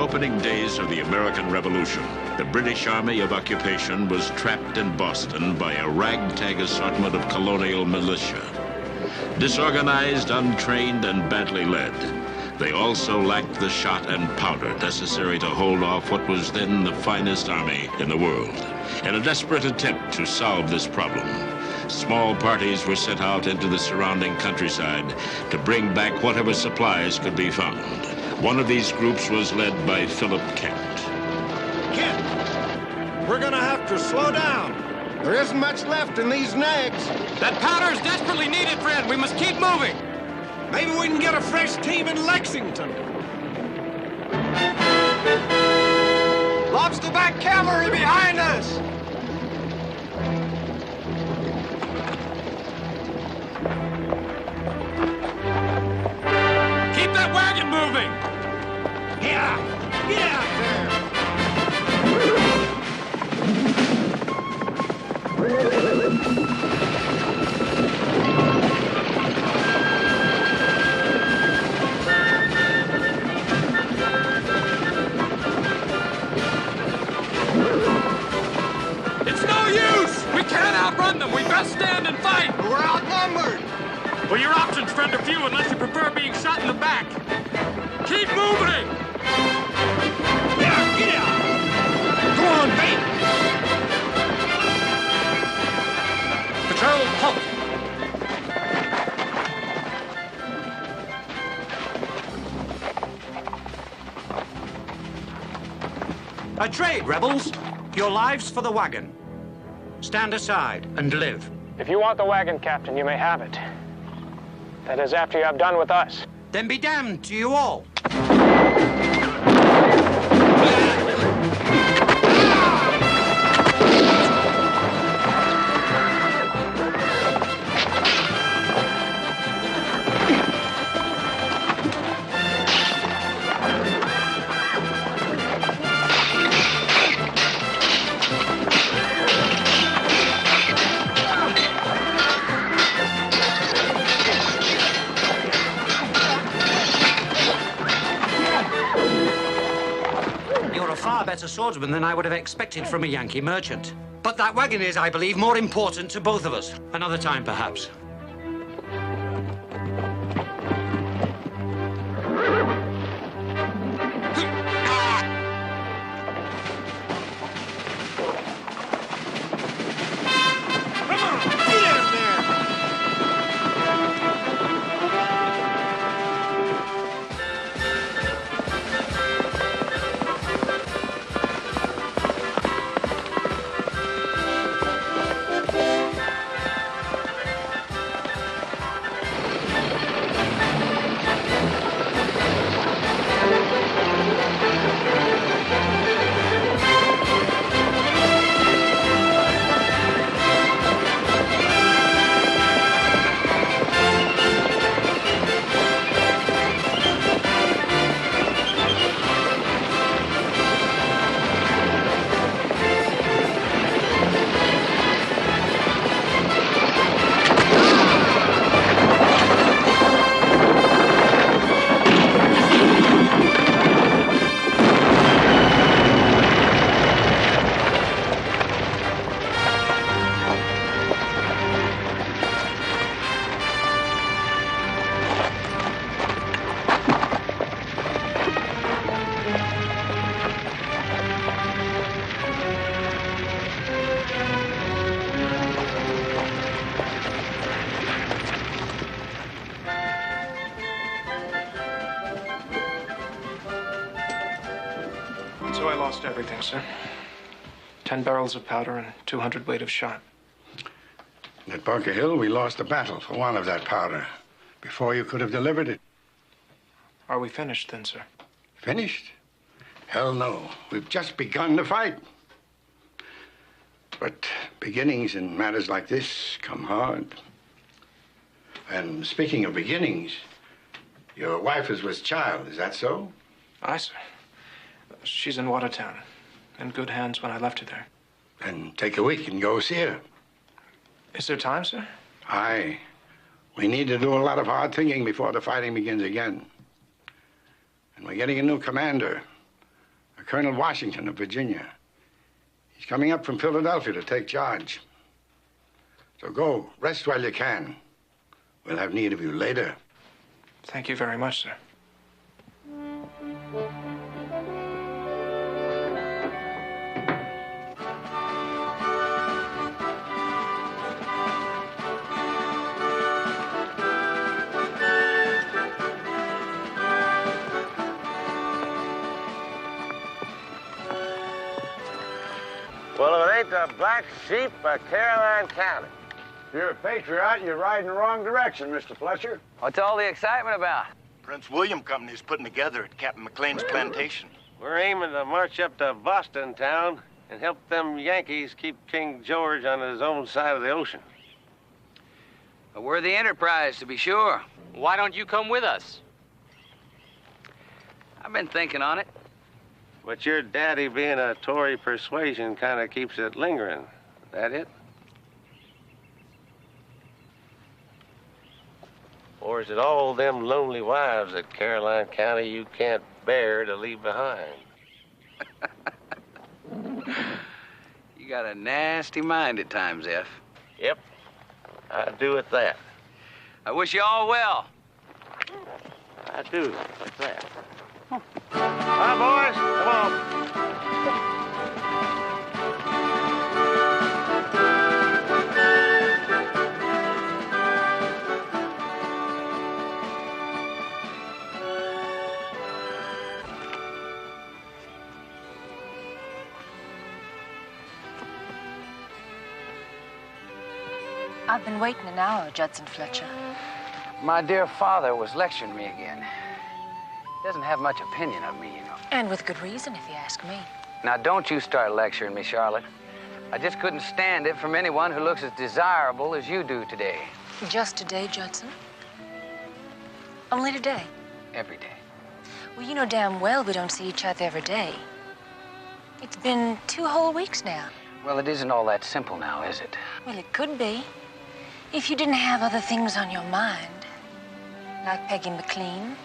opening days of the American Revolution, the British Army of Occupation was trapped in Boston by a ragtag assortment of colonial militia. Disorganized, untrained, and badly led, they also lacked the shot and powder necessary to hold off what was then the finest army in the world. In a desperate attempt to solve this problem, small parties were sent out into the surrounding countryside to bring back whatever supplies could be found. One of these groups was led by Philip Kent. Kent, we're gonna have to slow down. There isn't much left in these nags. That powder is desperately needed, friend. We must keep moving. Maybe we can get a fresh team in Lexington. Lobsterback cavalry behind us. Keep that wagon moving. Yeah, get out there. It's no use. We can't outrun them. We best stand and fight. We're outnumbered. Well, your options, friend, are few unless you prefer being shot in the back. Keep moving. Yeah, get out. Go on, Bate. Patrol, halt. A trade, rebels. Your lives for the wagon. Stand aside and live. If you want the wagon, Captain, you may have it. That is after you have done with us. Then be damned to you all. Better swordsman than I would have expected from a Yankee merchant. But that wagon is, I believe, more important to both of us. Another time, perhaps. So I lost everything, sir. 10 barrels of powder and 200 weight of shot. At Bunker Hill, we lost the battle for want of that powder before you could have delivered it. Are we finished then, sir? Finished? Hell no. We've just begun to fight. But beginnings in matters like this come hard. And speaking of beginnings, your wife is with child, is that so? Aye, sir. She's in Watertown. In good hands when I left her there. Then take a week and go see her. Is there time, sir? Aye. We need to do a lot of hard thinking before the fighting begins again. And we're getting a new commander. Colonel Washington of Virginia. He's coming up from Philadelphia to take charge. So go, rest while you can. We'll have need of you later. Thank you very much, sir. Well, if it ain't the black sheep of Caroline County. If you're a patriot, you're riding the wrong direction, Mr. Fletcher. What's all the excitement about? Prince William Company's putting together at Captain McLean's plantation. We're aiming to march up to Boston town and help them Yankees keep King George on his own side of the ocean. A worthy enterprise, to be sure. Why don't you come with us? I've been thinking on it. But your daddy being a Tory persuasion kind of keeps it lingering. That it? Or is it all them lonely wives at Caroline County you can't bear to leave behind? You got a nasty mind at times, F. Yep, I do at that. I wish you all well. I do at that. Hi, boys. Come on. I've been waiting an hour, Judson Fletcher. My dear father was lecturing me again. He doesn't have much opinion of me, you know. And with good reason, if you ask me. Now, don't you start lecturing me, Charlotte. I just couldn't stand it from anyone who looks as desirable as you do today. Just today, Judson? Only today? Every day. Well, you know damn well we don't see each other every day. It's been 2 whole weeks now. Well, it isn't all that simple now, is it? Well, it could be. If you didn't have other things on your mind. Like Peggy McLean.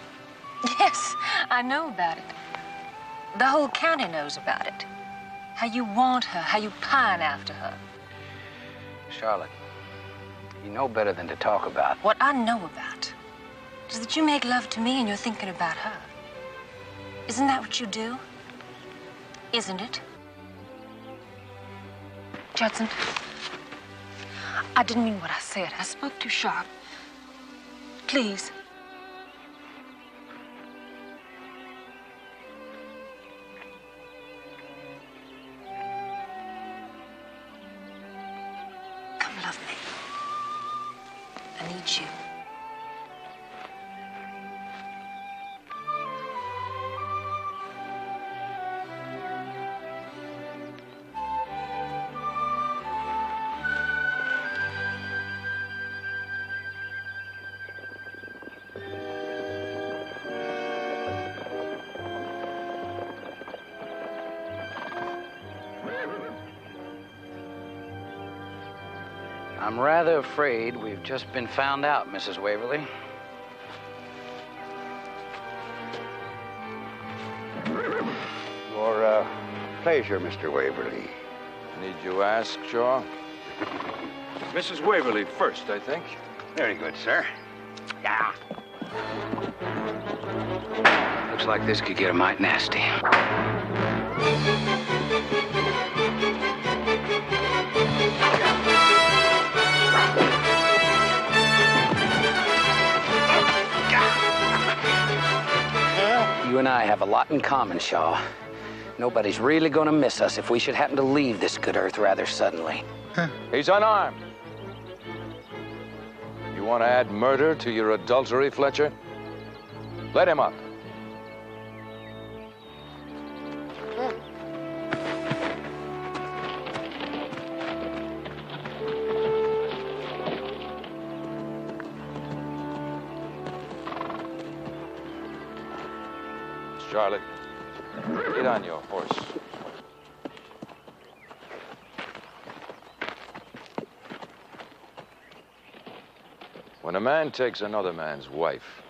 Yes, I know about it. The whole county knows about it. How you want her, how you pine after her. Charlotte, you know better than to talk about. What I know about is that you make love to me and you're thinking about her. Isn't that what you do? Isn't it? Judson, I didn't mean what I said. I spoke too sharp. Please. Come love me. I need you. I'm rather afraid we've just been found out, Mrs. Waverly. Your pleasure, Mr. Waverly. Need you ask, Shaw? Mrs. Waverly first, I think. Very good, sir. Yeah. Looks like this could get a mite nasty. You and I have a lot in common, Shaw. Nobody's really gonna miss us if we should happen to leave this good earth rather suddenly. He's unarmed. You want to add murder to your adultery, Fletcher? Let him up. Charlotte, get on your horse. When a man takes another man's wife,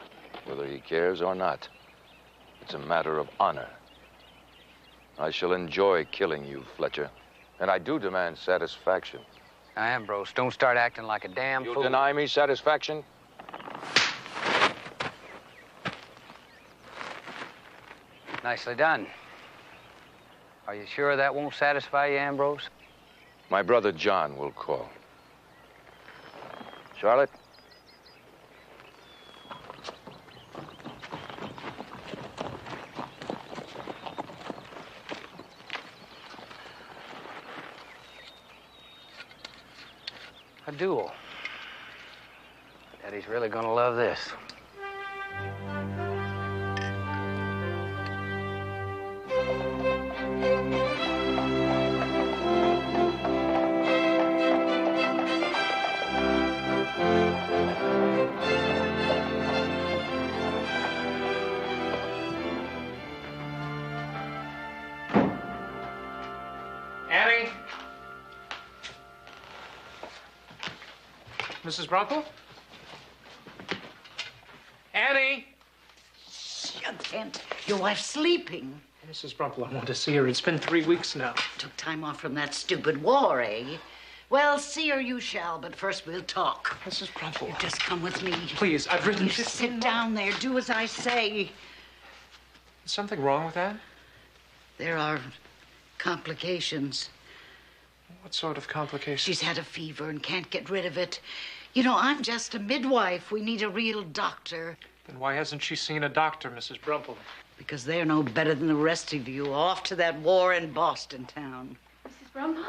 whether he cares or not, it's a matter of honor. I shall enjoy killing you, Fletcher. And I do demand satisfaction. Now, Ambrose, don't start acting like a damn fool. You'll deny me satisfaction? Nicely done. Are you sure that won't satisfy you, Ambrose? My brother John will call. Charlotte? A duel. Daddy's really gonna love this. Annie? Mrs. Rumpel? Annie? You can't. Your wife's sleeping. Mrs. Rumpel, I want to see her. It's been 3 weeks now. Took time off from that stupid war, eh? Well, see her you shall, but first we'll talk. Mrs. Rumpel. You just come with me. Please, I've written... You sit down there. Do as I say. Is something wrong with that? There are complications. What sort of complications? She's had a fever and can't get rid of it. You know, I'm just a midwife. We need a real doctor. Then why hasn't she seen a doctor, Mrs. Rumpel? Because they're no better than the rest of you. Off to that war in Boston town. Mrs. Rumpel?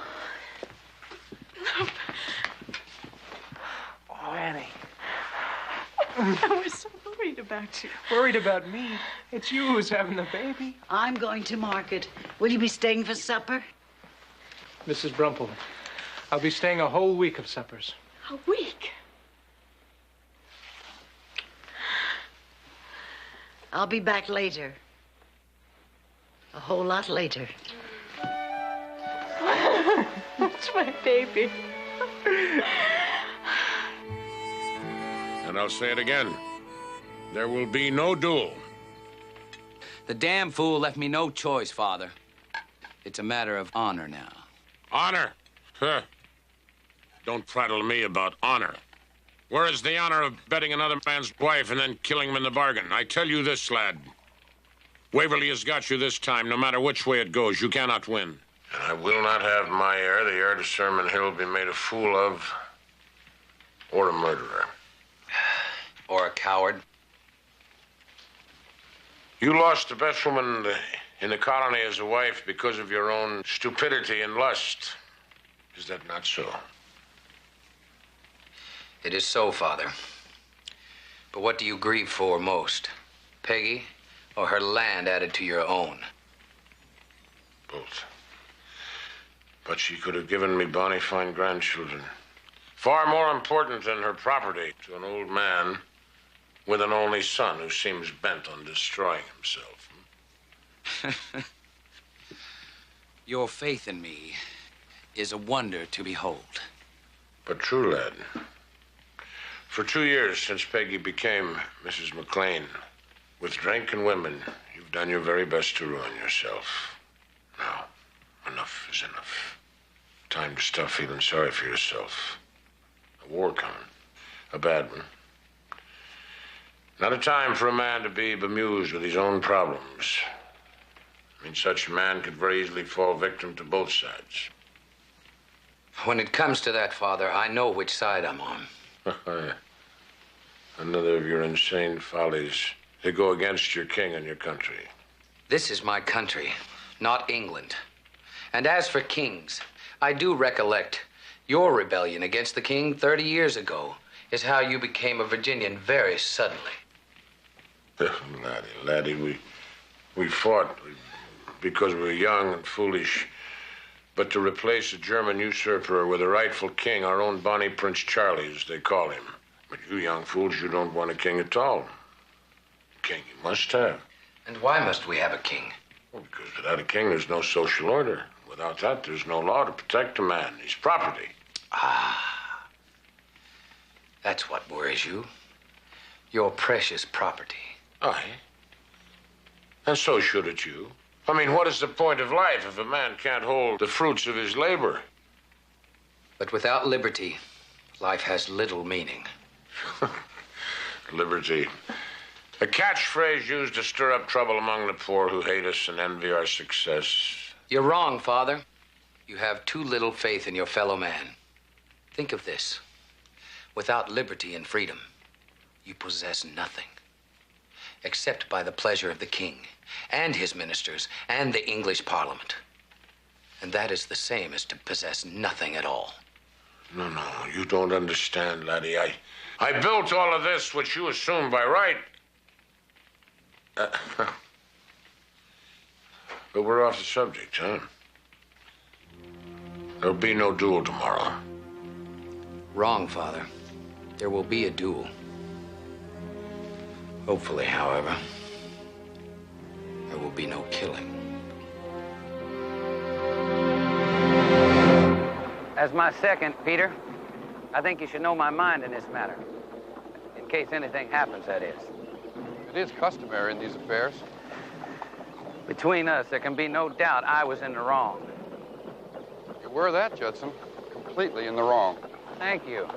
Oh, Annie. I was so worried about you. Worried about me? It's you who's having the baby. I'm going to market. Will you be staying for supper? Mrs. Rumpel, I'll be staying a whole week of suppers. A week? I'll be back later. A whole lot later. That's my baby. And I'll say it again. There will be no duel. The damn fool left me no choice, Father. It's a matter of honor now. Honor? Huh. Don't prattle me about honor. Where is the honor of betting another man's wife and then killing him in the bargain? I tell you this, lad. Waverly has got you this time. No matter which way it goes, you cannot win. And I will not have my heir, the heir to Sermon Hill, be made a fool of, or a murderer. Or a coward. You lost the best woman in the colony as a wife because of your own stupidity and lust. Is that not so? It is so, Father. But what do you grieve for most? Peggy or her land added to your own? Both. But she could have given me bonny fine grandchildren. Far more important than her property to an old man with an only son who seems bent on destroying himself. Your faith in me is a wonder to behold. But true, lad. For 2 years since Peggy became Mrs. McLean, with drink and women, you've done your very best to ruin yourself. Now, enough is enough. Time to stop feeling sorry for yourself. A war coming. A bad one. Not a time for a man to be bemused with his own problems. I mean, such a man could very easily fall victim to both sides. When it comes to that, Father, I know which side I'm on. Another of your insane follies. They go against your king and your country. This is my country, not England. And as for kings, I do recollect your rebellion against the king 30 years ago is how you became a Virginian very suddenly. Laddie, we fought because we were young and foolish. But to replace a German usurper with a rightful king, our own Bonnie Prince Charlie, as they call him. But you young fools, you don't want a king at all. A king you must have. And why must we have a king? Well, because without a king, there's no social order. Without that, there's no law to protect a man, his property. Ah. That's what worries you. Your precious property. Aye. And so should it you. I mean, what is the point of life if a man can't hold the fruits of his labor? But without liberty, life has little meaning. Liberty. A catchphrase used to stir up trouble among the poor who hate us and envy our success. You're wrong, Father. You have too little faith in your fellow man. Think of this. Without liberty and freedom, you possess nothing, except by the pleasure of the king and his ministers and the English Parliament. And that is the same as to possess nothing at all. No, you don't understand, laddie. I built all of this, which you assume by right. But we're off the subject, huh? There'll be no duel tomorrow. Wrong, Father. There will be a duel. Hopefully, however, there will be no killing. As my second, Peter, I think you should know my mind in this matter. In case anything happens, that is. It is customary in these affairs. Between us, there can be no doubt I was in the wrong. You were that, Judson. Completely in the wrong. Thank you.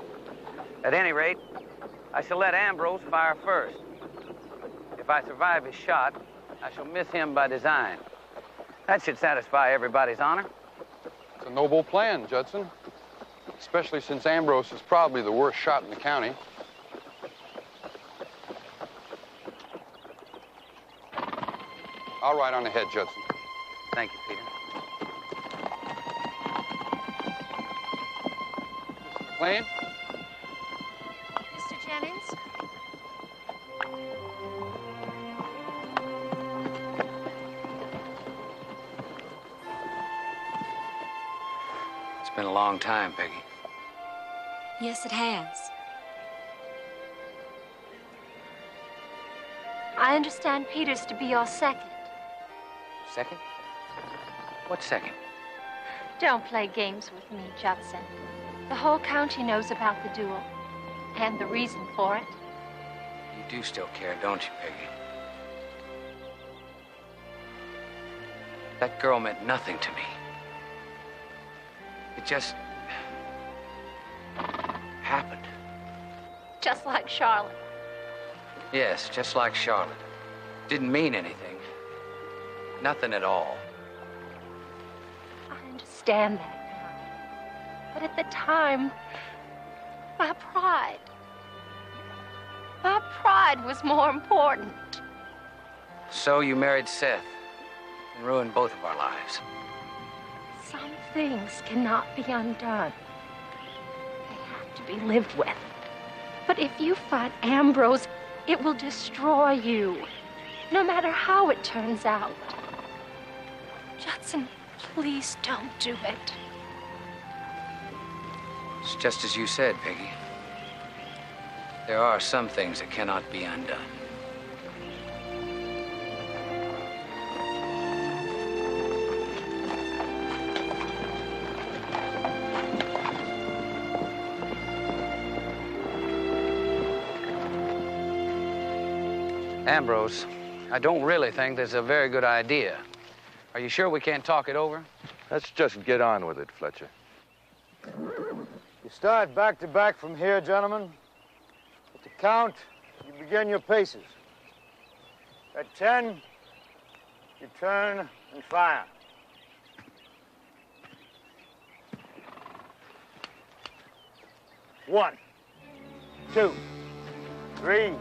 At any rate, I shall let Ambrose fire first. If I survive his shot, I shall miss him by design. That should satisfy everybody's honor. It's a noble plan, Judson. Especially since Ambrose is probably the worst shot in the county. I'll ride on ahead, Judson. Thank you, Peter. Mr. McLean? Mr. Jennings? It's been a long time, Peggy. Yes, it has. I understand Peter's to be your second. Second? What second? Don't play games with me, Judson. The whole county knows about the duel and the reason for it. You do still care, don't you, Peggy? That girl meant nothing to me. It just happened. Just like Charlotte. Yes, just like Charlotte. Didn't mean anything. Nothing at all. I understand that now. But at the time, my pride was more important. So you married Seth and ruined both of our lives. Some things cannot be undone. They have to be lived with. But if you fight Ambrose, it will destroy you, no matter how it turns out. Judson, please don't do it. It's just as you said, Peggy. There are some things that cannot be undone. Ambrose, I don't really think this is a very good idea. Are you sure we can't talk it over? Let's just get on with it, Fletcher. You start back to back from here, gentlemen. At the count, you begin your paces. At 10, you turn and fire. One, 2, 3,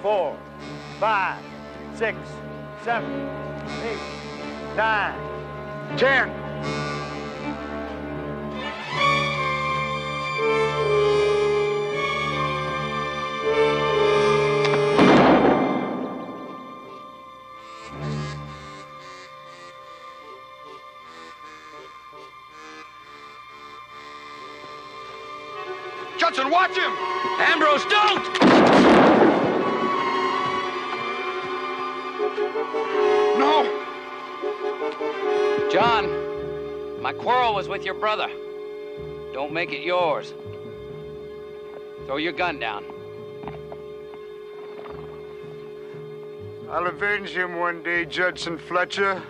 4, 5, 6, 7, 8, 9, 10. Judson, watch him! Ambrose, don't! No! John, my quarrel was with your brother. Don't make it yours. Throw your gun down. I'll avenge him one day, Judson Fletcher.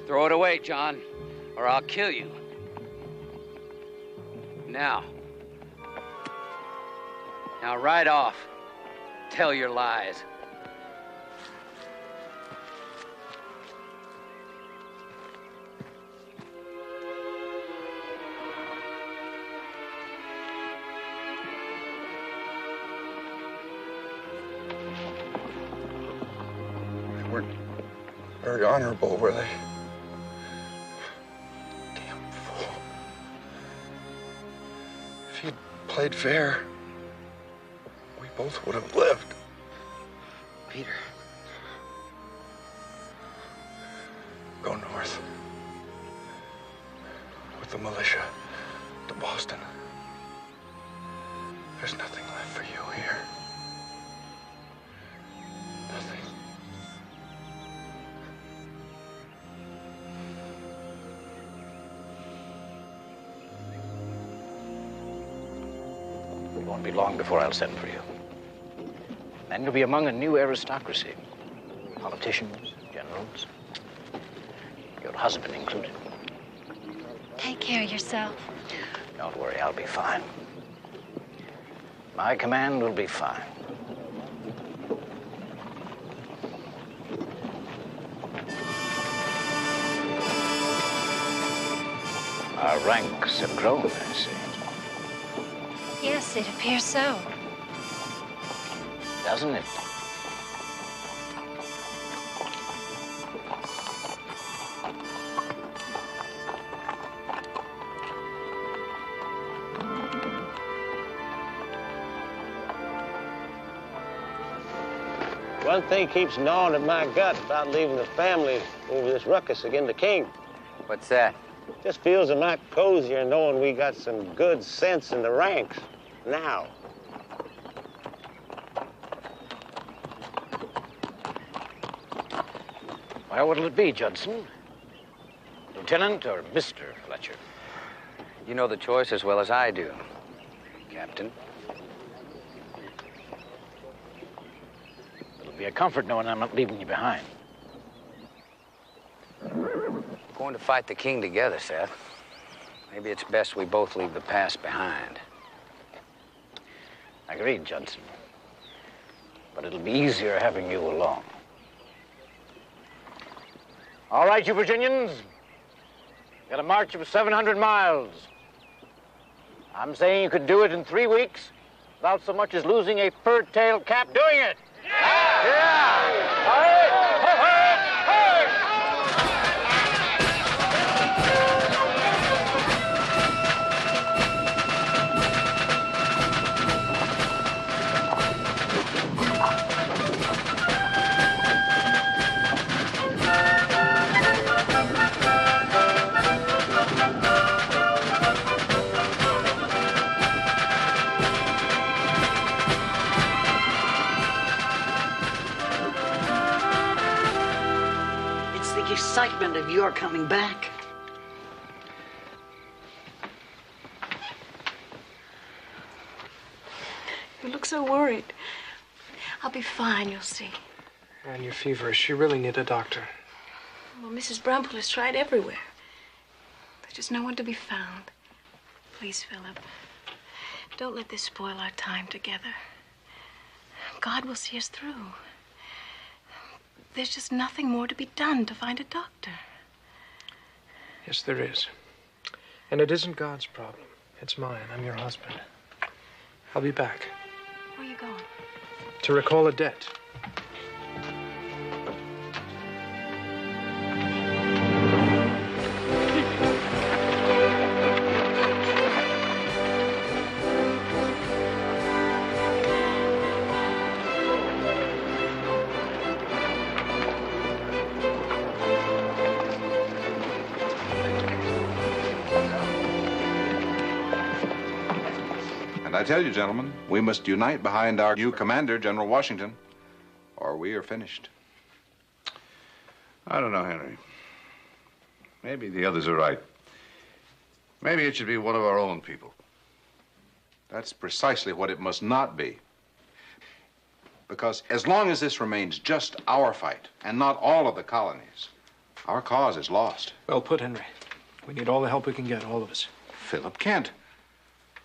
Throw it away, John, or I'll kill you. Now ride off. Tell your lies. They weren't very honorable, were they? Damn fool. If he'd played fair, we both would have lived. Peter. Go north. With the militia to Boston. There's nothing left for you here. Nothing. It won't be long before I'll send for you. And you'll be among a new aristocracy. Politicians, generals. Your husband included. Take care of yourself. Don't worry, I'll be fine. My command will be fine. Our ranks have grown, I see. Yes, it appears so. Doesn't it? One thing keeps gnawing at my gut about leaving the family over this ruckus against the king. What's that? Just feels a lot cozier knowing we got some good sense in the ranks now. Well, what'll it be, Judson? Lieutenant or Mr. Fletcher? You know the choice as well as I do, Captain. It'll be a comfort knowing I'm not leaving you behind. Going to fight the king together, Seth. Maybe it's best we both leave the past behind. Agreed, Judson. But it'll be easier having you along. All right, you Virginians. You got a march of 700 miles. I'm saying you could do it in 3 weeks without so much as losing a fur-tailed cap doing it. Yeah! All right! Excitement of your coming back. You look so worried. I'll be fine, you'll see. And you're feverish. You really need a doctor. Well, Mrs. Brumple has tried everywhere. There's just no one to be found. Please, Philip, don't let this spoil our time together. God will see us through. There's just nothing more to be done to find a doctor. Yes, there is. And it isn't God's problem. It's mine. I'm your husband. I'll be back. Where are you going? To recall a debt. I tell you, gentlemen, we must unite behind our new commander, General Washington, or we are finished. I don't know, Henry. Maybe the others are right. Maybe it should be one of our own people. That's precisely what it must not be. Because as long as this remains just our fight and not all of the colonies, Our cause is lost. Well put, Henry. We need all the help we can get, all of us. Philip Kent.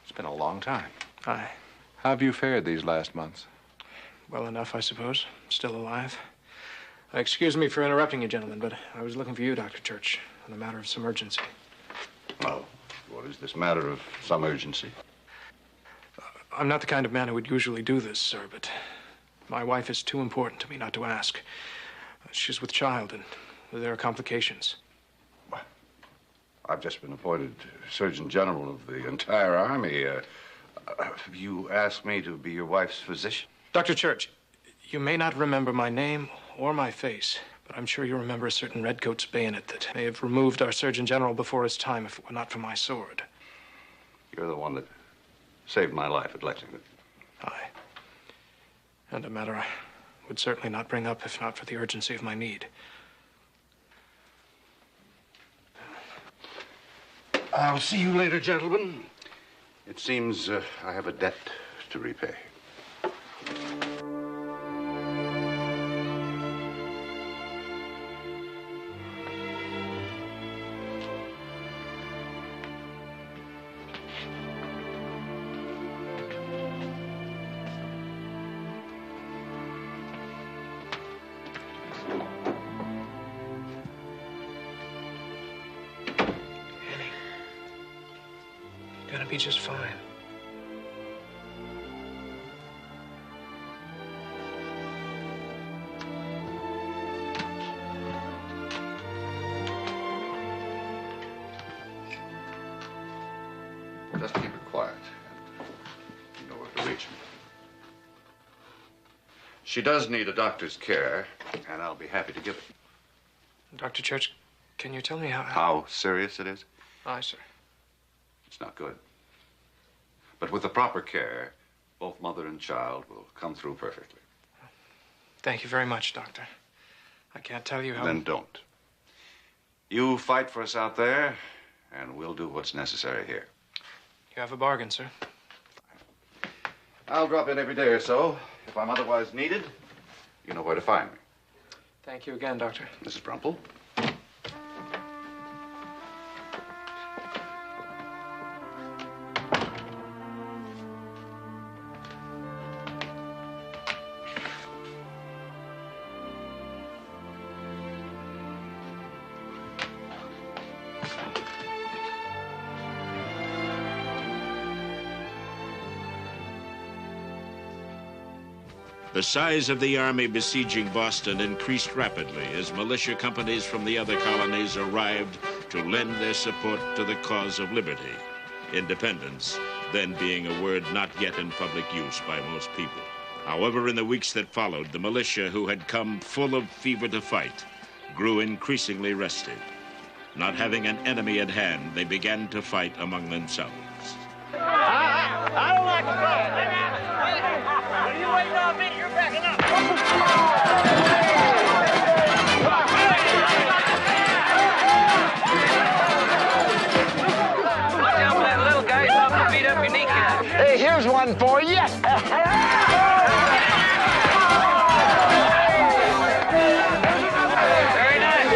It's been a long time. Aye. How have you fared these last months? Well enough, I suppose. Still alive. Excuse me for interrupting you, gentlemen, but I was looking for you, Dr. Church, on a matter of some urgency. Well, what is this matter of some urgency? I'm not the kind of man who would usually do this, sir, but my wife is too important to me not to ask. She's with child, and there are complications. I've just been appointed Surgeon General of the entire Army. You asked me to be your wife's physician? Dr. Church, you may not remember my name or my face, but I'm sure you remember a certain redcoat's bayonet that may have removed our Surgeon General before his time if it were not for my sword. You're the one that saved my life at Lexington. Aye. And a matter I would certainly not bring up if not for the urgency of my need. I'll see you later, gentlemen. It seems I have a debt to repay. Gonna be just fine. Just keep it quiet. You know where to reach me. She does need a doctor's care, and I'll be happy to give it. Dr. Church, can you tell me How serious it is? Aye, sir. It's not good. But with the proper care, both mother and child will come through perfectly. Thank you very much, Doctor. I can't tell you how... Then don't. You fight for us out there, and we'll do what's necessary here. You have a bargain, sir. I'll drop in every day or so. If I'm otherwise needed, you know where to find me. Thank you again, Doctor. Mrs. Brumple. The size of the army besieging Boston increased rapidly as militia companies from the other colonies arrived to lend their support to the cause of liberty. Independence, then being a word not yet in public use by most people. However, in the weeks that followed, the militia who had come full of fever to fight grew increasingly restive. Not having an enemy at hand, they began to fight among themselves. I don't like to fight. What are you waiting on me? You're backing up. Watch out for that little guy. He's about to beat up your kneecap. Hey, here's one for you. Very nice,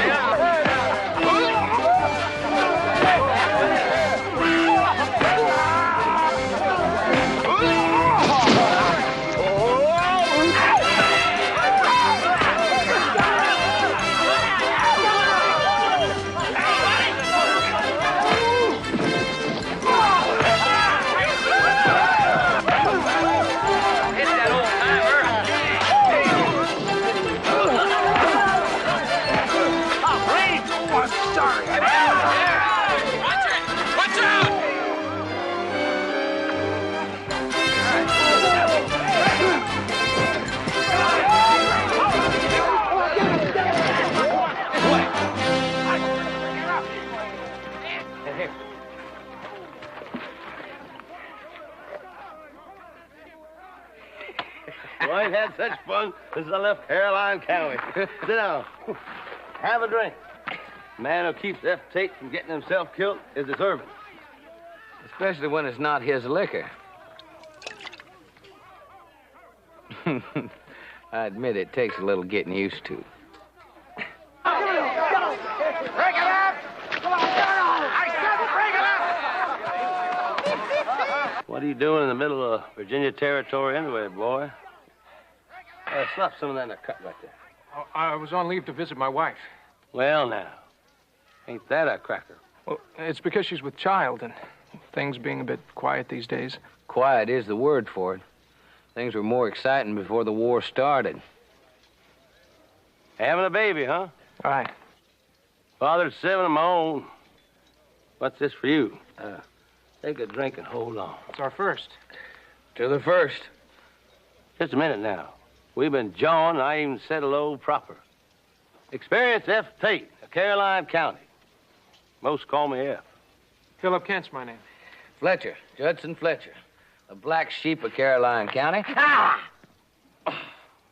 Well, I ain't had such fun since I left Caroline County. Sit down. Have a drink. Man who keeps F. Tate from getting himself killed is deserving. Especially when it's not his liquor. I admit it takes a little getting used to. are you doing in the middle of Virginia territory anyway, boy? Slap some of that in the cup right there. Oh, I was on leave to visit my wife. Well, now, ain't that a cracker? Well, it's because she's with child and things being a bit quiet these days. Quiet is the word for it. Things were more exciting before the war started. Having a baby, huh? Aye. Fathered 7 of my own. What's this for you? Take a drink and hold on. It's our first. To the first. Just a minute now. We've been jawing, and I even said hello proper. Experienced F. Tate of Caroline County. Most call me F. Philip Kent's my name. Fletcher, Judson Fletcher. The black sheep of Caroline County. Ah!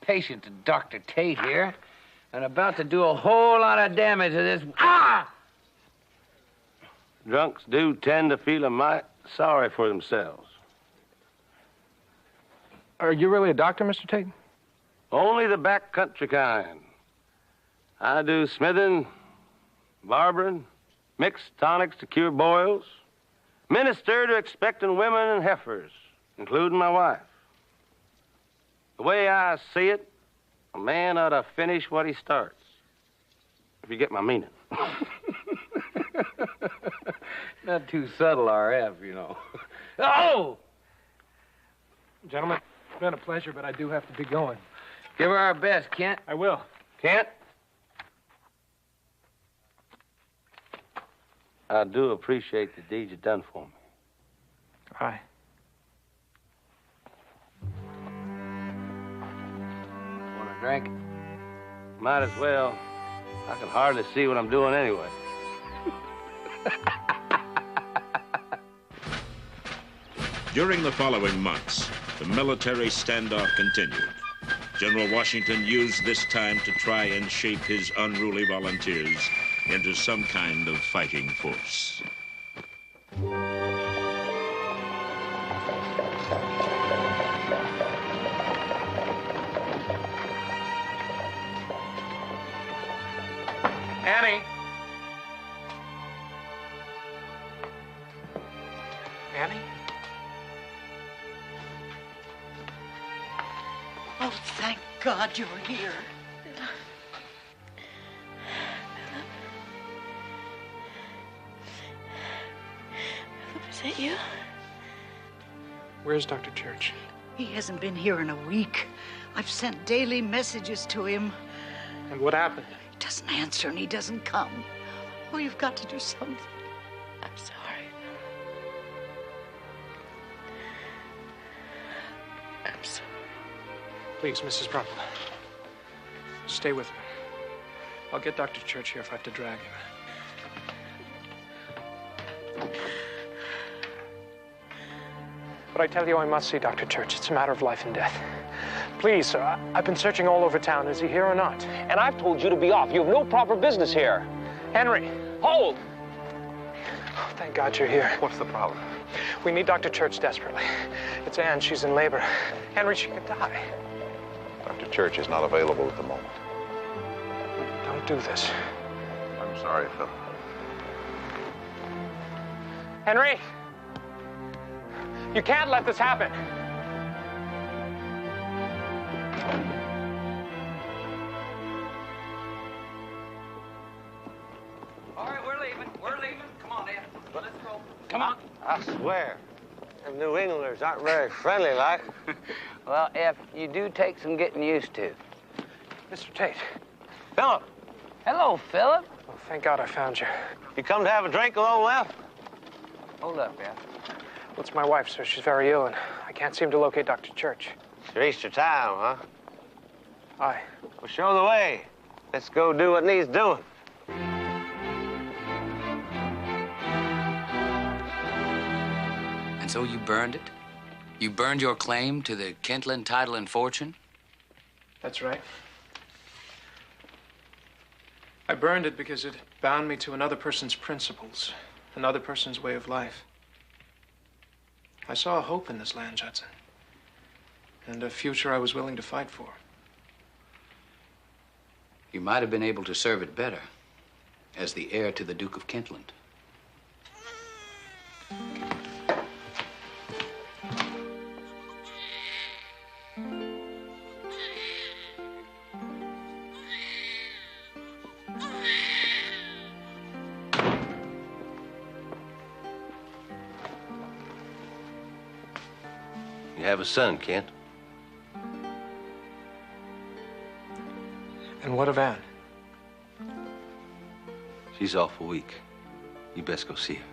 Patient to Dr. Tate here. And about to do a whole lot of damage to this. Ah! Drunks do tend to feel a mite sorry for themselves. Are you really a doctor, Mr. Tate? Only the backcountry kind. I do smithing, barbering, mixed tonics to cure boils, minister to expecting women and heifers, including my wife. The way I see it, a man ought to finish what he starts. If you get my meaning. Not too subtle, R.F., you know. Oh! Gentlemen, it's been a pleasure, but I do have to be going. Give her our best, Kent. I will. Kent? I do appreciate the deed you done for me. Aye. Want a drink? Might as well. I can hardly see what I'm doing anyway. During the following months, the military standoff continued. General Washington used this time to try and shape his unruly volunteers into some kind of fighting force. Annie! Annie? Oh, thank God you're here. Is that you? Where's Dr. Church? He hasn't been here in a week. I've sent daily messages to him. And what happened? He doesn't answer and he doesn't come. Oh, you've got to do something. I'm sorry. I'm sorry. Please, Mrs. Brumple. Stay with me. I'll get Dr. Church here if I have to drag him. But I tell you, I must see Dr. Church. It's a matter of life and death. Please, sir, I've been searching all over town. Is he here or not? And I've told you to be off. You have no proper business here. Henry! Hold! Oh, thank God you're here. What's the problem? We need Dr. Church desperately. It's Anne. She's in labor. Henry, she could die. Dr. Church is not available at the moment. Don't do this. I'm sorry, Phil. Henry! You can't let this happen. All right, we're leaving. We're leaving. Come on, Ed. Let's go. Come on. I swear, them New Englanders aren't very friendly like. Well, F, you do take some getting used to. Mr. Tate. Philip. Hello, Philip. Oh, thank God I found you. You come to have a drink with old F? Hold up, F. Well, it's my wife, sir. She's very ill, and I can't seem to locate Dr. Church. It's your Easter time, huh? Aye. Well, show the way. Let's go do what needs doing. And so you burned it? You burned your claim to the Kentland title and fortune? That's right. I burned it because it bound me to another person's principles, another person's way of life. I saw a hope in this land, Judson, and a future I was willing to fight for. You might have been able to serve it better as the heir to the Duke of Kentland. You have a son, Kent. And what of Anne? She's awful weak. You best go see her.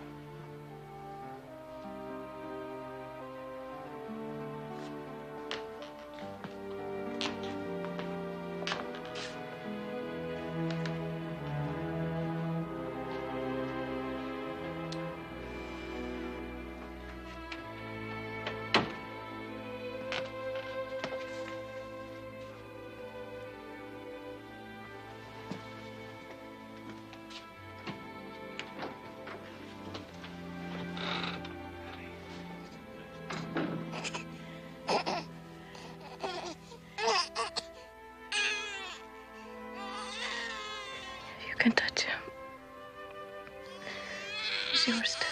You can touch him. He's yours too.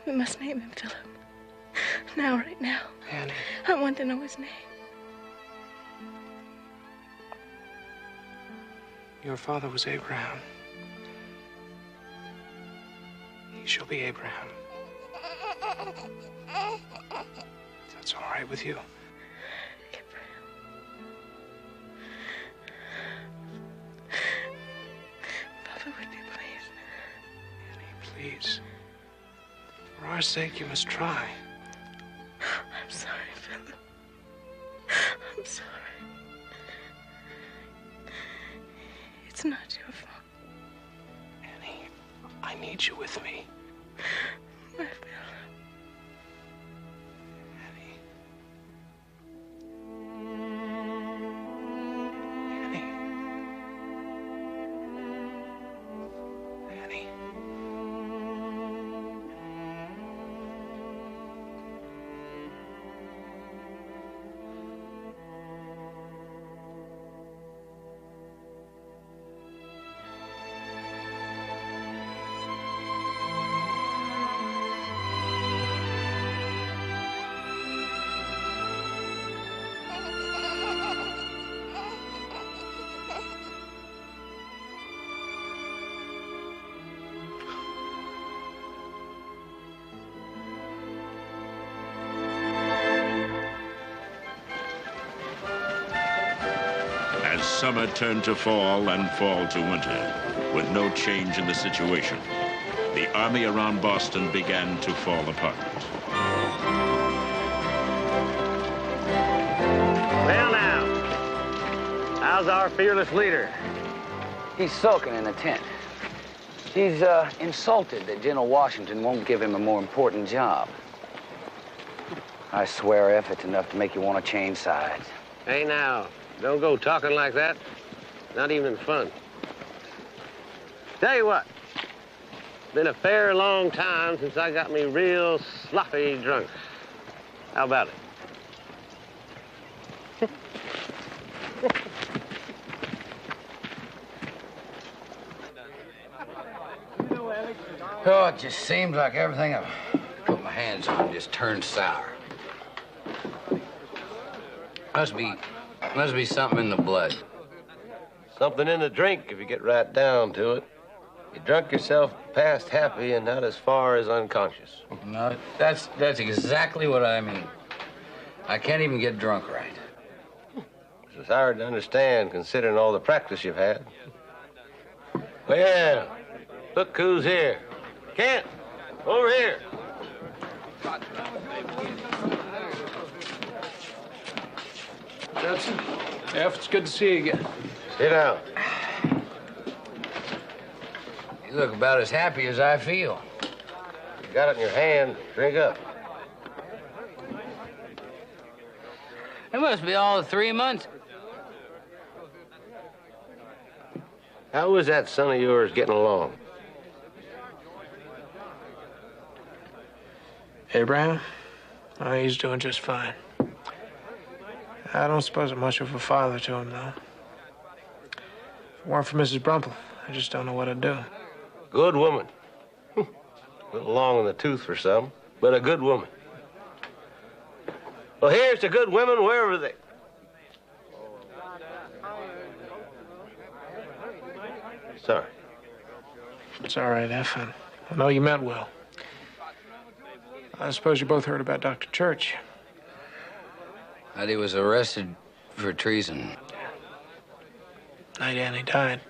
We must name him Philip. Now, right now. Annie. I want to know his name. Your father was Abraham. He shall be Abraham. That's all right with you. Papa, would you please? Annie, please. For our sake, you must try. I'm sorry, Philip. I'm sorry. It's not your fault. Annie, I need you with me. My Philip. As summer turned to fall and fall to winter, with no change in the situation, the army around Boston began to fall apart. Well, now, how's our fearless leader? He's sulking in the tent. He's insulted that General Washington won't give him a more important job. I swear if it's enough to make you want to change sides. Hey, now, don't go talking like that. Not even in fun. Tell you what, been a fair long time since I got me real sloppy drunk. How about it? Oh, it just seems like everything I've put my hands on just turned sour. Must be something in the blood. Something in the drink, if you get right down to it. You drunk yourself past happy and not as far as unconscious. No, that's exactly what I mean. I can't even get drunk right. It's hard to understand considering all the practice you've had. Well, look who's here. Kent, over here. Judson, F, it's good to see you again. Sit down. You look about as happy as I feel. You got it in your hand. Drink up. It must be all of 3 months. How was that son of yours getting along? Abraham? Oh, he's doing just fine. I don't suppose I'm much of a father to him, though. If it weren't for Mrs. Brumple, I just don't know what I'd do. Good woman. A little long in the tooth for some, but a good woman. Well, here's to good women wherever they... Sorry. It's all right, F. I know you meant well. I suppose you both heard about Dr. Church. That he was arrested for treason. Night Annie died.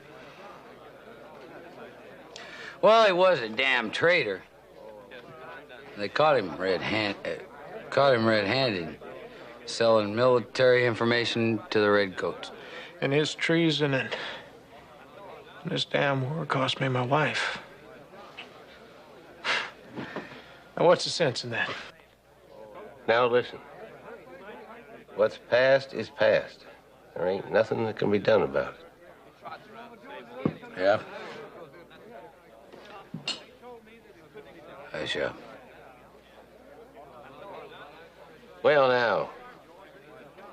Well, he was a damn traitor. They caught him red-handed, selling military information to the Redcoats. And his treason and this damn war cost me my wife. Now, what's the sense in that? Now listen. What's past is past. There ain't nothing that can be done about it. Yeah? Yeah. Well, now,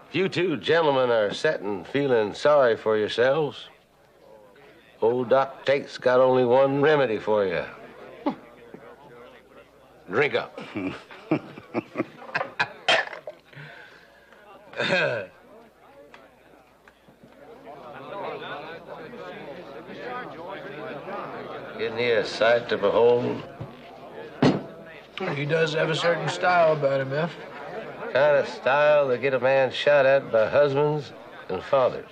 if you two gentlemen are sitting feeling sorry for yourselves, old Doc Tate's got only one remedy for you. Drink up. Isn't he a sight to behold? He does have a certain style about him, F. Kind of style that get a man shot at by husbands and fathers.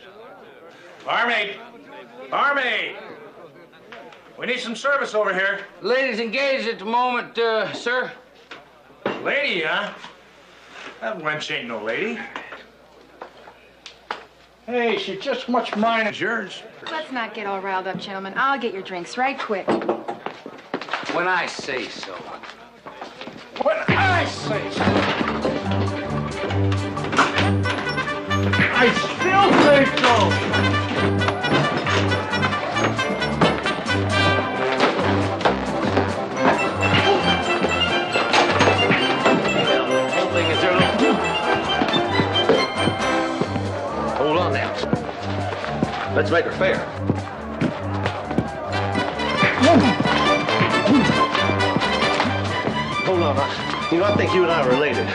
Barmaid! Barmaid! We need some service over here. Ladies engaged at the moment, sir. Lady, huh? That wench ain't no lady. Hey, she's just much mine as yours. Let's not get all riled up, gentlemen. I'll get your drinks right quick. When I say so. When I say so. I still say so. Hold on now. Let's make her fair. Hold on. I think you and I are related.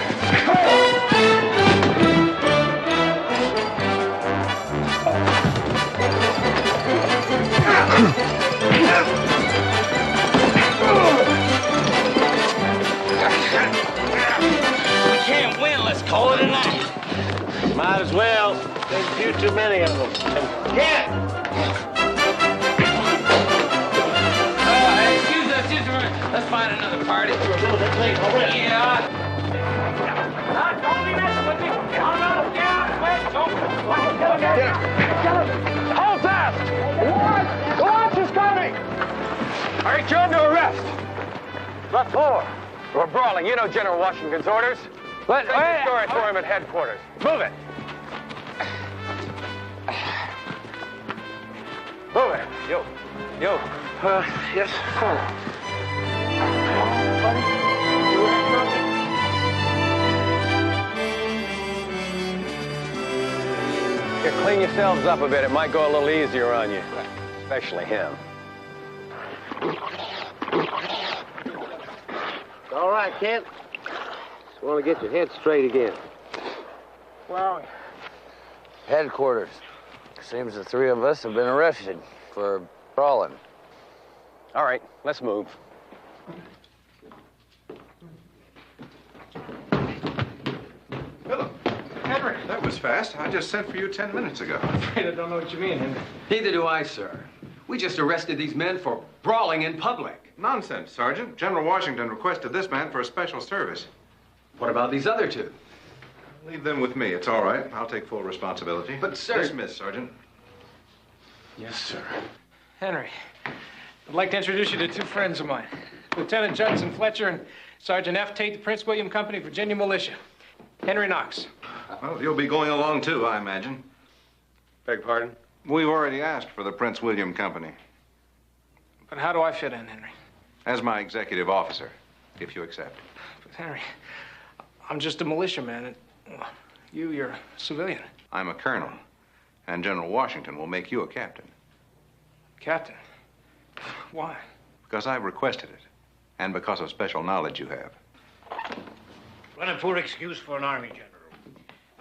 We can't win. Let's call it a night. Might as well. There's a few too many of them. Excuse us, just a minute. Let's find another party. We're a little bit late already. Yeah. Don't be messing with me. I'm not down. Wait, don't. Hold fast! The watch is coming! All right, you're under arrest. What for? We're brawling. You know General Washington's orders. Let's make a story for him at headquarters. Move it. Move it. You. Yes, sir. Here, clean yourselves up a bit. It might go a little easier on you, especially him. All right, Kent. Just want to get your head straight again. Well, Headquarters. Seems the three of us have been arrested for brawling. All right, let's move. Philip. Henry. That was fast. I just sent for you 10 minutes ago. I'm afraid I don't know what you mean, Henry. Neither do I, sir. We just arrested these men for brawling in public. Nonsense, Sergeant. General Washington requested this man for a special service. What about these other two? Leave them with me. It's all right. I'll take full responsibility. But, sir... Dismiss, Sergeant. Yes, sir. Henry, I'd like to introduce you to two friends of mine. Lieutenant Judson Fletcher and Sergeant F. Tate, the Prince William Company, Virginia Militia. Henry Knox. Well, you'll be going along, too, I imagine. Beg pardon? We've already asked for the Prince William Company. But how do I fit in, Henry? As my executive officer, if you accept. But, Henry, I'm just a militiaman, and you're a civilian. I'm a colonel, and General Washington will make you a captain. Captain? Why? Because I've requested it, and because of special knowledge you have. What a poor excuse for an army general.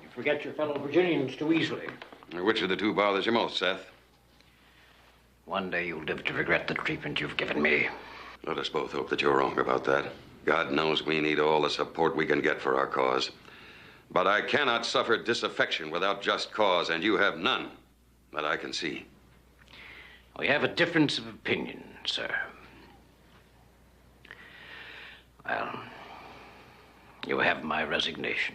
You forget your fellow Virginians too easily. Which of the two bothers you most, Seth? One day you'll live to regret the treatment you've given me. Let us both hope that you're wrong about that. God knows we need all the support we can get for our cause. But I cannot suffer disaffection without just cause, and you have none that I can see. We have a difference of opinion, sir. Well, you have my resignation,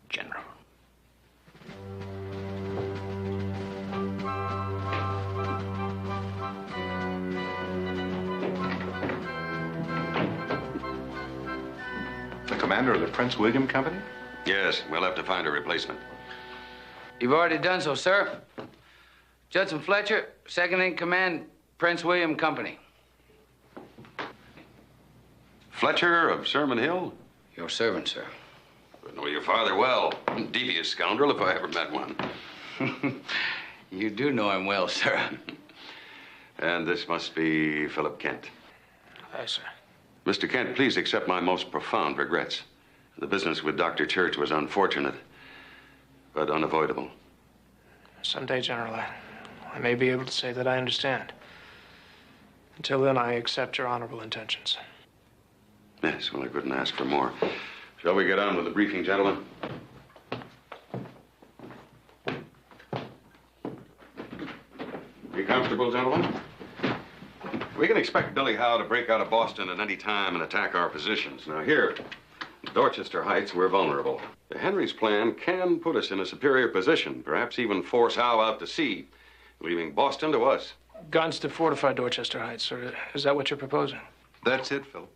General. The commander of the Prince William Company? Yes, we'll have to find a replacement. You've already done so, sir. Judson Fletcher, second in command, Prince William Company. Fletcher of Sherman Hill? Your servant, sir. I know your father well. Devious scoundrel if I ever met one. You do know him well, sir. And this must be Philip Kent. Aye, sir. Mr. Kent, please accept my most profound regrets. The business with Dr. Church was unfortunate, but unavoidable. Someday, General, I may be able to say that I understand. Until then, I accept your honorable intentions. Yes, well, I couldn't ask for more. Shall we get on with the briefing, gentlemen? Be comfortable, gentlemen? We can expect Billy Howe to break out of Boston at any time and attack our positions. Now, here, in Dorchester Heights, we're vulnerable. Henry's plan can put us in a superior position, perhaps even force Howe out to sea, leaving Boston to us. Guns to fortify Dorchester Heights, sir. Is that what you're proposing? That's it, Phil.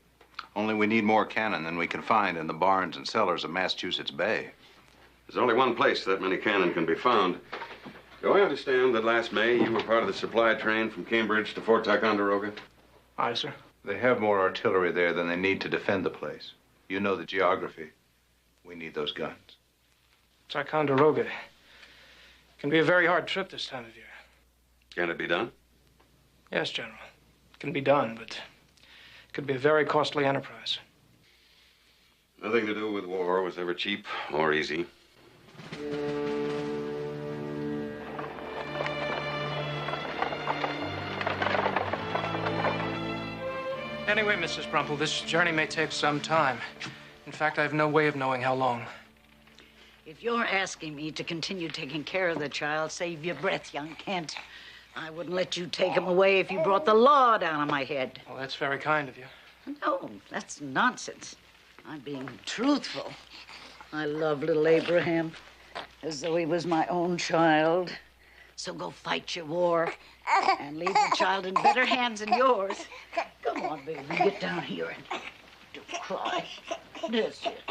Only we need more cannon than we can find in the barns and cellars of Massachusetts Bay. There's only one place that many cannon can be found. Do I understand that last May you were part of the supply train from Cambridge to Fort Ticonderoga? Aye, sir. They have more artillery there than they need to defend the place. You know the geography. We need those guns. Ticonderoga can be a very hard trip this time of year. Can it be done? Yes, General. It can be done, but it could be a very costly enterprise. Nothing to do with war was ever cheap or easy. Anyway, Mrs. Brumple, this journey may take some time. In fact, I have no way of knowing how long. If you're asking me to continue taking care of the child, save your breath, young Kent. I wouldn't let you take him away if you brought the law down on my head. Well, that's very kind of you. No, that's nonsense. I'm being truthful. I love little Abraham as though he was my own child. So go fight your war and leave the child in better hands than yours. Come on, baby, get down here and don't cry. That's it.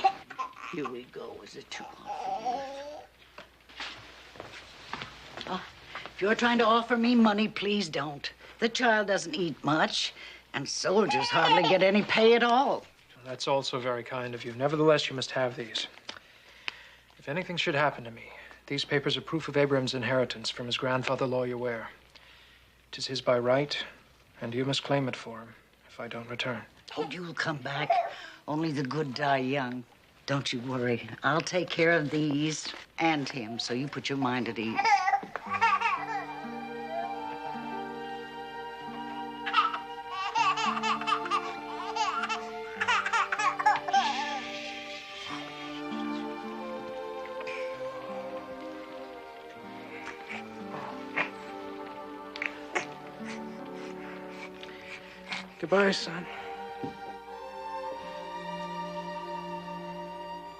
Here we go. Is it too hot for you? Oh, if you're trying to offer me money, please don't. The child doesn't eat much, and soldiers hardly get any pay at all. That's also very kind of you. Nevertheless, you must have these. If anything should happen to me, these papers are proof of Abraham's inheritance from his grandfather, Lawyer Ware. It is his by right, and you must claim it for him if I don't return. Oh, you'll come back. Only the good die young. Don't you worry. I'll take care of these and him, so you put your mind at ease. Goodbye, son.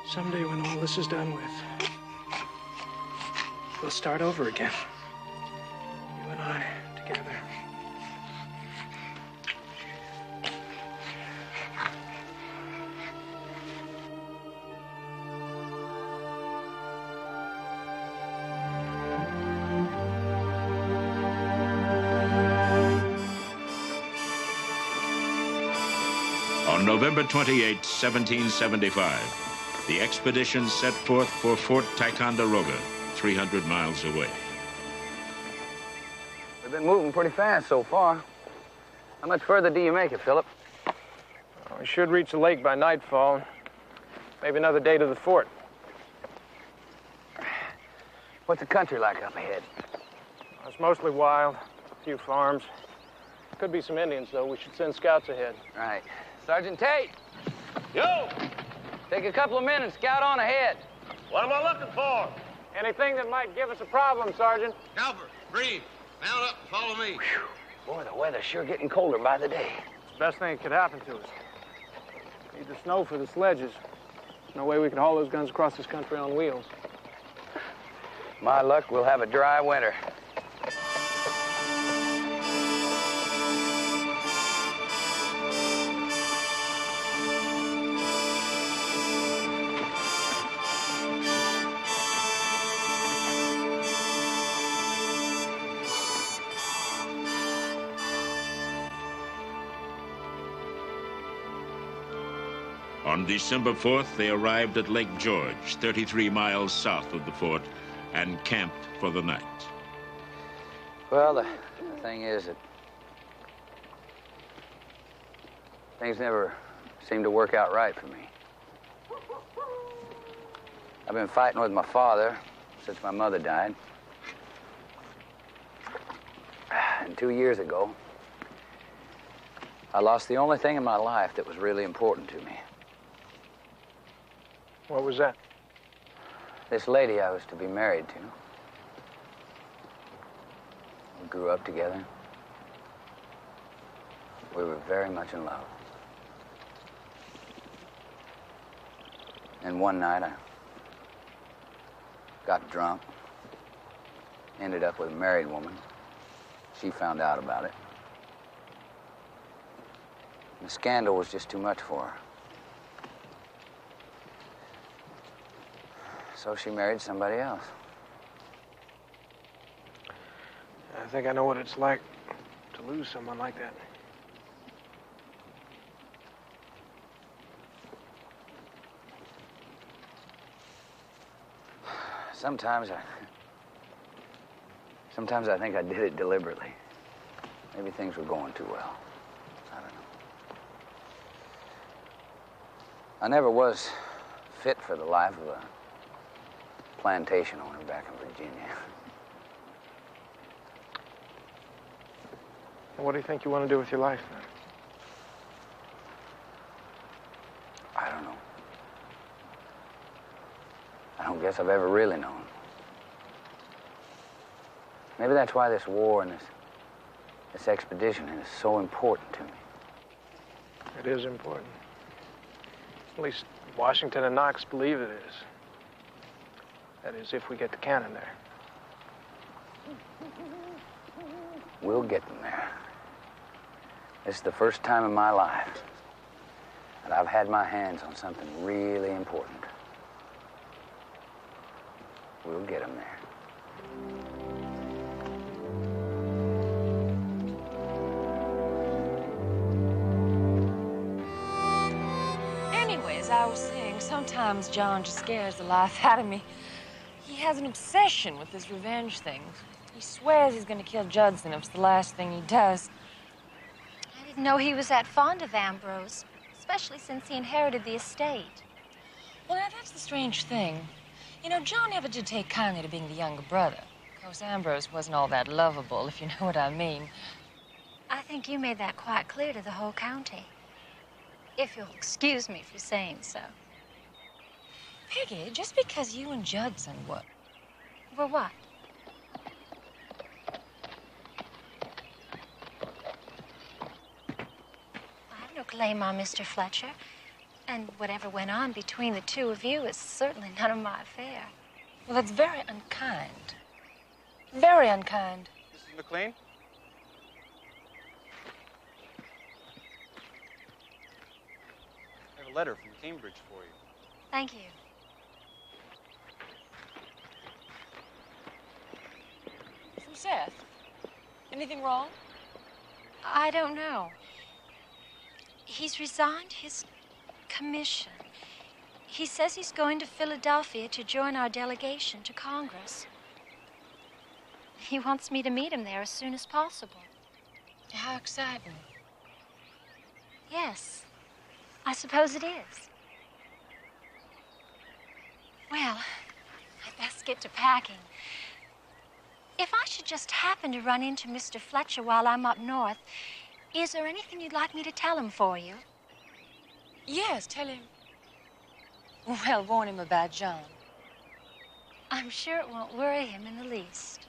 Someday when all this is done with, we'll start over again. You and I together. On November 28, 1775, the expedition set forth for Fort Ticonderoga, 300 miles away. We've been moving pretty fast so far. How much further do you make it, Philip? We should reach the lake by nightfall. Maybe another day to the fort. What's the country like up ahead? It's mostly wild. few farms. Could be some Indians, though. We should send scouts ahead. Right. Sergeant Tate! Yo! Take a couple of men and scout on ahead. What am I looking for? Anything that might give us a problem, Sergeant. Calvert, Breed, mount up and follow me. Boy, the weather's sure getting colder by the day. It's the best thing that could happen to us. Need the snow for the sledges. No way we could haul those guns across this country on wheels. My luck, we'll have a dry winter. On December 4th, they arrived at Lake George, 33 miles south of the fort, and camped for the night. Well, the thing is that things never seem to work out right for me. I've been fighting with my father since my mother died. And 2 years ago, I lost the only thing in my life that was really important to me. What was that? This lady I was to be married to. We grew up together. We were very much in love. And one night I got drunk, ended up with a married woman. She found out about it. The scandal was just too much for her. So she married somebody else. I think I know what it's like to lose someone like that. Sometimes I think I did it deliberately. Maybe things were going too well. I don't know. I never was fit for the life of a plantation owner back in Virginia. What do you think you want to do with your life, then? I don't know. I don't guess I've ever really known. Maybe that's why this war and this expedition is so important to me. It is important. At least Washington and Knox believe it is. That is, if we get the cannon there. We'll get them there. This is the first time in my life that I've had my hands on something really important. We'll get them there. Anyways, I was saying, sometimes John just scares the life out of me. He has an obsession with this revenge thing. He swears he's going to kill Judson if it's the last thing he does. I didn't know he was that fond of Ambrose, especially since he inherited the estate. Well, now, that's the strange thing. You know, John never did take kindly to being the younger brother. Of course, Ambrose wasn't all that lovable, if you know what I mean. I think you made that quite clear to the whole county. If you'll excuse me for saying so. Peggy, just because you and Judson were what? I have no claim on Mr. Fletcher. And whatever went on between the two of you is certainly none of my affair. Well, that's very unkind. Very unkind. Mrs. McLean? I have a letter from Cambridge for you. Thank you. From Seth. Anything wrong? I don't know. He's resigned his commission. He says he's going to Philadelphia to join our delegation to Congress. He wants me to meet him there as soon as possible. How exciting. Yes, I suppose it is. Well, I'd best get to packing. If I should just happen to run into Mr. Fletcher while I'm up north, is there anything you'd like me to tell him for you? Yes, tell him. Well, warn him about John. I'm sure it won't worry him in the least.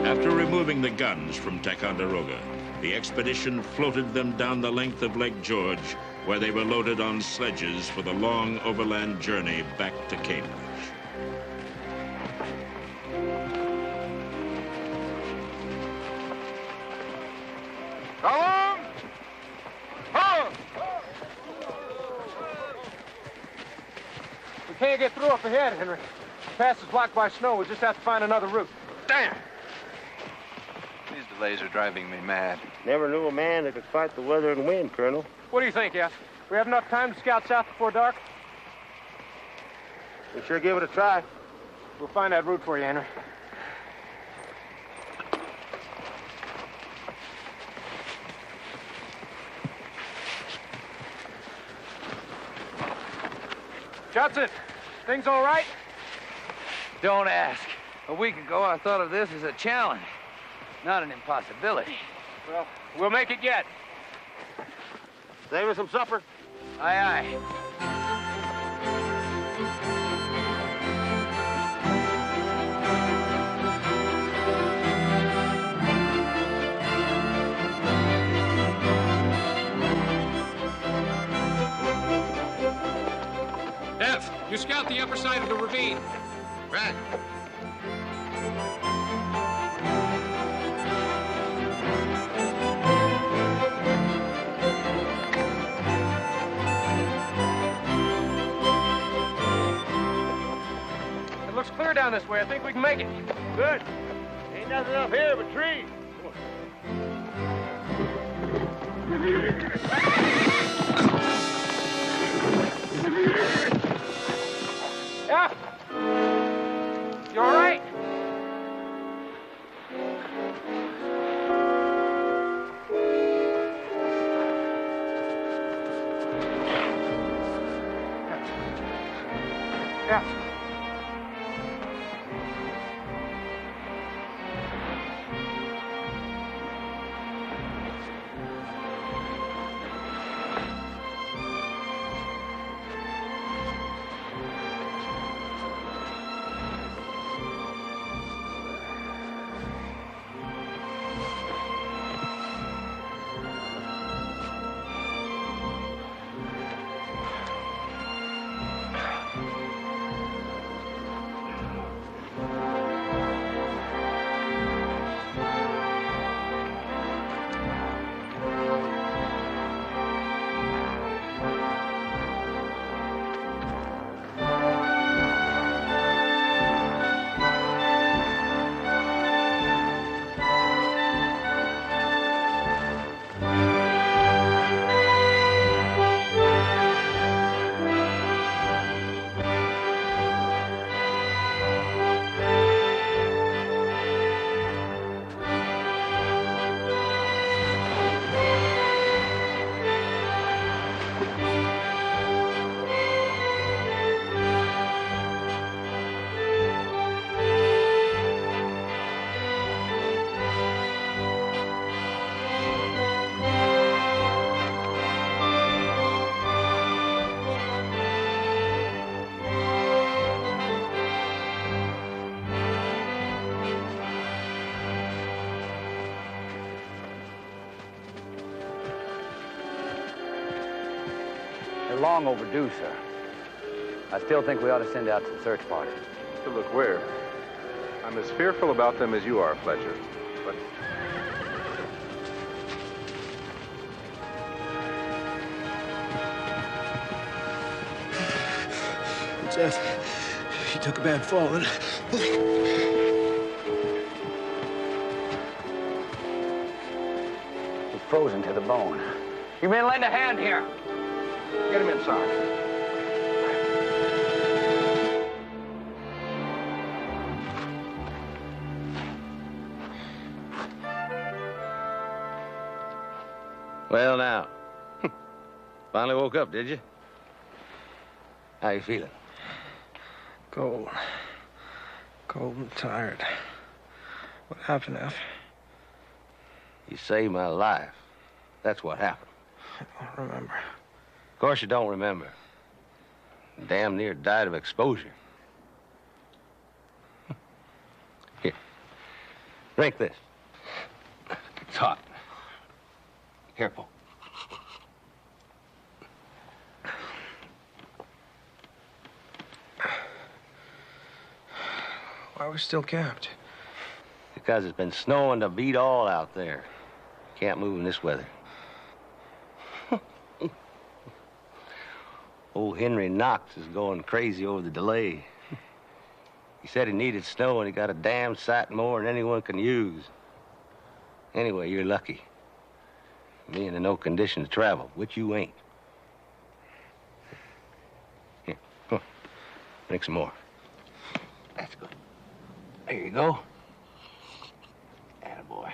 After removing the guns from Ticonderoga, the expedition floated them down the length of Lake George, where they were loaded on sledges for the long overland journey back to Cambridge. Come! Come! We can't get through up ahead, Henry. The pass is blocked by snow. We just have to find another route. Damn! These delays are driving me mad. Never knew a man that could fight the weather and wind, Colonel. What do you think, F? We have enough time to scout south before dark? We'll sure give it a try. We'll find that route for you, Henry. Judson, things all right? Don't ask. A week ago, I thought of this as a challenge, not an impossibility. Well, we'll make it yet. Save us some supper. Aye, aye. F, you scout the upper side of the ravine. Right. It looks clear down this way. I think we can make it. Good. Ain't nothing up here but trees. F! You all right? F. They're long overdue, sir. I still think we ought to send out some search parties. To look where? I'm as fearful about them as you are, Fletcher. But Jeff, he took a bad fall and... He's frozen to the bone. You men lend a hand here. Get him inside. Well, now. Finally woke up, did you? How you feeling? Cold. Cold and tired. What happened, F? You saved my life. That's what happened. I don't remember. Of course you don't remember. Damn near died of exposure. Here. Drink this. It's hot. Careful. Why are we still camped? Because it's been snowing to beat all out there. Can't move in this weather. Old Henry Knox is going crazy over the delay. He said he needed snow and he got a damn sight more than anyone can use. Anyway, you're lucky. Me in no condition to travel, which you ain't. Here, come on. Drink some more. That's good. There you go. Attaboy.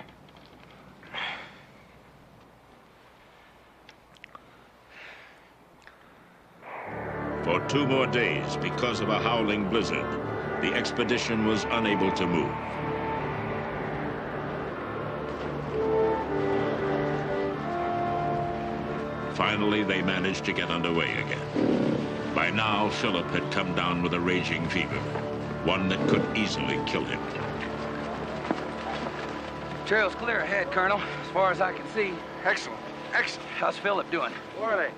For 2 more days, because of a howling blizzard, the expedition was unable to move. Finally, they managed to get underway again. By now, Philip had come down with a raging fever, one that could easily kill him. Trail's clear ahead, Colonel, as far as I can see. Excellent. Excellent. How's Philip doing? Poorly.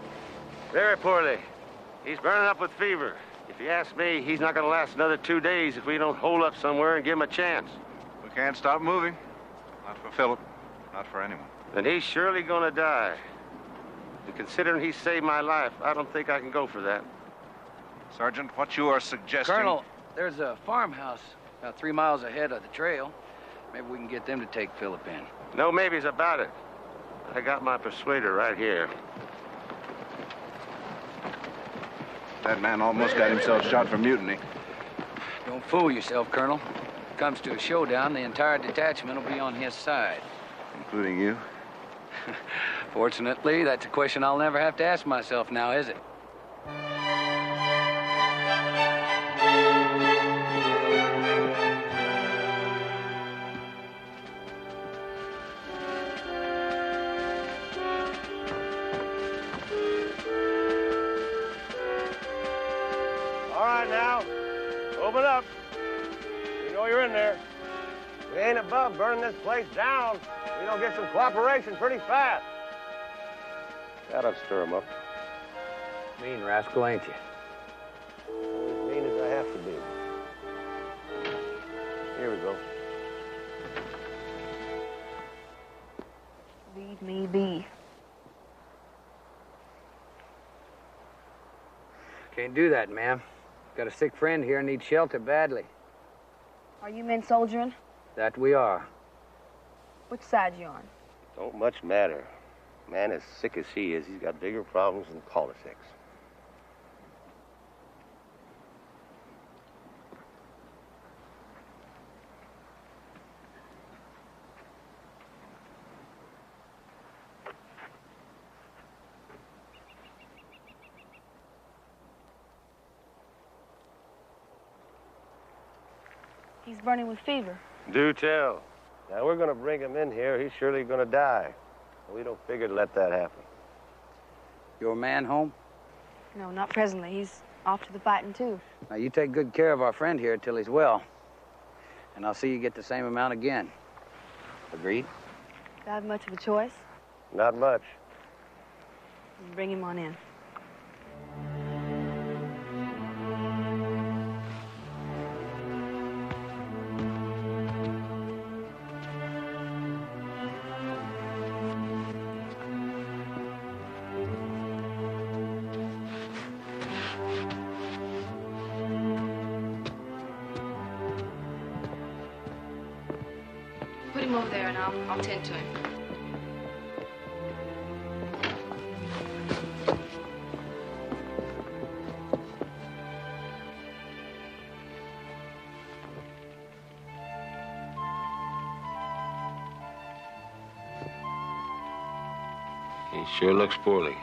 Very poorly. He's burning up with fever. If you ask me, he's not going to last another 2 days if we don't hole up somewhere and give him a chance. We can't stop moving. Not for Philip. Not for anyone. Then he's surely going to die. And considering he saved my life, I don't think I can go for that. Sergeant, what you are suggesting... Colonel, there's a farmhouse about 3 miles ahead of the trail. Maybe we can get them to take Philip in. No maybes about it. I got my persuader right here. That man almost got himself shot for mutiny. Don't fool yourself, Colonel. If it comes to a showdown, the entire detachment will be on his side. Including you? Fortunately, that's a question I'll never have to ask myself now, is it? All right, now. Open up. You know you're in there. We ain't above burning this place down. We don't get some cooperation pretty fast. That'll stir him up. Mean rascal, ain't you? As mean as I have to be. Here we go. Leave me be. Can't do that, ma'am. Got a sick friend here, needs shelter badly. Are you men soldiering? That we are. Which side you on? Don't much matter. Man, as sick as he is, he's got bigger problems than politics. He's burning with fever. Do tell. Now, we're going to bring him in here. He's surely going to die. We don't figure to let that happen. Your man home? No, not presently. He's off to the fighting, too. Now, you take good care of our friend here till he's well. And I'll see you get the same amount again. Agreed? Do I have much of a choice? Not much. Bring him on in. Put him over there and I'll tend to him. He sure looks poorly.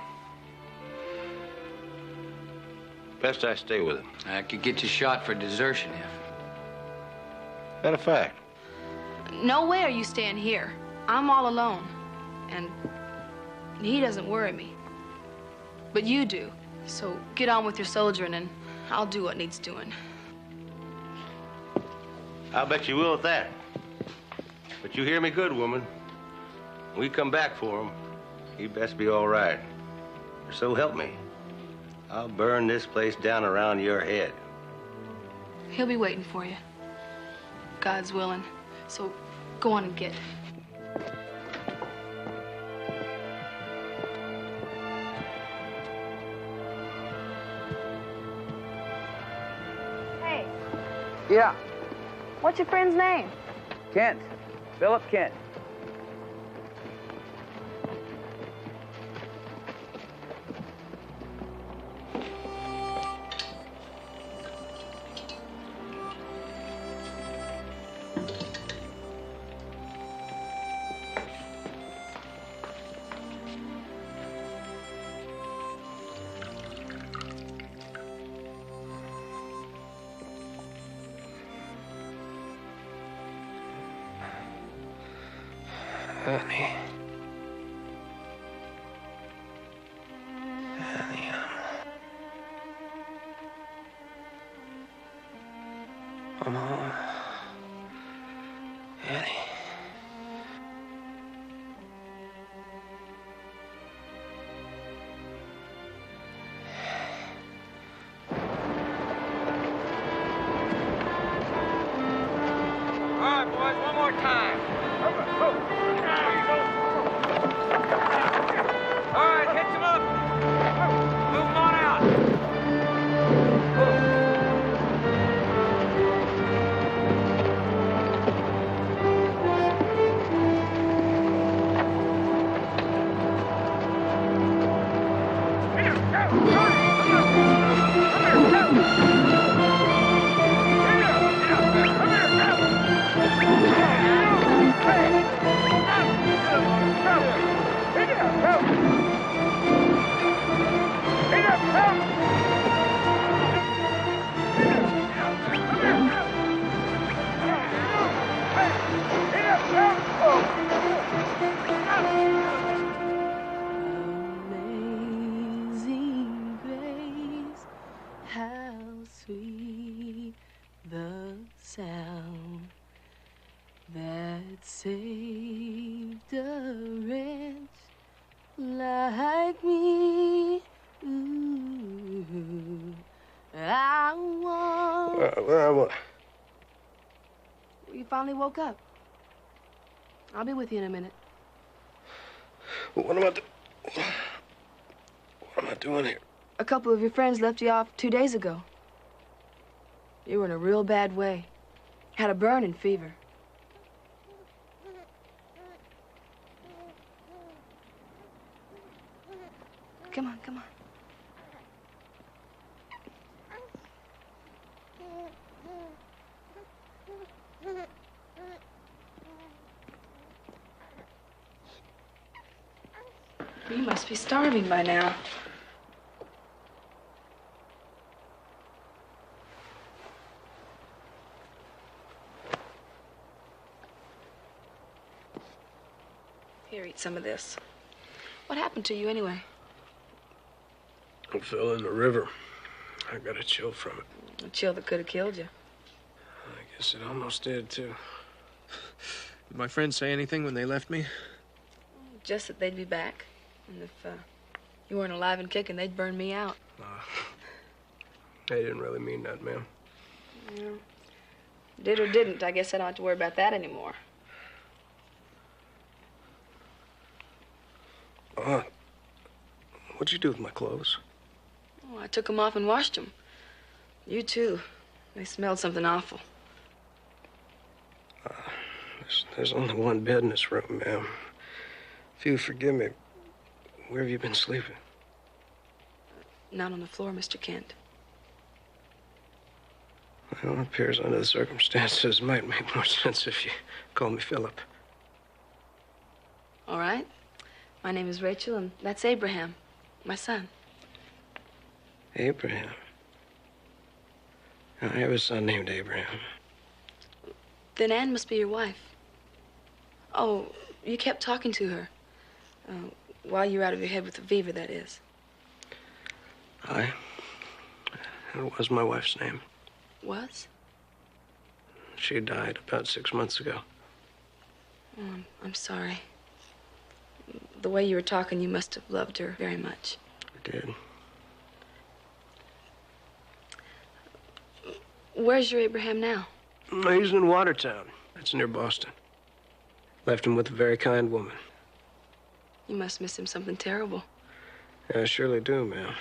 Best I stay with him. I could get you shot for desertion if. That a fact? No way are you staying here. I'm all alone. And he doesn't worry me. But you do. So get on with your soldiering and I'll do what needs doing. I'll bet you will at that. But you hear me good, woman. When we come back for him, he best be all right. So help me. I'll burn this place down around your head. He'll be waiting for you. God's willing. So go on and get. Hey, Yeah, what's your friend's name? Kent. Philip Kent. Honey. Honey, I'm home. Annie. All right, boys, one more time. All right, hitch him up. Move him on out. Amazing grace, how sweet the sound that saved a wretch like me. Ooh, I want. Where? You finally woke up. I'll be with you in a minute. What am I doing here? A couple of your friends left you off 2 days ago. You were in a real bad way. Had a burning fever. Come on, come on. You must be starving by now. Here, eat some of this. What happened to you anyway? I fell in the river. I got a chill from it. A chill that could have killed you. I guess it almost did, too. Did my friends say anything when they left me? Just that they'd be back. And if you weren't alive and kicking, they'd burn me out. They didn't really mean that, ma'am. Yeah. Did or didn't, I guess I don't have to worry about that anymore. What'd you do with my clothes? Oh, I took them off and washed them. You, too. They smelled something awful. There's only one bed in this room, ma'am. If you forgive me, where have you been sleeping? Not on the floor, Mr. Kent. Well, it appears under the circumstances, it might make more sense if you call me Philip. All right. My name is Rachel, and that's Abraham, my son. Abraham? I have a son named Abraham. Then Anne must be your wife. Oh, you kept talking to her. While you were out of your head with the fever, that is. It was my wife's name. Was? She died about 6 months ago. Oh, I'm sorry. The way you were talking, you must have loved her very much. I did. Where's your Abraham now? He's in Watertown. That's near Boston. Left him with a very kind woman. You must miss him something terrible. Yeah, I surely do, ma'am.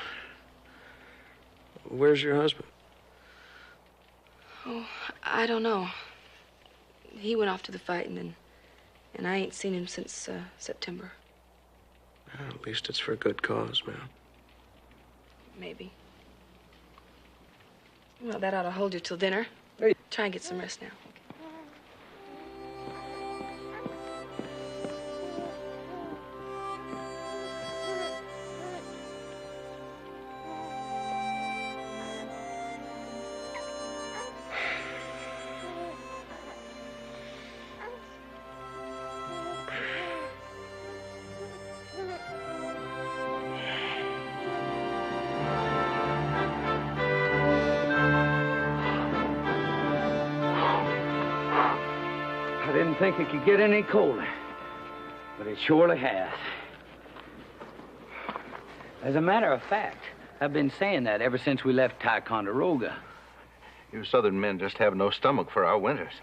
Where's your husband? Oh, I don't know. He went off to the fighting, and I ain't seen him since September. Well, at least it's for a good cause, ma'am. Maybe. Well, that ought to hold you till dinner. Try and get some rest now. I didn't think it could get any colder, but it surely has. As a matter of fact, I've been saying that ever since we left Ticonderoga. You southern men just have no stomach for our winters.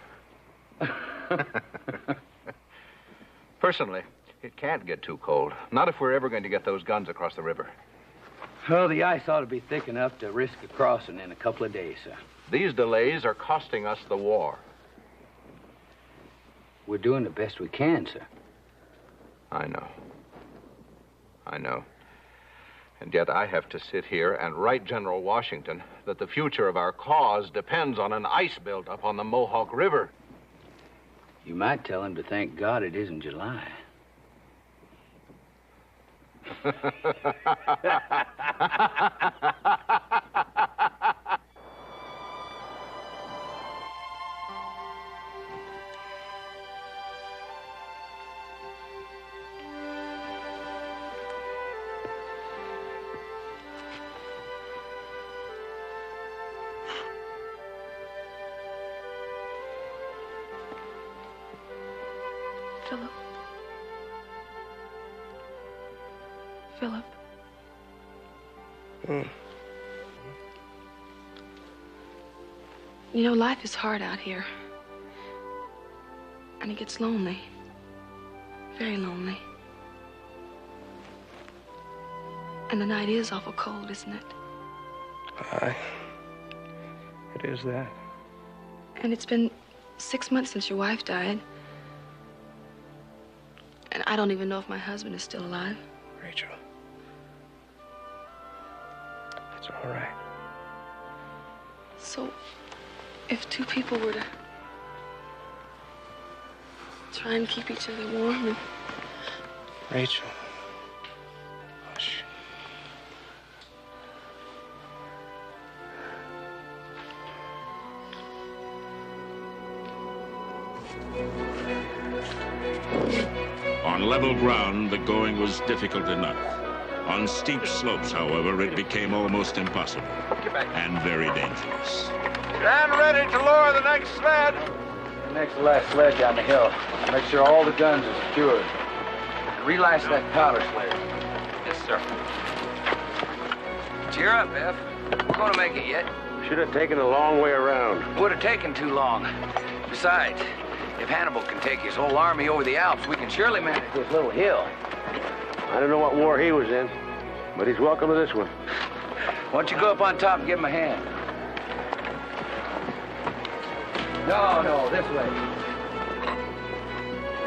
Personally, it can't get too cold. Not if we're ever going to get those guns across the river. Well, the ice ought to be thick enough to risk a crossing in a couple of days, sir. These delays are costing us the war. We're doing the best we can, sir. I know. I know. And yet I have to sit here and write General Washington that the future of our cause depends on an ice buildup on the Mohawk River. You might tell him to thank God it isn't July. Philip. Philip. You know, life is hard out here. And it gets lonely. Very lonely. And the night is awful cold, isn't it? Aye. It is that. And it's been 6 months since your wife died. And I don't even know if my husband is still alive. Rachel. It's all right. So, if two people were to try and keep each other warm and... Rachel. Hush. On level ground, the going was difficult enough. On steep slopes, however, it became almost impossible and very dangerous. Stand ready to lower the next sled. The next to last sled down the hill. Make sure all the guns are secured. And relash that powder sled. Yes, sir. Cheer up, F. We're gonna make it yet. Should have taken a long way around. Would have taken too long. Besides, if Hannibal can take his whole army over the Alps, we can surely manage this little hill. I don't know what war he was in, but he's welcome to this one. Why don't you go up on top and give him a hand? No, this way.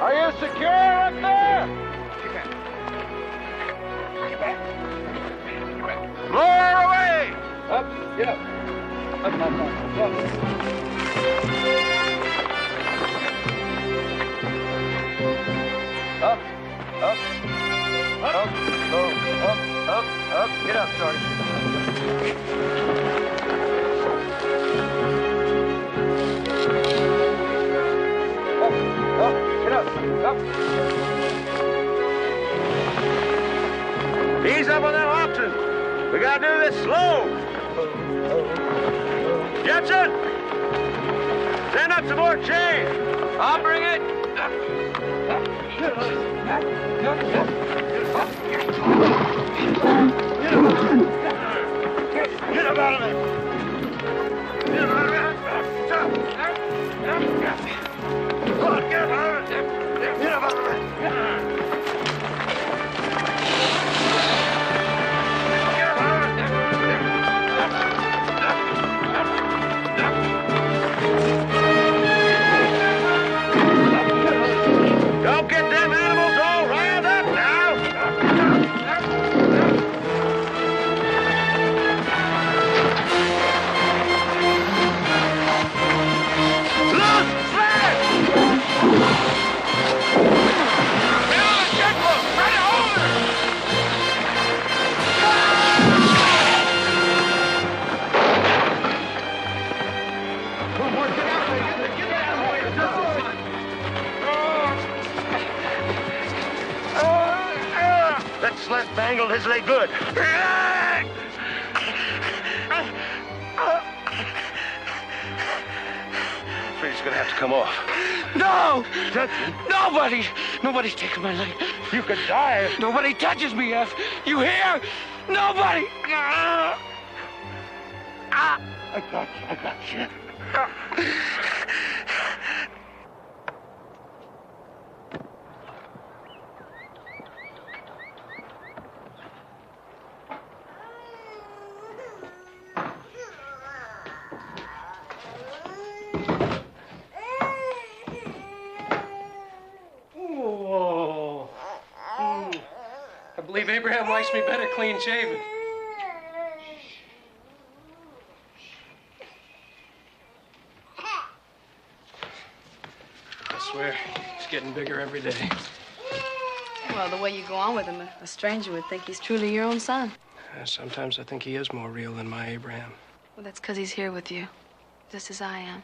Are you secure up there? Get back. Lower away! Up, get up. Up. Shorty. Get up. Up. Ease up on that oxen. We gotta do this slow. Judson! Send up some more chain. I'll bring it. Get up out of it. Get up out of it. Come on, get up out of it. Get up out of it. Don't get them animals all riled up now. Loose! Flat! Get on the checkbook! Try to hold her! Get out there! Get out of here! That slap mangled his leg good. Afraid it's gonna have to come off. No! Judson? Nobody's taking my leg. You could die. Nobody touches me, F. You hear? Nobody! I got you. Whoa. I believe Abraham likes me better clean shaven. I swear, he's getting bigger every day. Well, the way you go on with him, a stranger would think he's truly your own son. Sometimes I think he is more real than my Abraham. Well, that's because he's here with you, just as I am.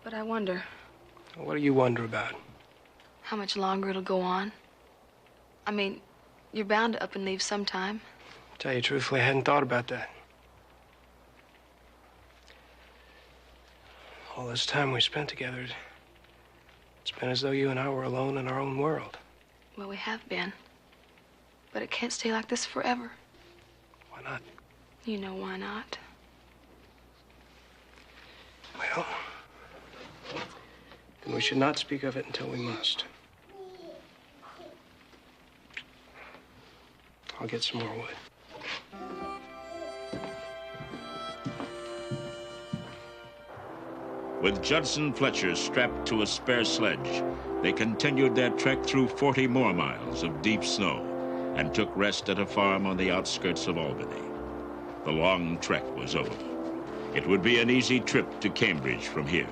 But I wonder. What do you wonder about? How much longer it'll go on? I mean, you're bound to up and leave sometime. Tell you truthfully, I hadn't thought about that. All this time we spent together, it's been as though you and I were alone in our own world. Well, we have been. But it can't stay like this forever. Why not? You know why not. Well, then we should not speak of it until we must. I'll get some more wood. With Judson Fletcher strapped to a spare sledge, they continued their trek through 40 more miles of deep snow and took rest at a farm on the outskirts of Albany. The long trek was over. It would be an easy trip to Cambridge from here.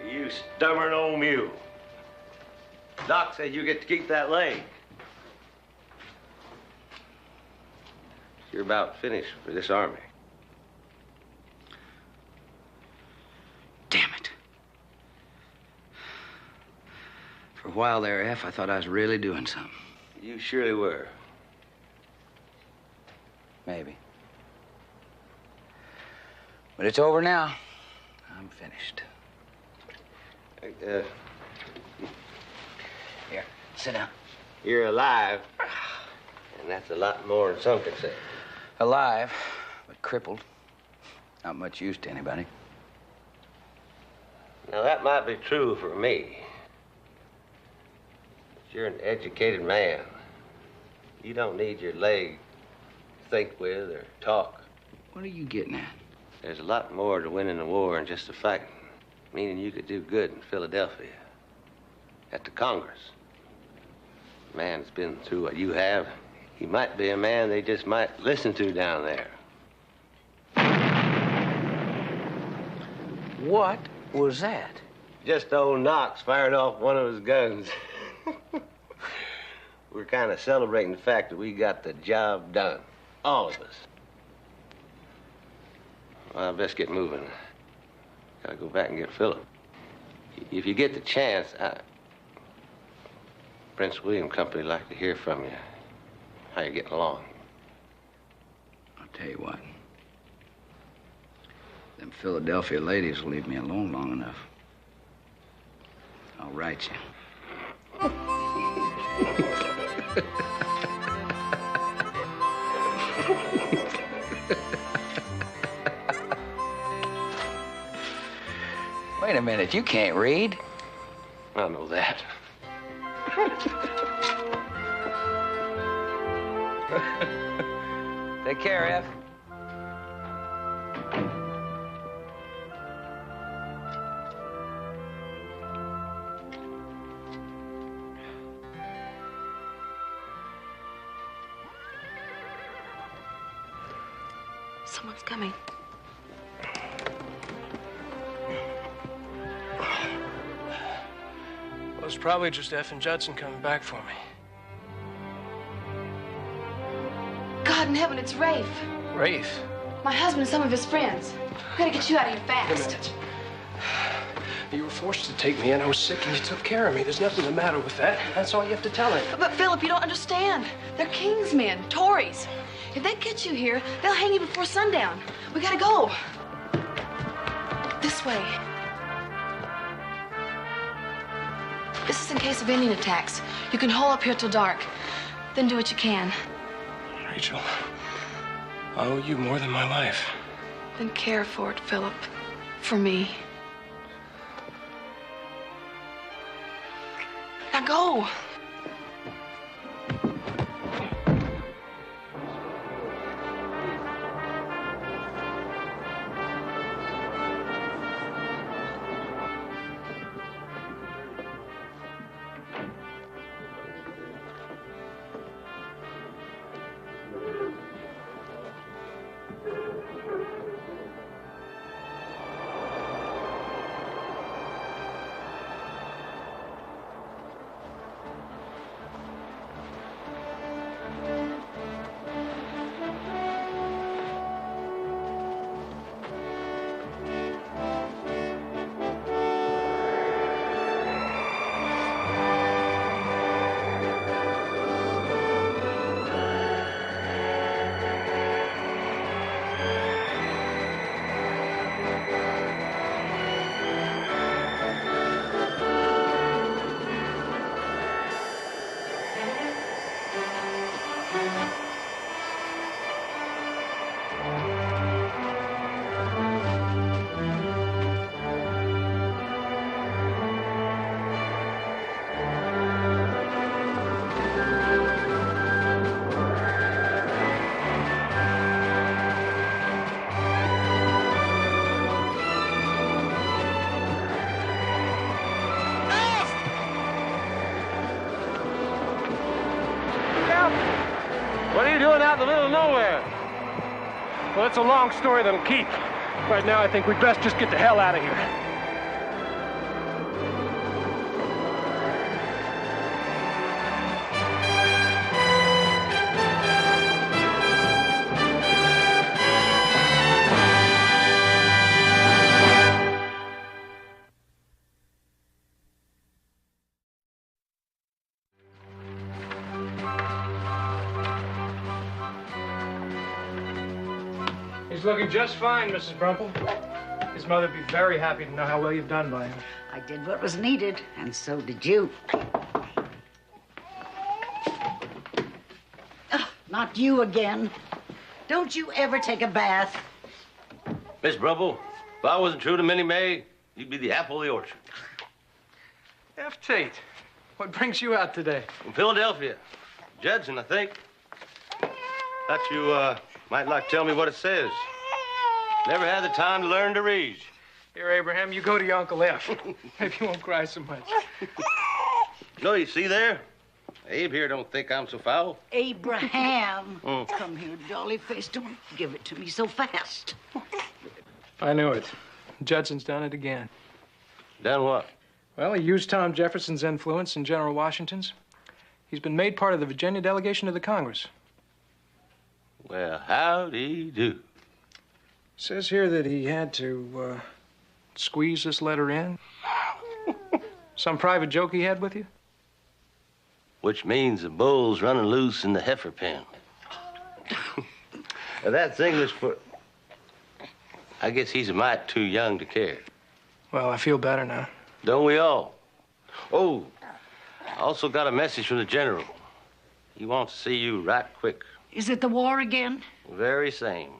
You stubborn old mule. Doc said you get to keep that leg. You're about finished for this army. Damn it. For a while there, F, I thought I was really doing something. You surely were. Maybe. But it's over now. I'm finished. Here, sit down. You're alive, and that's a lot more than some could say. Alive, but crippled. Not much use to anybody. Now, that might be true for me. But you're an educated man. You don't need your leg to think with or talk. What are you getting at? There's a lot more to winning the war than just the fighting. Meaning you could do good in Philadelphia. At the Congress. A man that's been through what you have, he might be a man they just might listen to down there. What was that? Just old Knox firing off one of his guns. We're kind of celebrating the fact that we got the job done. All of us. Well, I best get moving. Gotta go back and get Philip. If you get the chance, Prince William Company would like to hear from you. How you getting along? I'll tell you what. Them Philadelphia ladies will leave me alone long enough. I'll write you. Wait a minute, you can't read. I know that. Take care, F. Someone's coming. Well, it's probably just F and Judson coming back for me. God in heaven, it's Rafe. Rafe? My husband and some of his friends. We gotta get you out of here Wait a fast. minute. You were forced to take me in. I was sick and you took care of me. There's nothing the matter with that. That's all you have to tell him. But Philip, you don't understand. They're King's men, Tories. If they get you here, they'll hang you before sundown. We gotta go. This way. This is in case of Indian attacks. You can hole up here till dark. Then do what you can. Rachel, I owe you more than my life. Then care for it, Philip. For me. Now go. What are you doing out in the middle of nowhere? Well, it's a long story that'll keep. Right now, I think we'd best just get the hell out of here. He's looking just fine, Mrs. Brumple. His mother'd be very happy to know how well you've done by him. I did what was needed, and so did you. Oh, not you again. Don't you ever take a bath? Miss Brumple, if I wasn't true to Minnie May, you'd be the apple of the orchard. F. Tate, what brings you out today? From Philadelphia. Judson, I think. Thought you, might like to tell me what it says. Never had the time to learn to read. Here, Abraham, you go to your Uncle F. Maybe you won't cry so much. No, you see there? Abe here don't think I'm so foul. Abraham. Come here, dolly face. Don't give it to me so fast. I knew it. Judson's done it again. Done what? Well, he used Tom Jefferson's influence in General Washington's. He's been made part of the Virginia delegation to the Congress. Well, howdy do. Says here that he had to squeeze this letter in. Some private joke he had with you? Which means the bull's running loose in the heifer pen. That's English for... I guess he's a mite too young to care. Well, I feel better now. Don't we all? Oh, I also got a message from the general. He wants to see you right quick. Is it the war again? Very same.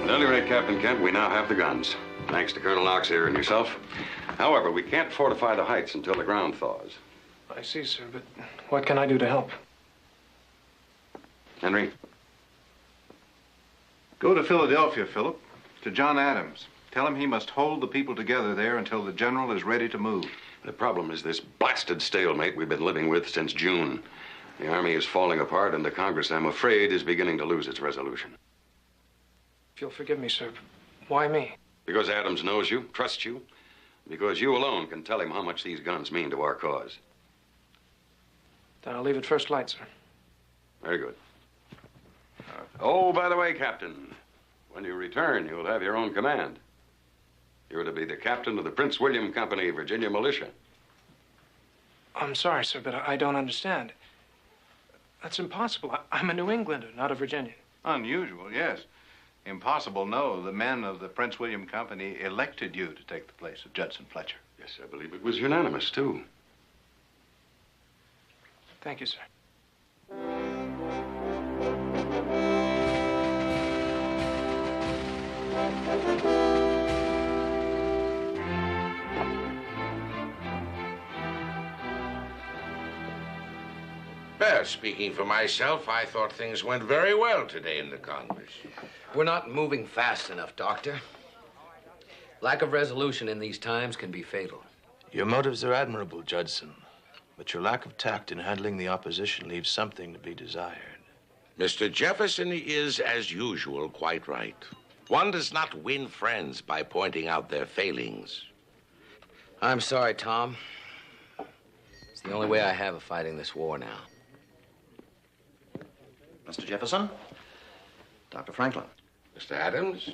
At any rate, Captain Kent, we now have the guns, thanks to Colonel Knox here and yourself. However, we can't fortify the heights until the ground thaws. I see, sir, but what can I do to help? Henry? Go to Philadelphia, Philip, to John Adams. Tell him he must hold the people together there until the general is ready to move. The problem is this blasted stalemate we've been living with since June. The Army is falling apart, and the Congress, I'm afraid, is beginning to lose its resolution. If you'll forgive me, sir, why me? Because Adams knows you, trusts you, because you alone can tell him how much these guns mean to our cause. Then I'll leave at first light, sir. Very good. Oh, by the way, Captain, when you return, you'll have your own command. You're to be the captain of the Prince William Company, Virginia Militia. I'm sorry, sir, but I don't understand. That's impossible. I'm a New Englander, not a Virginian. Unusual, yes. Impossible, no. The men of the Prince William Company elected you to take the place of Judson Fletcher. Yes, I believe it was unanimous, too. Thank you, sir. Well, speaking for myself, I thought things went very well today in the Congress. We're not moving fast enough, Doctor. Lack of resolution in these times can be fatal. Your motives are admirable, Judson, but your lack of tact in handling the opposition leaves something to be desired. Mr. Jefferson is, as usual, quite right. One does not win friends by pointing out their failings. I'm sorry, Tom. It's the only way I have of fighting this war now. Mr. Jefferson, Dr. Franklin. Mr. Adams?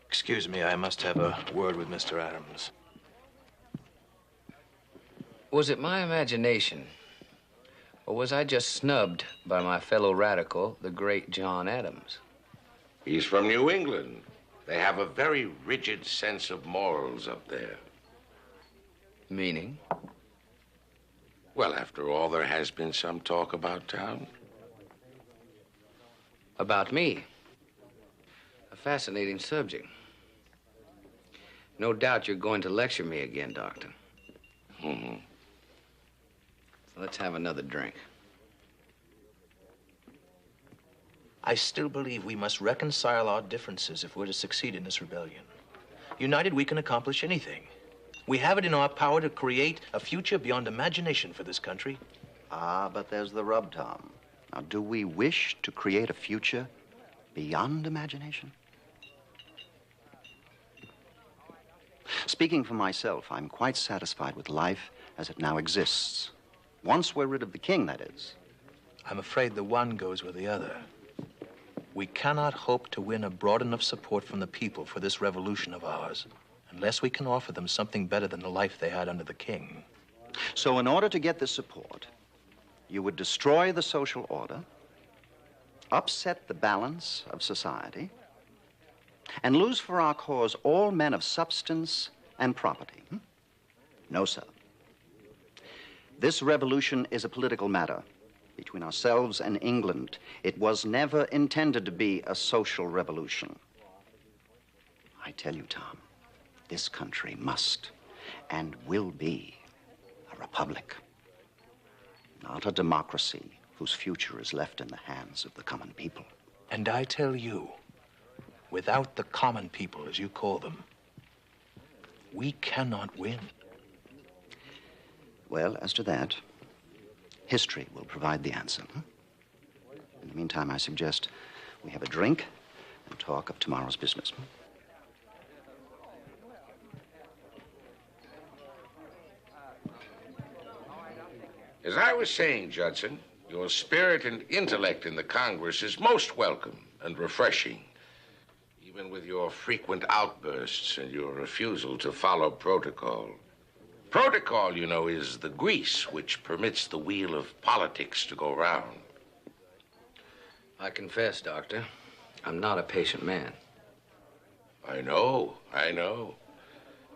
Excuse me, I must have a word with Mr. Adams. Was it my imagination, or was I just snubbed by my fellow radical, the great John Adams? He's from New England. They have a very rigid sense of morals up there. Meaning? Well, after all, there has been some talk about town. About me? A fascinating subject. No doubt you're going to lecture me again, Doctor. Mm-hmm. So let's have another drink. I still believe we must reconcile our differences if we're to succeed in this rebellion. United, we can accomplish anything. We have it in our power to create a future beyond imagination for this country. Ah, but there's the rub, Tom. Now, do we wish to create a future beyond imagination? Speaking for myself, I'm quite satisfied with life as it now exists. Once we're rid of the king, that is. I'm afraid the one goes with the other. We cannot hope to win a broad enough support from the people for this revolution of ours unless we can offer them something better than the life they had under the king. So in order to get this support, you would destroy the social order, upset the balance of society, and lose for our cause all men of substance and property. No, sir. This revolution is a political matter between ourselves and England. It was never intended to be a social revolution. I tell you, Tom, this country must and will be a republic, not a democracy whose future is left in the hands of the common people. And I tell you, without the common people, as you call them, we cannot win. Well, as to that, history will provide the answer. In the meantime, I suggest we have a drink and talk of tomorrow's business. As I was saying, Judson, your spirit and intellect in the Congress is most welcome and refreshing, even with your frequent outbursts and your refusal to follow protocol. Protocol, you know, is the grease which permits the wheel of politics to go round. I confess, Doctor, I'm not a patient man. I know.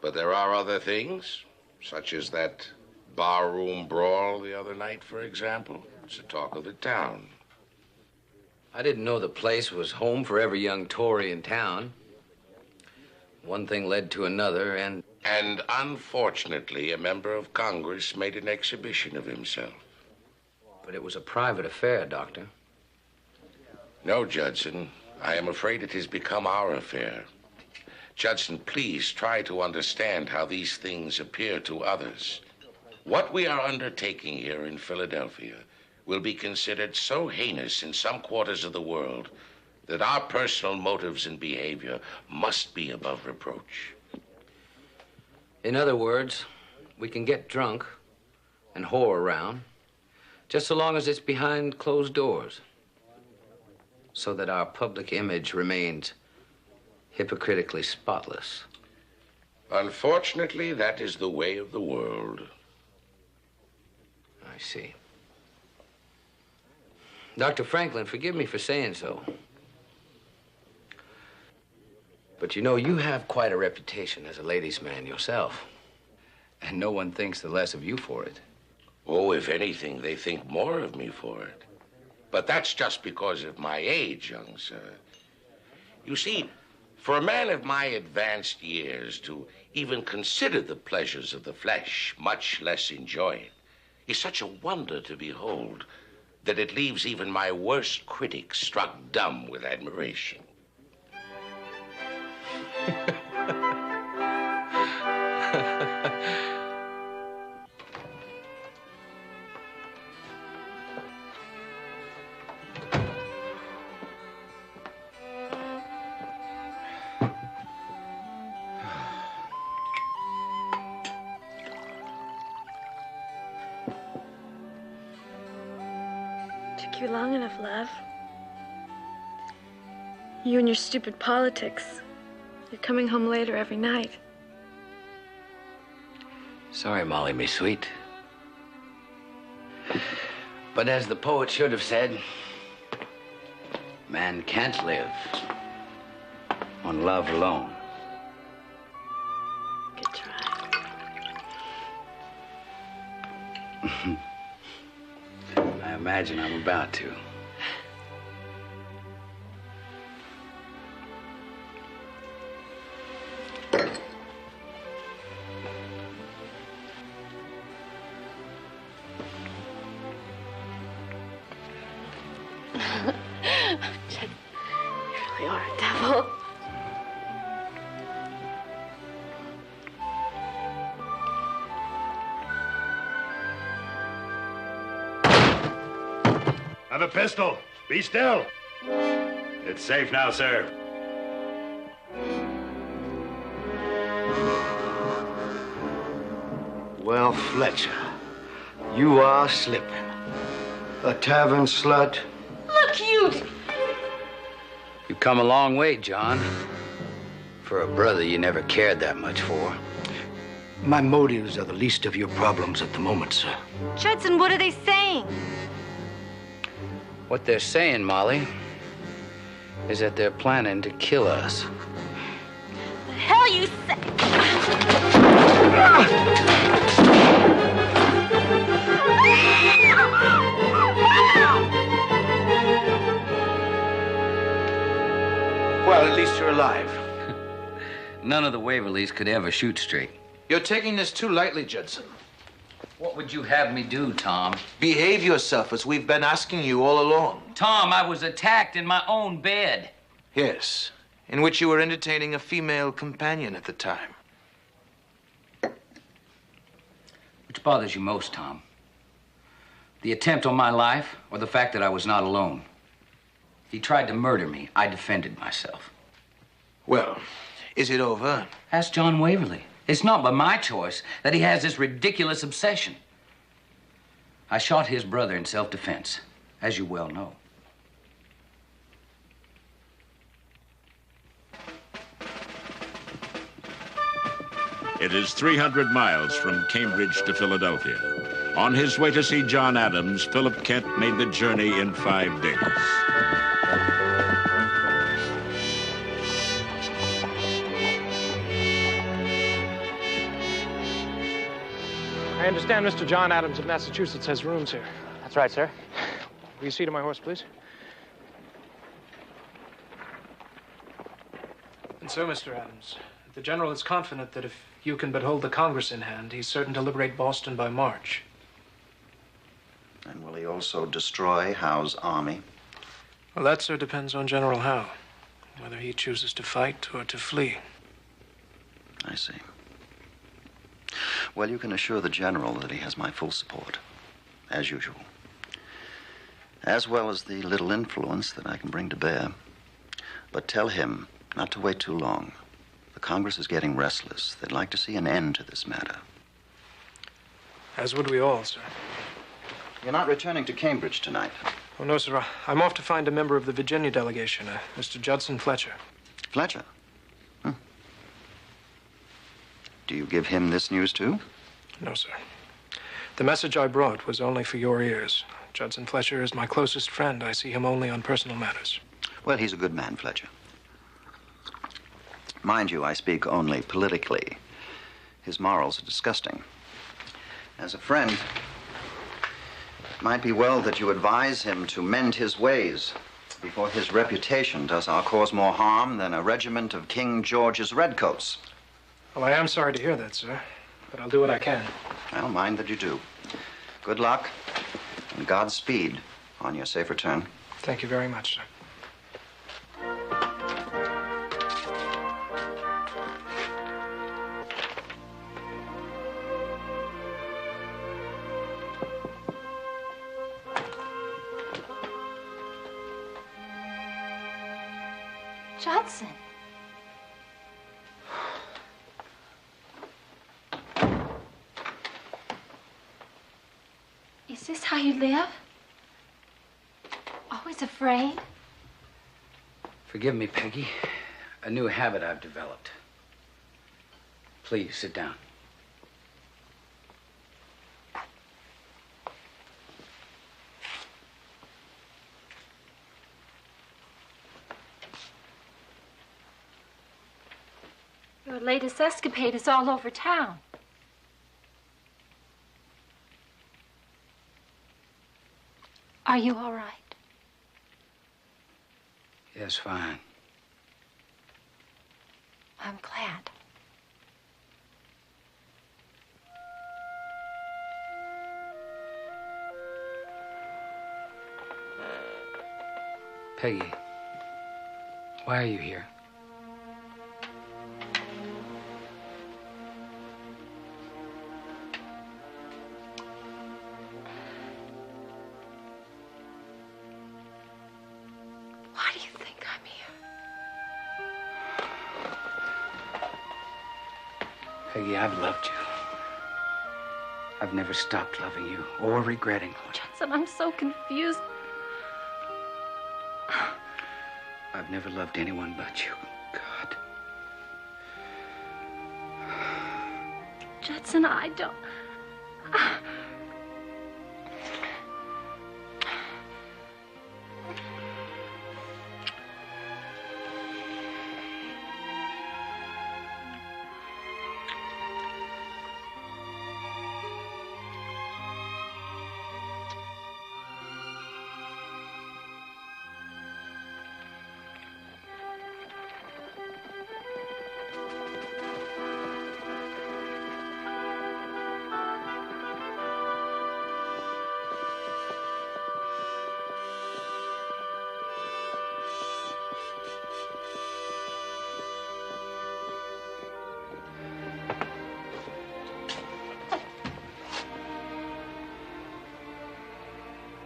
But there are other things, such as that barroom brawl the other night, for example. It's the talk of the town. I didn't know the place was home for every young Tory in town. One thing led to another, and unfortunately, a member of Congress made an exhibition of himself. But it was a private affair, Doctor. No, Judson. I am afraid it has become our affair. Judson, please try to understand how these things appear to others. What we are undertaking here in Philadelphia will be considered so heinous in some quarters of the world that our personal motives and behavior must be above reproach. In other words, we can get drunk and whore around, just so long as it's behind closed doors, so that our public image remains hypocritically spotless. Unfortunately, that is the way of the world. I see. Dr. Franklin, forgive me for saying so. But you know, you have quite a reputation as a ladies' man yourself. And no one thinks the less of you for it. Oh, if anything, they think more of me for it. But that's just because of my age, young sir. You see, for a man of my advanced years to even consider the pleasures of the flesh, much less enjoy it, is such a wonder to behold that it leaves even my worst critics struck dumb with admiration. Took you long enough, love. You and your stupid politics. You're coming home later every night. Sorry, Molly, me sweet. But as the poet should have said, man can't live on love alone. Good try. I imagine I'm about to. Chet, you really are a devil. Have a pistol. Be still. It's safe now, sir. Well, Fletcher, you are slipping. A tavern slut. Look, you. You've come a long way, John. For a brother you never cared that much for. My motives are the least of your problems at the moment, sir. Judson, what are they saying? What they're saying, Molly, is that they're planning to kill us. The hell you say? Well, at least you're alive. None of the Waverleys could ever shoot straight. You're taking this too lightly, Judson. What would you have me do, Tom? Behave yourself as we've been asking you all along. Tom, I was attacked in my own bed. Yes, in which you were entertaining a female companion at the time. Which bothers you most, Tom? The attempt on my life or the fact that I was not alone? He tried to murder me. I defended myself. Well, is it over? Ask John Waverly. It's not by my choice that he has this ridiculous obsession. I shot his brother in self-defense, as you well know. It is 300 miles from Cambridge to Philadelphia. On his way to see John Adams, Philip Kent made the journey in 5 days. I understand Mr. John Adams of Massachusetts has rooms here. That's right, sir. Will you see to my horse, please? And so, Mr. Adams, the General is confident that if you can but hold the Congress in hand, he's certain to liberate Boston by March. And will he also destroy Howe's army? Well, that, sir, depends on General Howe, whether he chooses to fight or to flee. I see. Well, you can assure the General that he has my full support, as usual. As well as the little influence that I can bring to bear. But tell him not to wait too long. The Congress is getting restless. They'd like to see an end to this matter. As would we all, sir. You're not returning to Cambridge tonight. Oh, no, sir. I'm off to find a member of the Virginia delegation, Mr. Judson Fletcher. Fletcher? Do you give him this news, too? No, sir. The message I brought was only for your ears. Judson Fletcher is my closest friend. I see him only on personal matters. Well, he's a good man, Fletcher. Mind you, I speak only politically. His morals are disgusting. As a friend, it might be well that you advise him to mend his ways before his reputation does our cause more harm than a regiment of King George's redcoats. Well, I am sorry to hear that, sir, but I'll do what I can. I don't mind that you do. Good luck and Godspeed on your safe return. Thank you very much, sir. Judson. Is this how you live? Always afraid? Forgive me, Peggy. A new habit I've developed. Please, sit down. Your latest escapade is all over town. Are you all right? Yes, fine. I'm glad. Peggy, why are you here? Why do you think I'm here? Peggy, I've loved you. I've never stopped loving you or regretting it. Judson, I'm so confused. I've never loved anyone but you. God. Judson, I don't...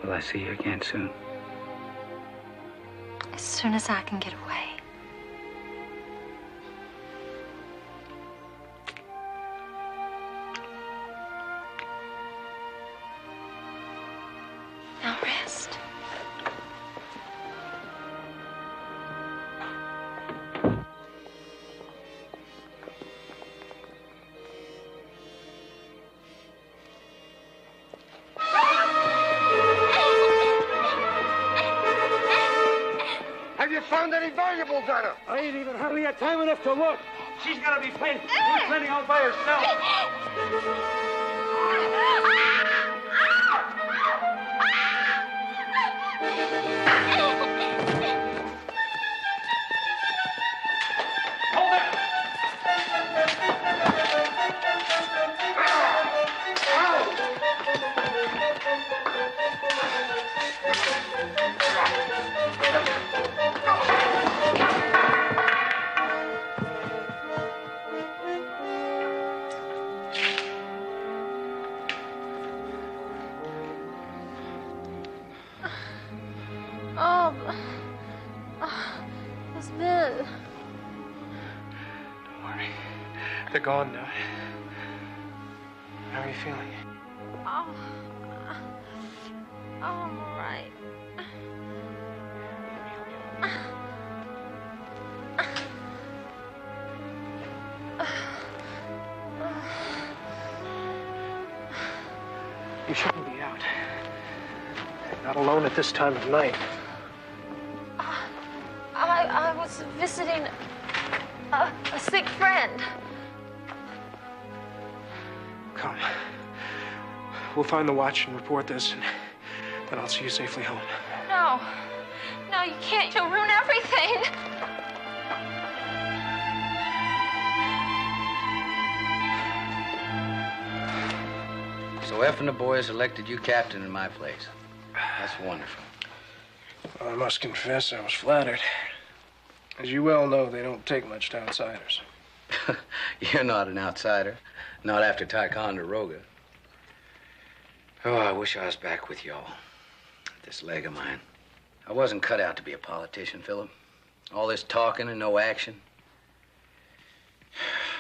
Will I see you again soon? As soon as I can get away. Now rest. Have you found any valuables on her? I ain't even hardly had time enough to look. She's got to be plenty all by herself. Miss Bill. Don't worry. They're gone now. How are you feeling? Oh, I'm all right. You shouldn't be out. Not alone at this time of night. I was visiting a sick friend. Come. We'll find the watch and report this, and then I'll see you safely home. No. No, you can't. You'll ruin everything. So F and the boys elected you captain in my place. That's wonderful. Well, I must confess I was flattered. As you well know, they don't take much to outsiders. You're not an outsider. Not after Ticonderoga. Oh, I wish I was back with y'all. This leg of mine. I wasn't cut out to be a politician, Philip. All this talking and no action.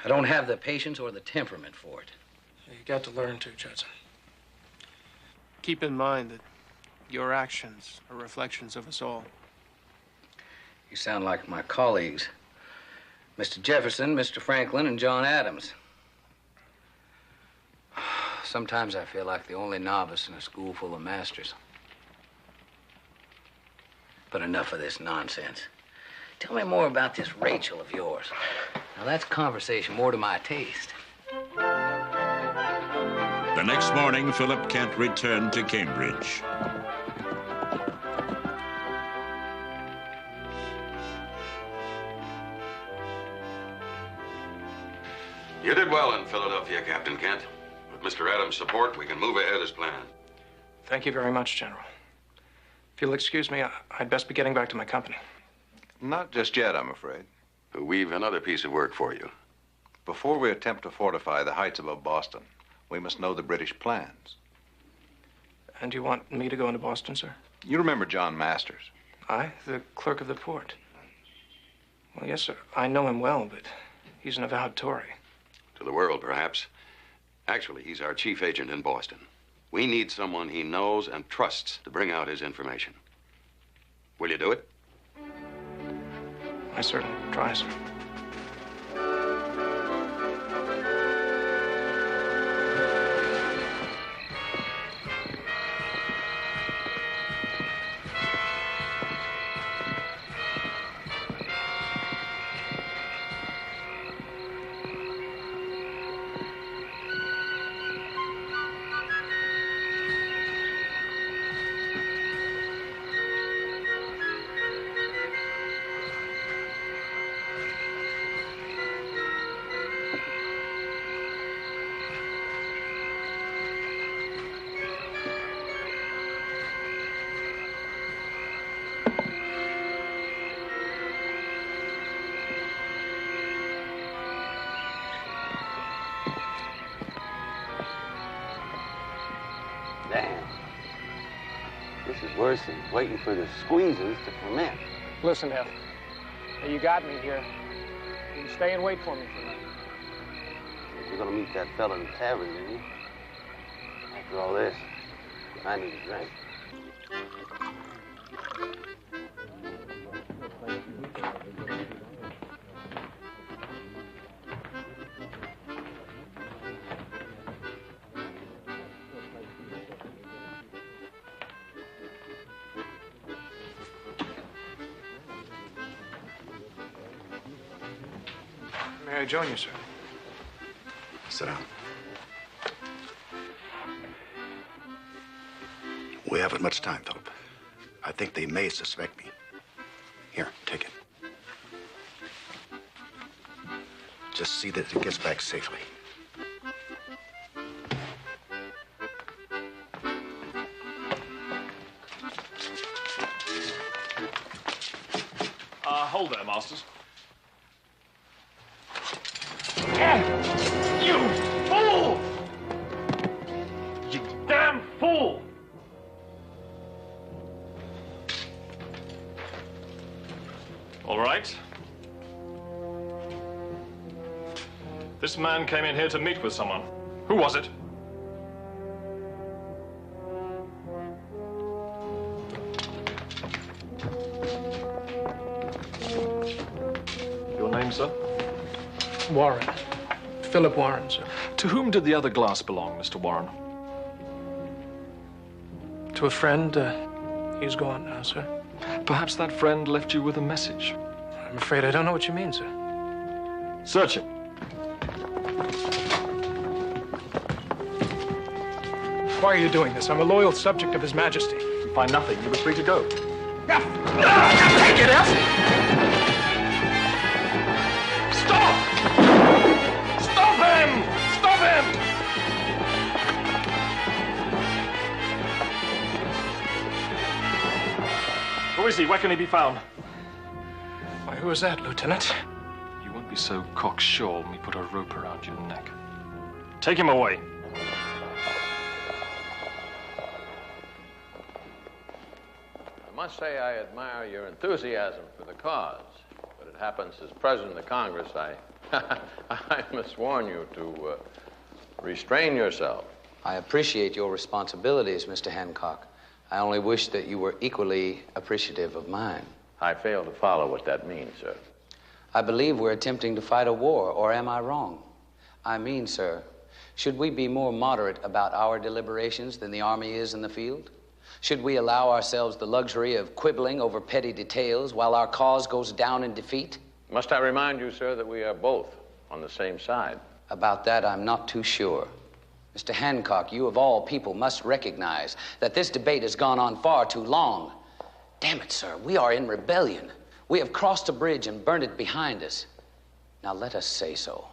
I don't have the patience or the temperament for it. You got to learn to, Judson. Keep in mind that your actions are reflections of us all. You sound like my colleagues. Mr. Jefferson, Mr. Franklin, and John Adams. Sometimes I feel like the only novice in a school full of masters. But enough of this nonsense. Tell me more about this Rachel of yours. Now, that's conversation more to my taste. The next morning, Philip Kent returned to Cambridge. You did well in Philadelphia, Captain Kent. With Mr. Adams' support, we can move ahead as planned. Thank you very much, General. If you'll excuse me, I'd best be getting back to my company. Not just yet, I'm afraid. We've another piece of work for you. Before we attempt to fortify the heights above Boston, we must know the British plans. And you want me to go into Boston, sir? You remember John Masters? I, the clerk of the port. Well, yes, sir. I know him well, but he's an avowed Tory. To the world, perhaps. Actually, he's our chief agent in Boston. We need someone he knows and trusts to bring out his information. Will you do it? I certainly will try, sir. worse than waiting for the squeezins to ferment. Listen, Hef. Hey, you got me here. You can stay and wait for me for a minute. You're gonna meet that fella in the tavern, didn't you? After all this, I need a drink. May I join you, sir? Sit down. We haven't much time, Philip. I think they may suspect me. Here, take it. Just see that it gets back safely. Hold there, Masters. You fool! You damn fool! All right. This man came in here to meet with someone. Who was it? Your name, sir? Warren. Philip Warren, sir. To whom did the other glass belong, Mr. Warren? To a friend. He's gone now, sir. Perhaps that friend left you with a message. I'm afraid I don't know what you mean, sir. Search it. Why are you doing this? I'm a loyal subject of His Majesty. You find nothing. You were free to go. Take it, F! Stop! Stop him! Stop him! Who is he? Where can he be found? Why, who is that, Lieutenant? You won't be so cocksure when we put a rope around your neck. Take him away. I must say I admire your enthusiasm for the cause, but it happens as President of the Congress, I must warn you to restrain yourself. I appreciate your responsibilities, Mr. Hancock. I only wish that you were equally appreciative of mine. I fail to follow what that means, sir. I believe we're attempting to fight a war, or am I wrong? I mean, sir, should we be more moderate about our deliberations than the Army is in the field? Should we allow ourselves the luxury of quibbling over petty details while our cause goes down in defeat? Must I remind you, sir, that we are both on the same side? About that, I'm not too sure. Mr. Hancock, you of all people must recognize that this debate has gone on far too long. Damn it, sir, we are in rebellion. We have crossed a bridge and burned it behind us. Now let us say so.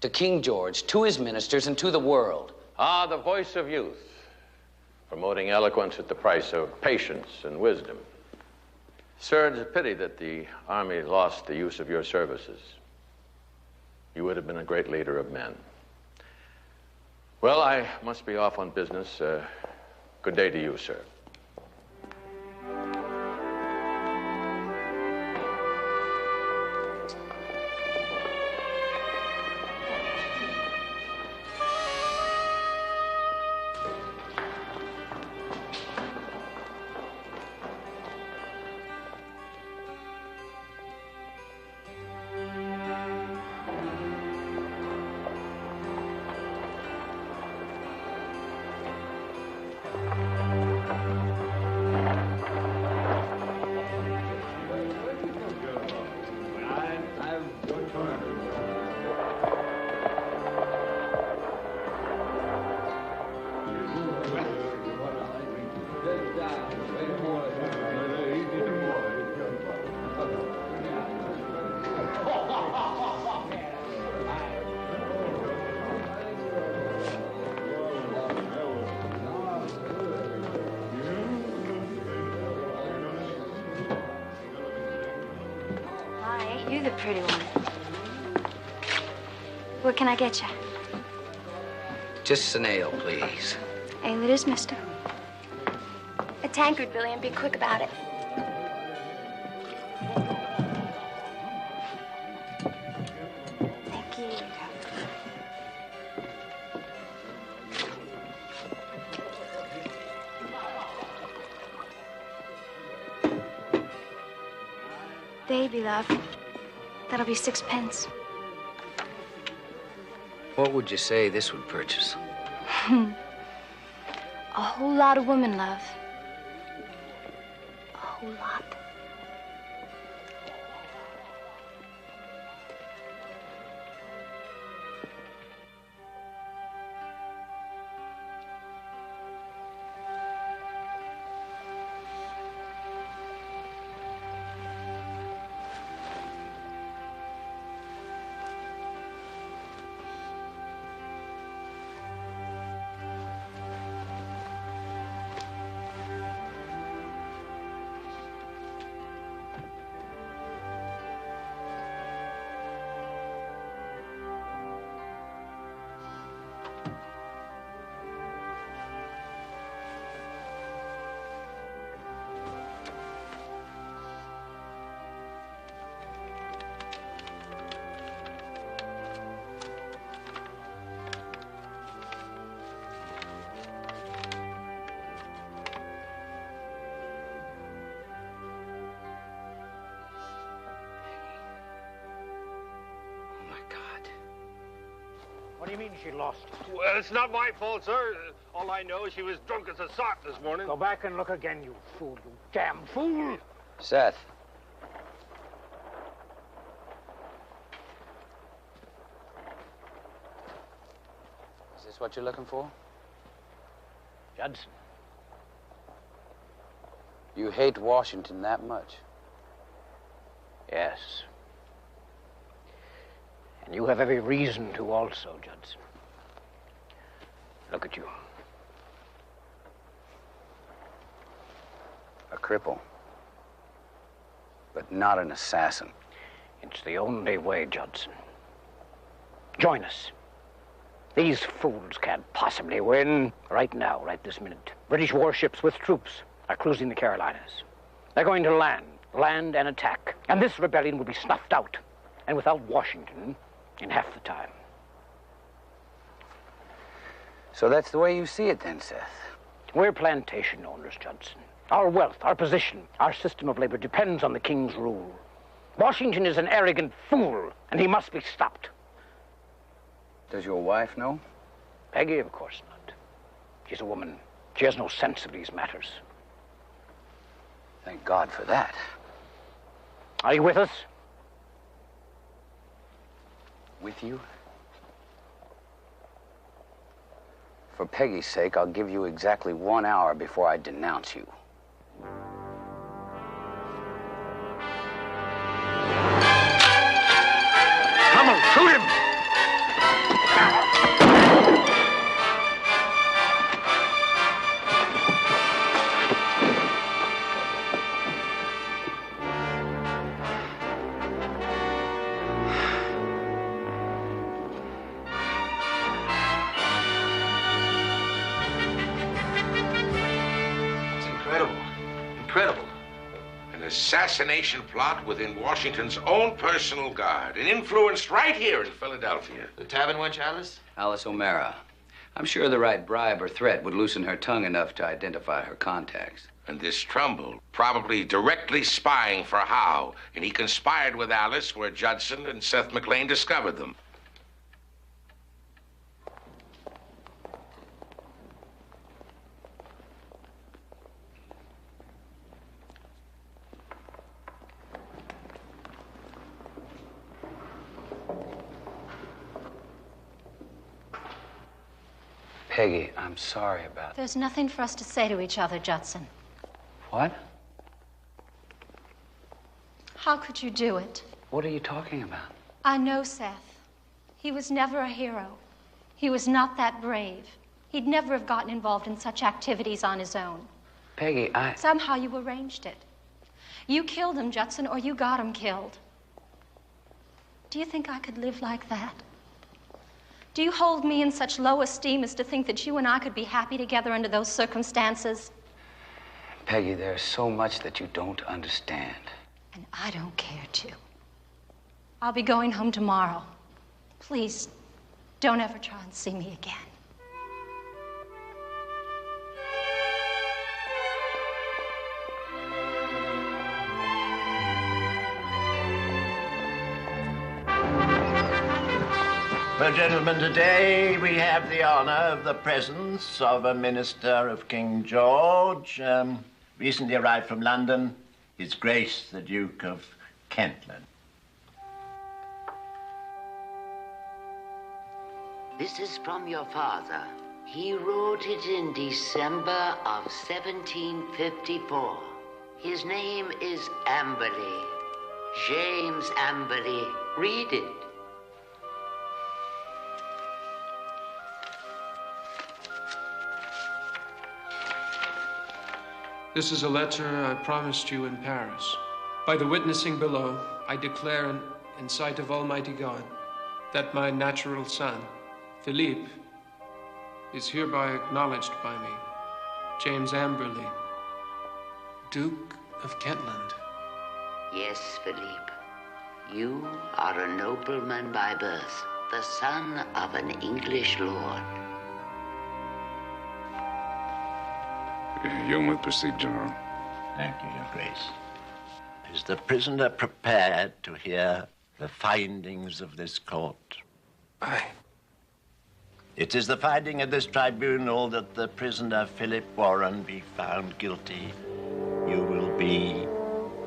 To King George, to his ministers, and to the world. Ah, the voice of youth, promoting eloquence at the price of patience and wisdom. Sir, it's a pity that the Army lost the use of your services. You would have been a great leader of men. Well, I must be off on business. Good day to you, sir. You're the pretty one. What can I get you? Just an ale, please. Ale it is, mister. A tankard, Billy, and be quick about it. Thank you. Baby, love. That'll be 6 pence. What would you say this would purchase? A whole lot of women, love. A whole lot. What do you mean she lost it? Well, it's not my fault, sir. All I know is she was drunk as a sot this morning. Go back and look again, you fool, you damn fool. Seth. Is this what you're looking for? Judson. You hate Washington that much? Yes. And you have every reason to also, Judson. Look at you. A cripple. But not an assassin. It's the only way, Judson. Join us. These fools can't possibly win. Right now, right this minute, British warships with troops are cruising the Carolinas. They're going to land and attack. And this rebellion will be snuffed out. And without Washington, in half the time. So that's the way you see it then, Seth? We're plantation owners, Judson. Our wealth, our position, our system of labor depends on the king's rule. Washington is an arrogant fool, and he must be stopped. Does your wife know? Peggy, of course not. She's a woman. She has no sense of these matters. Thank God for that. Are you with us? With you? For Peggy's sake, I'll give you exactly 1 hour before I denounce you. Come on, shoot him! Incredible. An assassination plot within Washington's own personal guard and influenced right here in Philadelphia. The tavern wench, Alice? Alice O'Mara. I'm sure the right bribe or threat would loosen her tongue enough to identify her contacts. And this Trumbull, probably directly spying for Howe, and he conspired with Alice where Judson and Seth MacLean discovered them. Peggy, I'm sorry about There's nothing for us to say to each other, Judson. What? How could you do it? What are you talking about? I know Seth. He was never a hero. He was not that brave. He'd never have gotten involved in such activities on his own. Peggy, Somehow you arranged it. You killed him, Judson, or you got him killed. Do you think I could live like that? Do you hold me in such low esteem as to think that you and I could be happy together under those circumstances? Peggy, there's so much that you don't understand. And I don't care to. I'll be going home tomorrow. Please, don't ever try and see me again. Well, gentlemen, today we have the honor of the presence of a minister of King George, recently arrived from London, His Grace the Duke of Kentland. This is from your father. He wrote it in December of 1754. His name is Amberley. James Amberley. Read it. This is a letter I promised you in Paris. By the witnessing below, I declare in sight of Almighty God that my natural son, Philippe, is hereby acknowledged by me, James Amberley, Duke of Kentland. Yes, Philippe. You are a nobleman by birth, the son of an English lord. You may proceed, General. Thank you, Your Grace. Is the prisoner prepared to hear the findings of this court? Aye. It is the finding of this tribunal that the prisoner Philip Warren be found guilty. You will be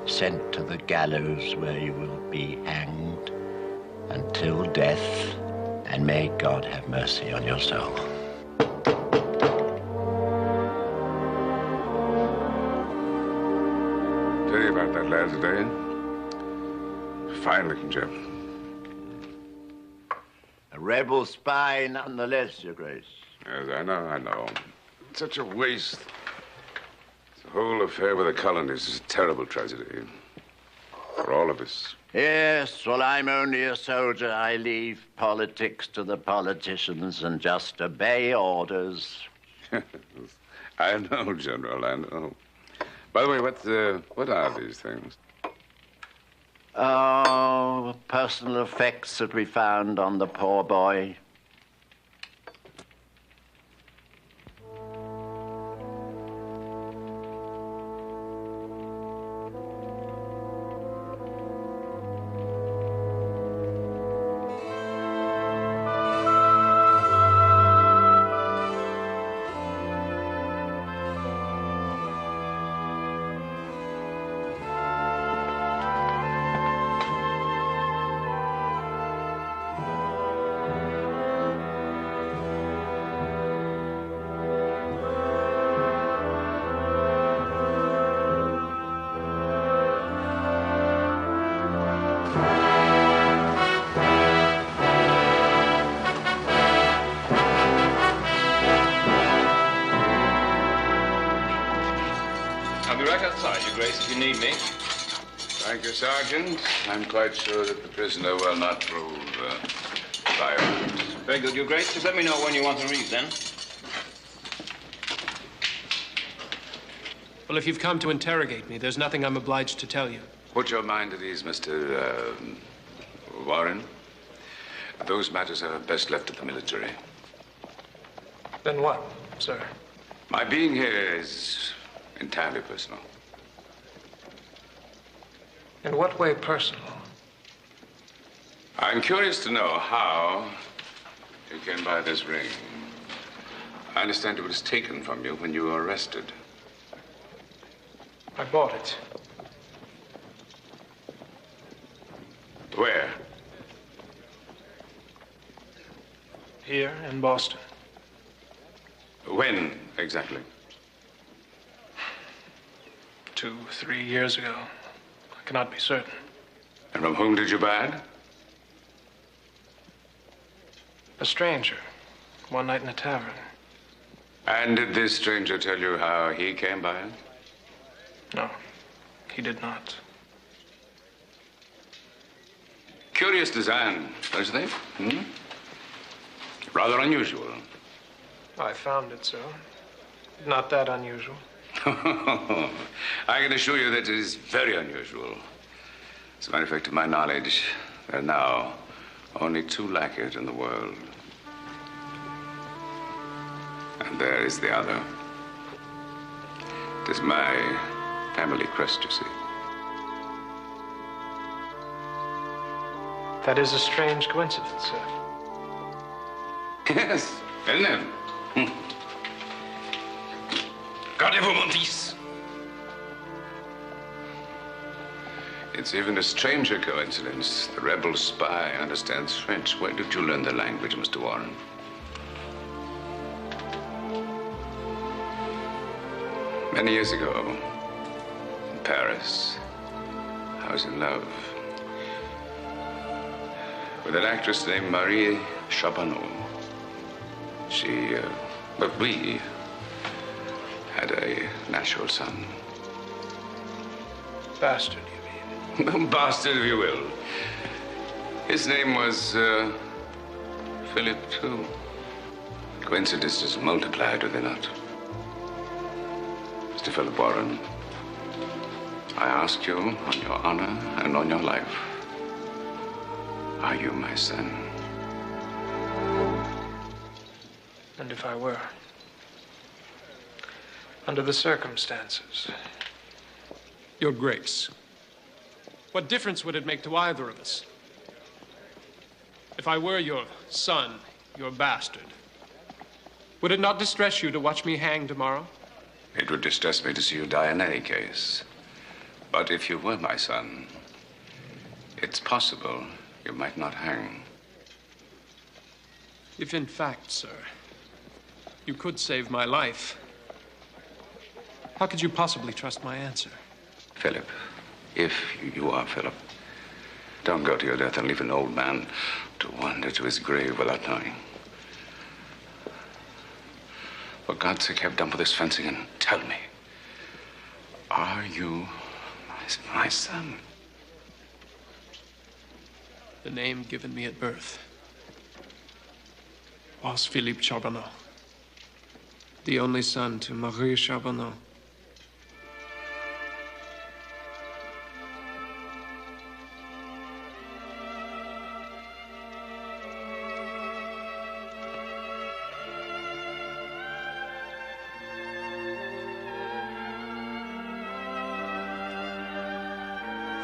sent to the gallows where you will be hanged until death, and may God have mercy on your soul. Tell you about that lad today. Fine-looking chap. A rebel spy nonetheless, Your Grace. Yes, I know. Such a waste. The whole affair with the colonies is a terrible tragedy. For all of us. Yes, well, I'm only a soldier. I leave politics to the politicians and just obey orders. I know, General, I know. By the way, what are these things? Oh, personal effects that we found on the poor boy. If you need me. Thank you, Sergeant. I'm quite sure that the prisoner will not prove violent. Very good, Your Grace. Just let me know when you want to read, then. Well, if you've come to interrogate me, there's nothing I'm obliged to tell you. Put your mind at ease, Mr. Warren. Those matters are best left to the military. Then what, sir? My being here is entirely personal. In what way personal? I'm curious to know how you came by this ring. I understand it was taken from you when you were arrested. I bought it. Where? Here in Boston. When exactly? 2, 3 years ago. I cannot be certain. And from whom did you buy it? A stranger. One night in a tavern. And did this stranger tell you how he came by it? No, he did not. Curious design, don't you think? Hmm? Rather unusual. I found it so. Not that unusual. I can assure you that it is very unusual. As a matter of fact, to my knowledge, there are now only 2 like it in the world. And there is the other. It is my family crest, you see. That is a strange coincidence, sir. Yes, isn't it? Gardez-vous, mon fils. It's even a stranger coincidence. The rebel spy understands French. Where did you learn the language, Mr. Warren? Many years ago, in Paris, I was in love with an actress named Marie Charbonneau. But we had a natural son. Bastard, you mean? Bastard, if you will. His name was Philip, too. Coincidences multiplied, do they not? Mr. Philip Warren, I ask you on your honor and on your life, are you my son? And if I were? Under the circumstances. Your Grace, what difference would it make to either of us? If I were your son, your bastard, would it not distress you to watch me hang tomorrow? It would distress me to see you die in any case. But if you were my son, it's possible you might not hang. If in fact, sir, you could save my life, how could you possibly trust my answer? Philip, if you are Philip, don't go to your death and leave an old man to wander to his grave without knowing. For God's sake, have done with this fencing and tell me, are you my son? The name given me at birth was Philippe Charbonneau, the only son to Marie Charbonneau.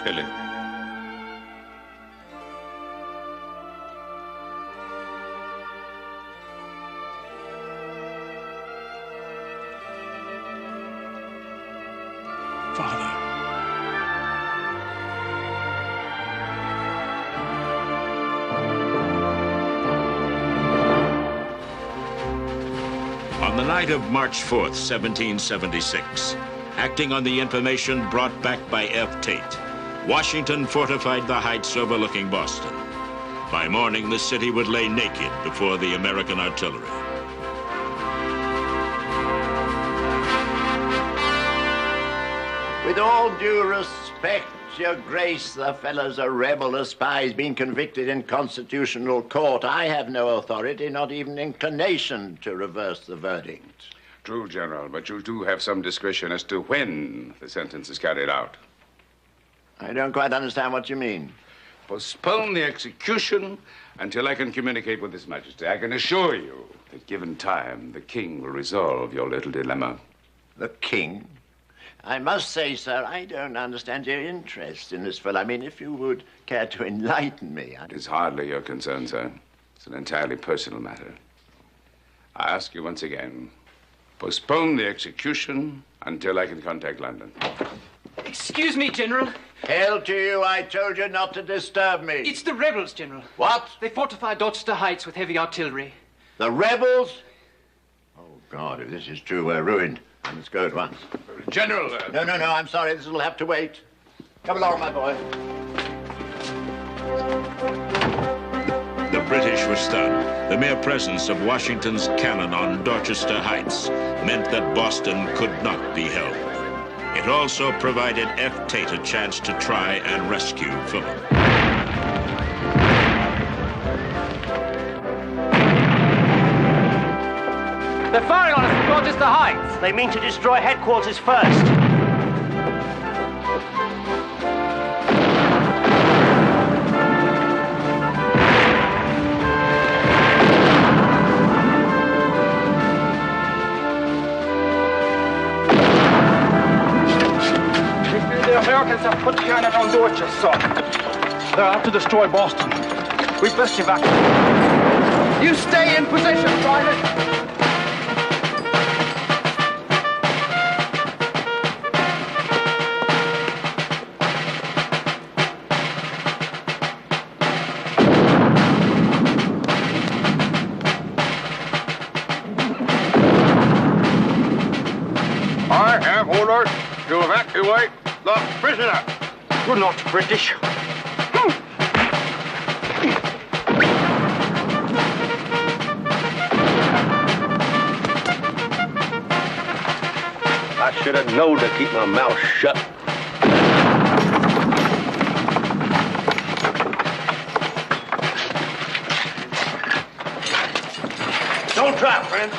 Philip. Father. On the night of March 4th, 1776, acting on the information brought back by F. Tate, Washington fortified the heights overlooking Boston. By morning, the city would lay naked before the American artillery. With all due respect, Your Grace, the fellow's a rebel, a spy. He's been convicted in constitutional court. I have no authority, not even inclination, to reverse the verdict. True, General, but you do have some discretion as to when the sentence is carried out. I don't quite understand what you mean. Postpone the execution until I can communicate with His Majesty. I can assure you that given time, the king will resolve your little dilemma. The king? I must say, sir, I don't understand your interest in this fellow. I mean, if you would care to enlighten me. It is hardly your concern, sir. It's an entirely personal matter. I ask you once again, postpone the execution until I can contact London. Excuse me, General. Hell to you, I told you not to disturb me. It's the rebels, General. What? They fortified Dorchester Heights with heavy artillery. The rebels? Oh, God, if this is true, we're ruined. I must go at once. General! No, I'm sorry. This will have to wait. Come along, my boy. The British were stunned. The mere presence of Washington's cannon on Dorchester Heights meant that Boston could not be held. It also provided F. Tate a chance to try and rescue Philip. They're firing on us! Dorchester Heights. They mean to destroy headquarters first. The Americans have put cannon on Dorchester. They're out to destroy Boston. We best evacuate. You stay in position, Private. I have orders to evacuate the prisoner. We're not British. I should have known to keep my mouth shut. Don't try, friend.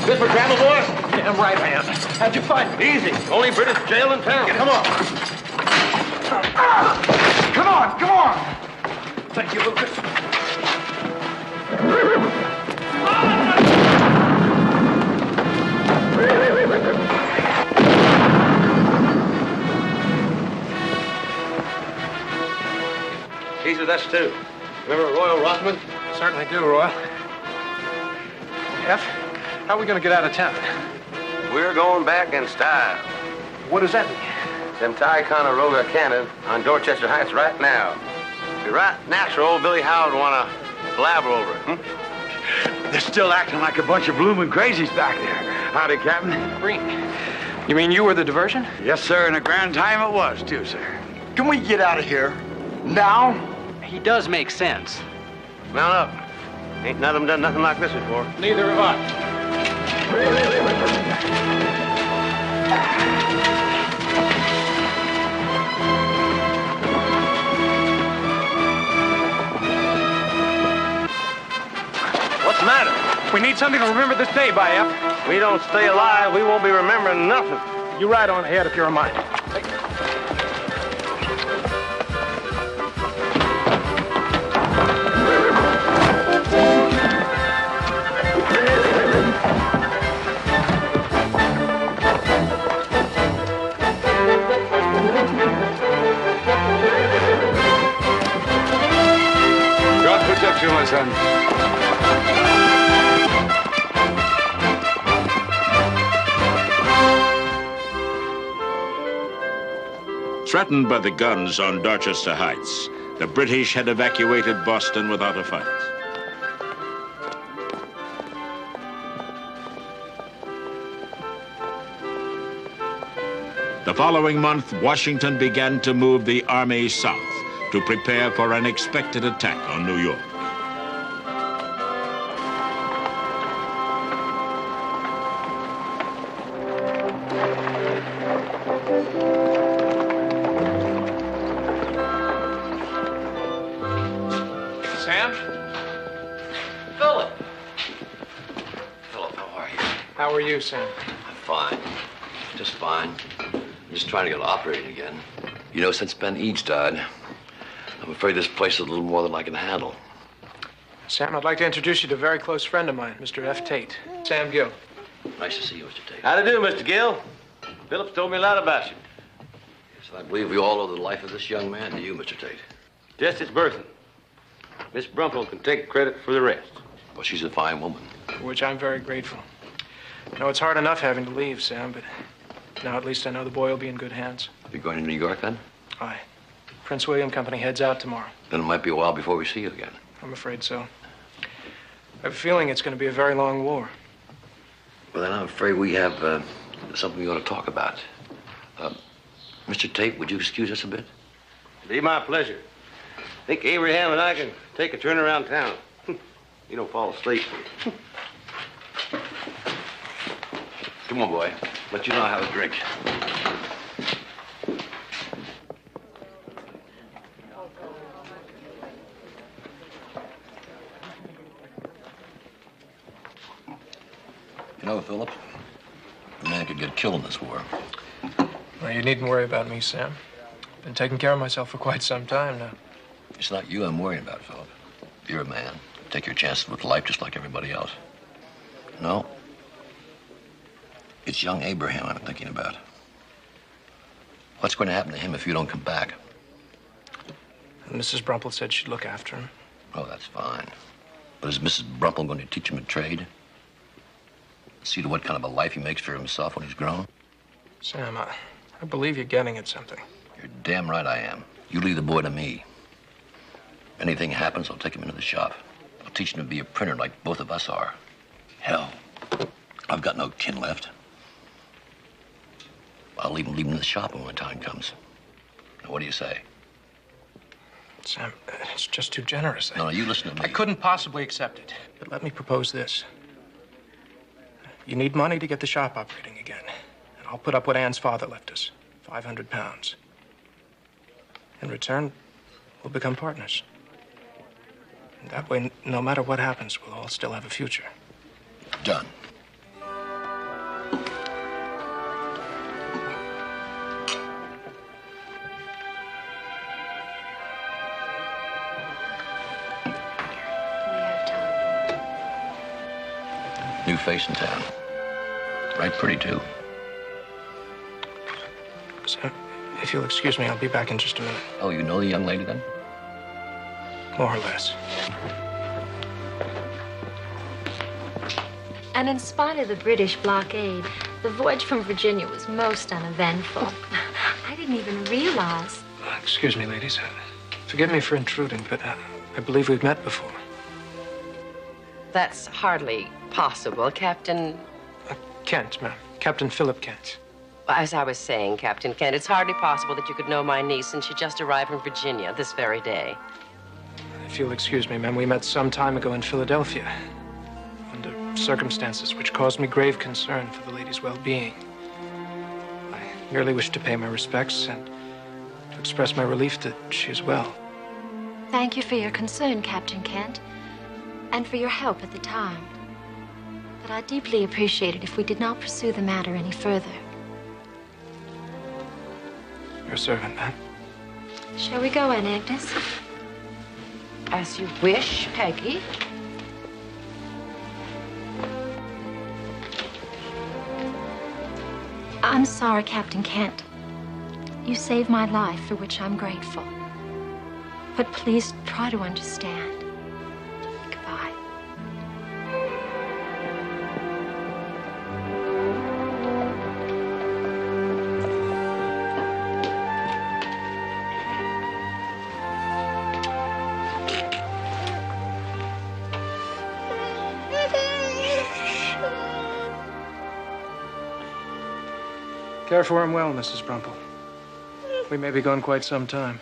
Good for travel, boy? Damn right, man. How'd you find me? Easy. Only British jail in town. Come on. Come on, come on. Thank you, Lucas. He's with us, too. Remember Royal Rothman? Certainly do, Royal. F, how are we going to get out of town? We're going back in style. What does that mean? Them Ticonderoga cannon on Dorchester Heights right now. Be right natural old Billy Howard would want to blabber over it. They're still acting like a bunch of blooming crazies back there. Howdy, Captain. Green, you mean you were the diversion? Yes, sir, and a grand time it was, too, sir. Can we get out of here? Now? He does make sense. Mount up. Ain't none of them done nothing like this before. Neither have I. What's the matter? We need something to remember this day by, F. We don't stay alive, we won't be remembering nothing. You ride on ahead if you're a mind. God protect you, my son. Threatened by the guns on Dorchester Heights, the British had evacuated Boston without a fight. The following month, Washington began to move the army south to prepare for an expected attack on New York. Sam? Philip! Philip, how are you? How are you, Sam? I'm fine. Just fine. I'm just trying to get operating again. You know, since Ben Eads died, I'm afraid this place is a little more than I can handle. Sam, I'd like to introduce you to a very close friend of mine, Mr. F. Tate. Sam Gill. Nice to see you, Mr. Tate. How do you do, Mr. Gill? Phillips told me a lot about you. Yes, I believe we all owe the life of this young man to you, Mr. Tate. Just his birthing. Miss Brumple can take credit for the rest. Well, she's a fine woman. For which I'm very grateful. I know it's hard enough having to leave, Sam, but now at least I know the boy will be in good hands. You going to New York, then? Aye. Prince William Company heads out tomorrow. Then it might be a while before we see you again. I'm afraid so. I have a feeling it's going to be a very long war. Well, then I'm afraid we have something we ought to talk about. Mr. Tate, would you excuse us a bit? Be my pleasure. Think Abraham and I can take a turn around town. You don't fall asleep. Come on, boy. Let you know how to drink. know, Philip, a man could get killed in this war. Well, you needn't worry about me, Sam. Been taking care of myself for quite some time now. It's not you I'm worrying about, Philip. You're a man. Take your chances with life just like everybody else. No. It's young Abraham I'm thinking about. What's going to happen to him if you don't come back? Mrs. Brumple said she'd look after him. Oh, that's fine. But is Mrs. Brumple going to teach him a trade? See to what kind of a life he makes for himself when he's grown? Sam, I believe you're getting at something. You're damn right I am. You leave the boy to me. If anything happens, I'll take him into the shop. I'll teach him to be a printer like both of us are. Hell, I've got no kin left. I'll even leave him in the shop when the time comes. Now, what do you say? Sam, it's just too generous. No, you listen to me. I couldn't possibly accept it. But let me propose this. You need money to get the shop operating again. And I'll put up what Anne's father left us, 500 pounds. In return, we'll become partners. And that way, no matter what happens, we'll all still have a future. Done. New face in town. Right pretty, too. Sam, if you'll excuse me, I'll be back in just a minute. Oh, you know the young lady, then? More or less. And in spite of the British blockade, the voyage from Virginia was most uneventful. I didn't even realize. Excuse me, ladies. Forgive me for intruding, but I believe we've met before. That's hardly possible, Captain... Kent, ma'am. Captain Philip Kent. As I was saying, Captain Kent, it's hardly possible that you could know my niece since she just arrived from Virginia this very day. If you'll excuse me, ma'am, we met some time ago in Philadelphia. Under circumstances which caused me grave concern for the lady's well-being. I merely wish to pay my respects and to express my relief that she is well. Thank you for your concern, Captain Kent, and for your help at the time. But I deeply appreciate it if we did not pursue the matter any further. Your servant, ma'am. Shall we go in, Agnes? As you wish, Peggy. I'm sorry, Captain Kent. You saved my life, for which I'm grateful. But please try to understand. Goodbye. Care for him well, Mrs. Brumple. We may be gone quite some time.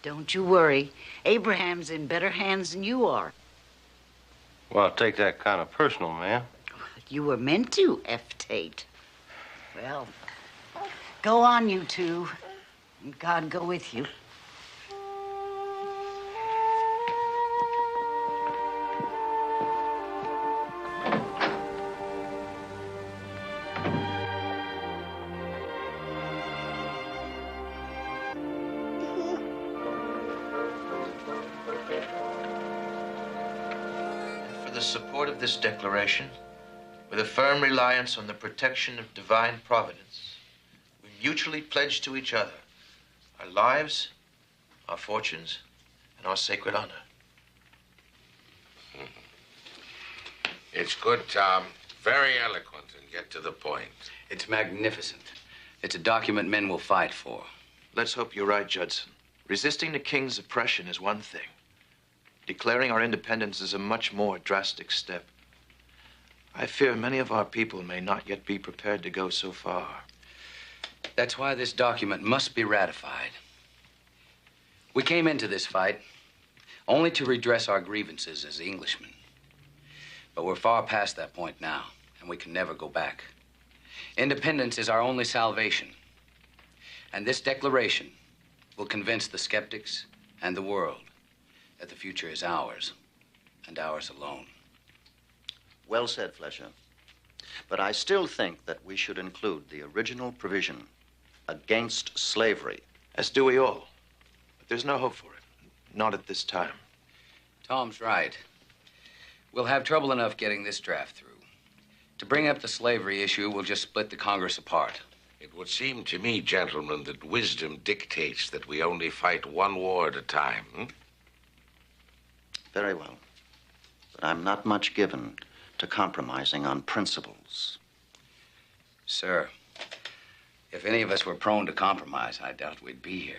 Don't you worry. Abraham's in better hands than you are. Well, take that kind of personal, man. You were meant to, F. Tate. Well, go on, you two. And God go with you. This declaration, with a firm reliance on the protection of divine providence, we mutually pledge to each other our lives, our fortunes, and our sacred honor. It's good, Tom. Very eloquent and get to the point. It's magnificent. It's a document men will fight for. Let's hope you're right, Judson. Resisting the king's oppression is one thing. Declaring our independence is a much more drastic step. I fear many of our people may not yet be prepared to go so far. That's why this document must be ratified. We came into this fight only to redress our grievances as Englishmen. But we're far past that point now, and we can never go back. Independence is our only salvation. And this declaration will convince the skeptics and the world that the future is ours, and ours alone. Well said, Fletcher. But I still think that we should include the original provision against slavery. As do we all. But there's no hope for it. Not at this time. Tom's right. We'll have trouble enough getting this draft through. To bring up the slavery issue, we'll just split the Congress apart. It would seem to me, gentlemen, that wisdom dictates that we only fight one war at a time. Very well. But I'm not much given to compromising on principles. Sir, if any of us were prone to compromise, I doubt we'd be here.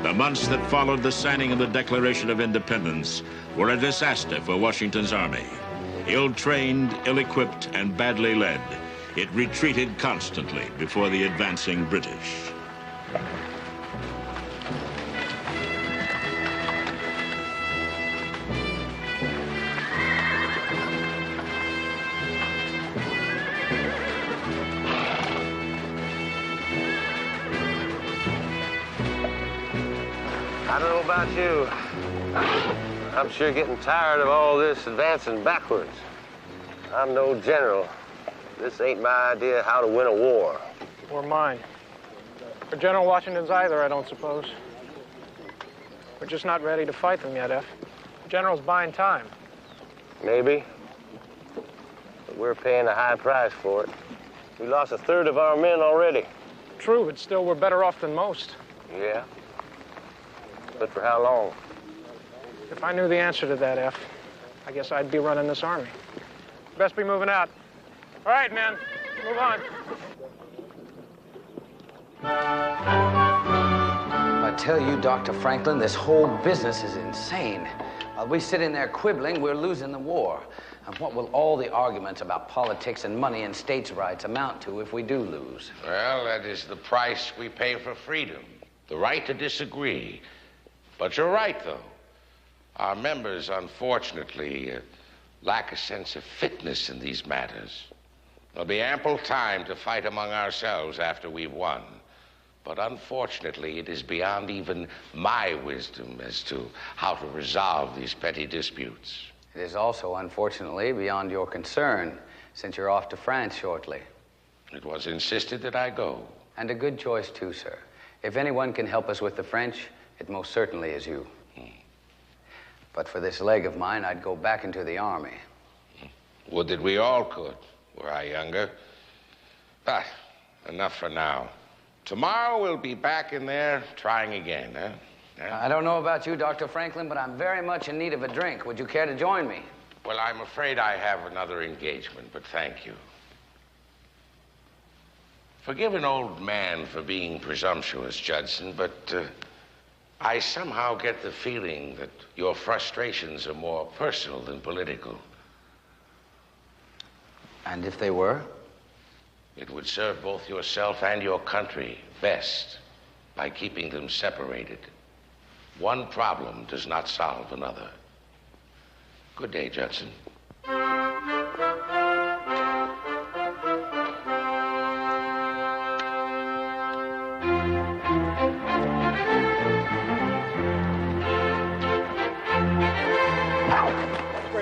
The months that followed the signing of the Declaration of Independence were a disaster for Washington's army. Ill-trained, ill-equipped, and badly led, it retreated constantly before the advancing British. I don't know about you. I'm sure getting tired of all this advancing backwards. I'm no general. This ain't my idea how to win a war. Or mine. Or General Washington's either, I don't suppose. We're just not ready to fight them yet, F. The General's buying time. Maybe. But we're paying a high price for it. We lost 1/3 of our men already. True, but still we're better off than most. Yeah. But for how long? If I knew the answer to that, F, I guess I'd be running this army. Best be moving out. All right, men, move on. I tell you, Dr. Franklin, this whole business is insane. While we sit in there quibbling, we're losing the war. And what will all the arguments about politics and money and states' rights amount to if we do lose? Well, that is the price we pay for freedom. The right to disagree. But you're right, though. Our members, unfortunately, lack a sense of fitness in these matters. There'll be ample time to fight among ourselves after we've won. But unfortunately, it is beyond even my wisdom as to how to resolve these petty disputes. It is also, unfortunately, beyond your concern, since you're off to France shortly. It was insisted that I go. And a good choice, too, sir. If anyone can help us with the French, it most certainly is you. But for this leg of mine, I'd go back into the army. Would that we all could, were I younger. But enough for now. Tomorrow we'll be back in there trying again, huh? I don't know about you, Dr. Franklin, but I'm very much in need of a drink. Would you care to join me? Well, I'm afraid I have another engagement, but thank you. Forgive an old man for being presumptuous, Judson, but I somehow get the feeling that your frustrations are more personal than political. And if they were? It would serve both yourself and your country best by keeping them separated. One problem does not solve another. Good day, Judson.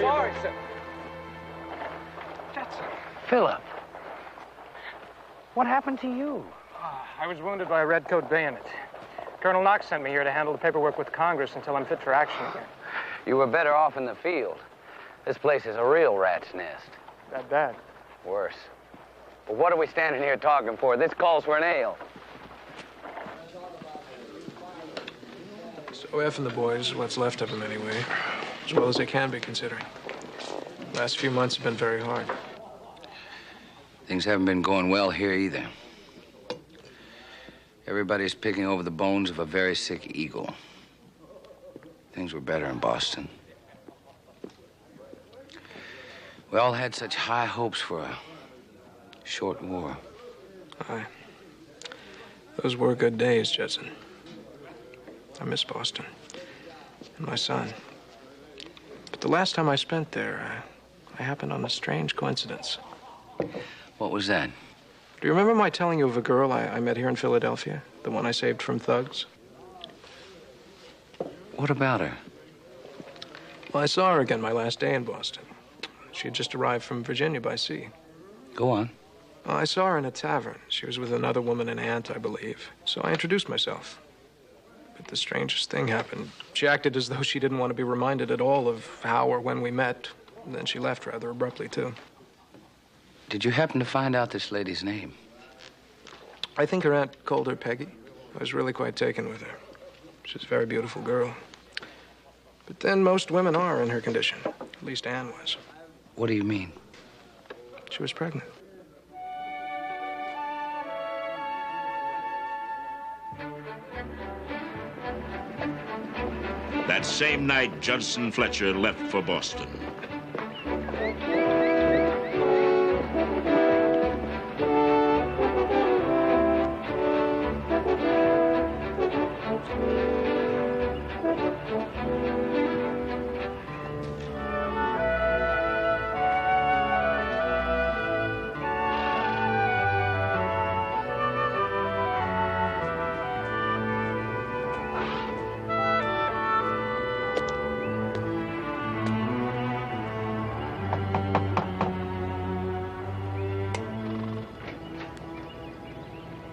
Sorry, sir. Judson. Philip. What happened to you? I was wounded by a redcoat bayonet. Colonel Knox sent me here to handle the paperwork with Congress until I'm fit for action again. You were better off in the field. This place is a real rat's nest. That bad? Worse. But what are we standing here talking for? This calls for an ale. So F and the boys, what's left of them anyway, as well as they can be considering. The last few months have been very hard. Things haven't been going well here either. Everybody's picking over the bones of a very sick eagle. Things were better in Boston. We all had such high hopes for a short war. Aye. Those were good days, Judson. I miss Boston. And my son. But the last time I spent there, I happened on a strange coincidence. What was that? Do you remember my telling you of a girl I met here in Philadelphia? The one I saved from thugs? What about her? Well, I saw her again my last day in Boston. She had just arrived from Virginia by sea. Go on. Well, I saw her in a tavern. She was with another woman, an aunt, I believe. So I introduced myself. But the strangest thing happened. She acted as though she didn't want to be reminded at all of how or when we met. And then she left rather abruptly, too. Did you happen to find out this lady's name? I think her aunt called her Peggy. I was really quite taken with her. She's a very beautiful girl. But then most women are in her condition. At least Anne was. What do you mean? She was pregnant. That same night, Judson Fletcher left for Boston.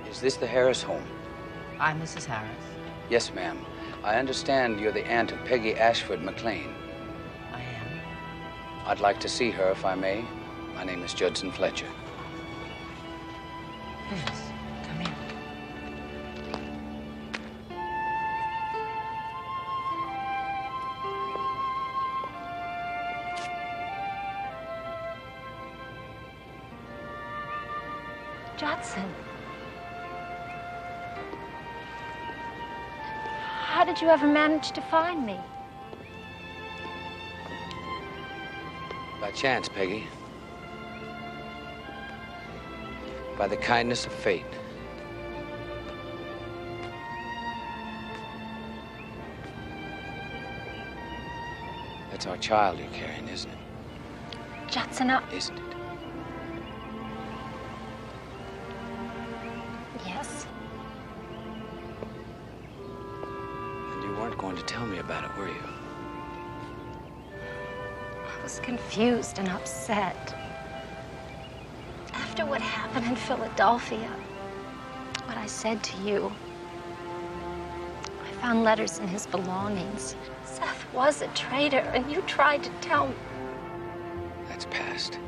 Is this the Harris home? I'm Mrs. Harris. Yes, ma'am. I understand you're the aunt of Peggy Ashford McLean. I am. I'd like to see her, if I may. My name is Judson Fletcher. Yes, come in. Judson. How did you ever manage to find me? By chance, Peggy. By the kindness of fate. That's our child you're carrying, isn't it? Judson, Isn't it? Yes. And you weren't going to tell me about it, were you? I was confused and upset. After what happened in Philadelphia, what I said to you, I found letters in his belongings. Seth was a traitor, and you tried to tell me. That's past.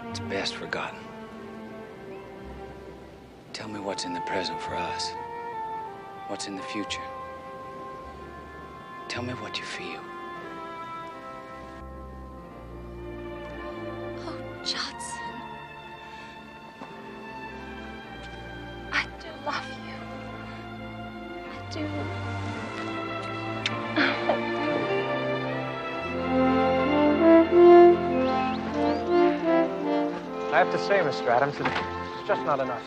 It's best forgotten. Tell me what's in the present for us. What's in the future. Tell me what you feel. Oh, Judson. I do love you. I do. I have to say, Mr. Adams, it's just not enough.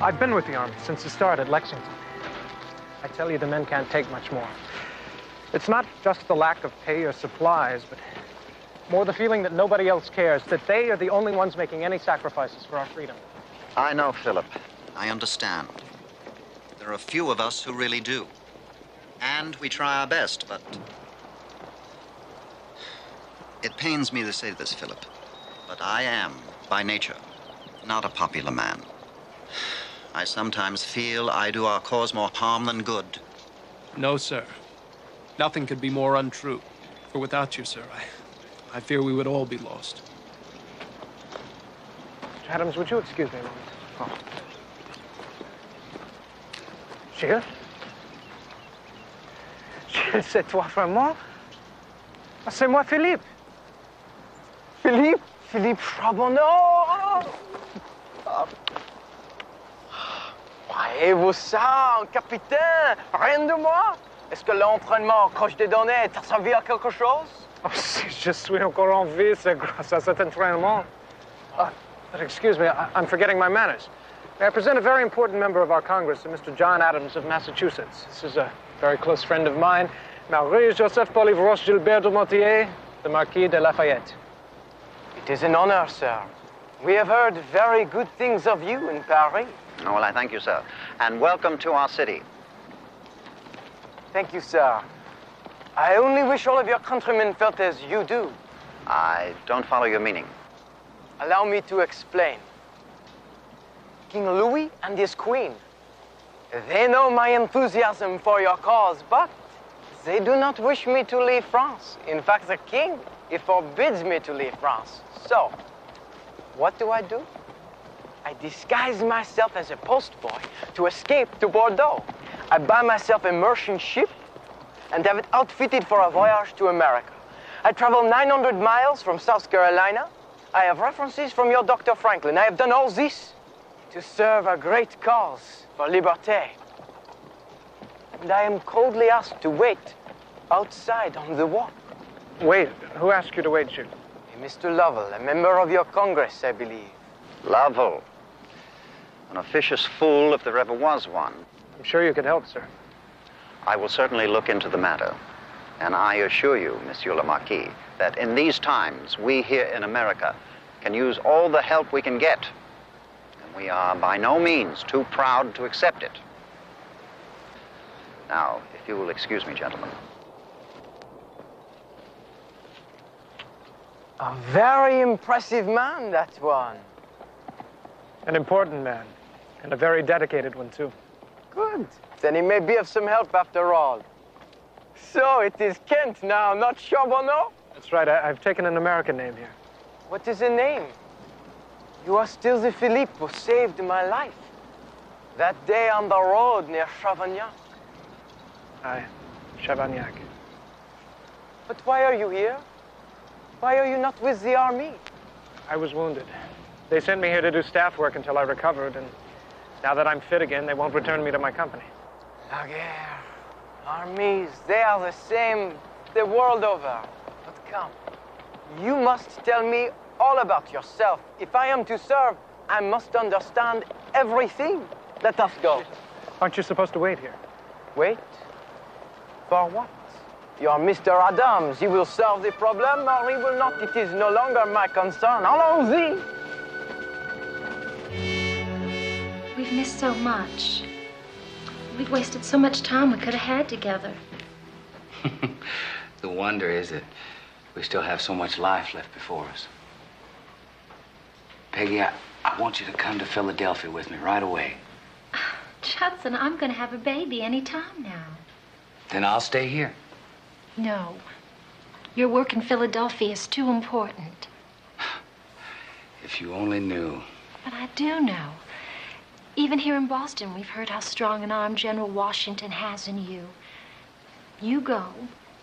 I've been with the Army since the start at Lexington. I tell you, the men can't take much more. It's not just the lack of pay or supplies, but more the feeling that nobody else cares, that they are the only ones making any sacrifices for our freedom. I know, Philip. I understand. There are a few of us who really do. And we try our best, but... It pains me to say this, Philip, but I am, by nature, not a popular man. I sometimes feel I do our cause more harm than good. No, sir. Nothing could be more untrue. For without you, sir, I fear we would all be lost. Mr. Adams, would you excuse me a moment? Oh. Gilles? Gilles, c'est toi vraiment? Ah, c'est moi, Philippe. Philippe? Philippe Charbonneau! Voyez-vous ça, capitaine? Rien de moi? Est-ce que l'entraînement au coche des données t'a servi à quelque chose? Oh, si je suis encore en vie, c'est grâce à cet entraînement. But excuse me, I'm forgetting my manners. May I present a very important member of our Congress, Mr. John Adams of Massachusetts. This is a very close friend of mine, Marie-Joseph Polyvroche Gilbert de Montier, the Marquis de Lafayette. It is an honor, sir. We have heard very good things of you in Paris. Oh, well, I thank you, sir. And welcome to our city. Thank you, sir. I only wish all of your countrymen felt as you do. I don't follow your meaning. Allow me to explain. King Louis and his queen, they know my enthusiasm for your cause, but they do not wish me to leave France. In fact, the king, he forbids me to leave France. So, what do? I disguise myself as a postboy to escape to Bordeaux. I buy myself a merchant ship and have it outfitted for a voyage to America. I travel 900 miles from South Carolina. I have references from your Dr. Franklin. I have done all this to serve a great cause for liberté. And I am coldly asked to wait outside on the walk. Wait, who asked you to wait, Jules? Mr. Lovell, a member of your Congress, I believe. Lovell. An officious fool if there ever was one. I'm sure you could help, sir. I will certainly look into the matter. And I assure you, Monsieur le Marquis, that in these times, we here in America can use all the help we can get. And we are by no means too proud to accept it. Now, if you will excuse me, gentlemen. A very impressive man, that one. An important man, and a very dedicated one, too. Good. Then he may be of some help after all. So it is Kent now, not Charbonneau? That's right. I've taken an American name here. What is the name? You are still the Philippe who saved my life. That day on the road near Chavagnac. Aye, Chavagnac. But why are you here? Why are you not with the army? I was wounded. They sent me here to do staff work until I recovered, and now that I'm fit again, they won't return me to my company. La guerre, armies, they are the same the world over. But come, you must tell me all about yourself. If I am to serve, I must understand everything. Let us go. Aren't you supposed to wait here? Wait? For what? You're Mr. Adams. He will solve the problem or he will not. It is no longer my concern. Allons-y! We've missed so much. We've wasted so much time we could have had together. The wonder is that we still have so much life left before us. Peggy, I want you to come to Philadelphia with me right away. Judson, I'm going to have a baby any time now. Then I'll stay here. No. Your work in Philadelphia is too important. If you only knew. But I do know. Even here in Boston, we've heard how strong an arm General Washington has in you. You go,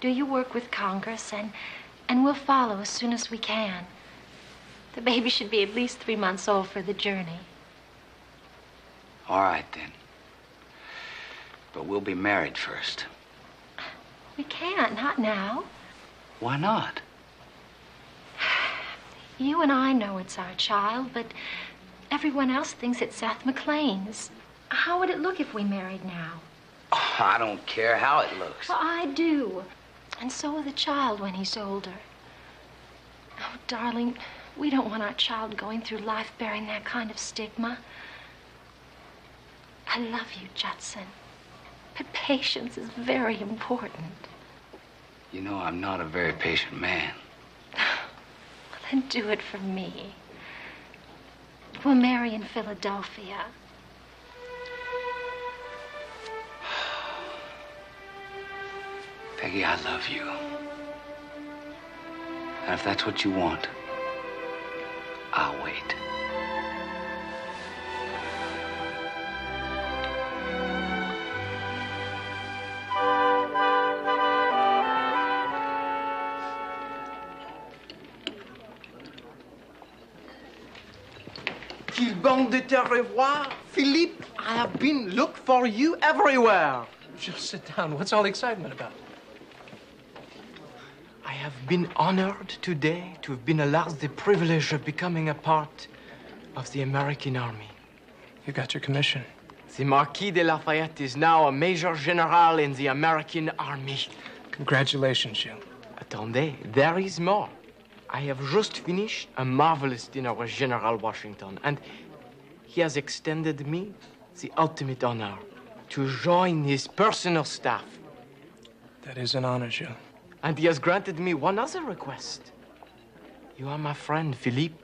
do your work with Congress, and we'll follow as soon as we can. The baby should be at least 3 months old for the journey. All right, then. But we'll be married first. We can't, not now. Why not? You and I know it's our child, but everyone else thinks it's Seth MacLean's. How would it look if we married now? Oh, I don't care how it looks. Well, I do. And so will the child when he's older. Oh, darling, we don't want our child going through life bearing that kind of stigma. I love you, Judson. But patience is very important. You know, I'm not a very patient man. Well, then do it for me. We'll marry in Philadelphia. Peggy, I love you. And if that's what you want, I'll wait. Qu'il bon de te revoir, Philippe. I have been looking for you everywhere. Just sit down. What's all the excitement about? I have been honored today to have been allowed the privilege of becoming a part of the American Army. You got your commission. The Marquis de Lafayette is now a Major General in the American Army. Congratulations, Gilles. Attendez, there is more. I have just finished a marvelous dinner with General Washington, and he has extended me the ultimate honor to join his personal staff. That is an honor, Jules. And he has granted me one other request. You are my friend, Philippe.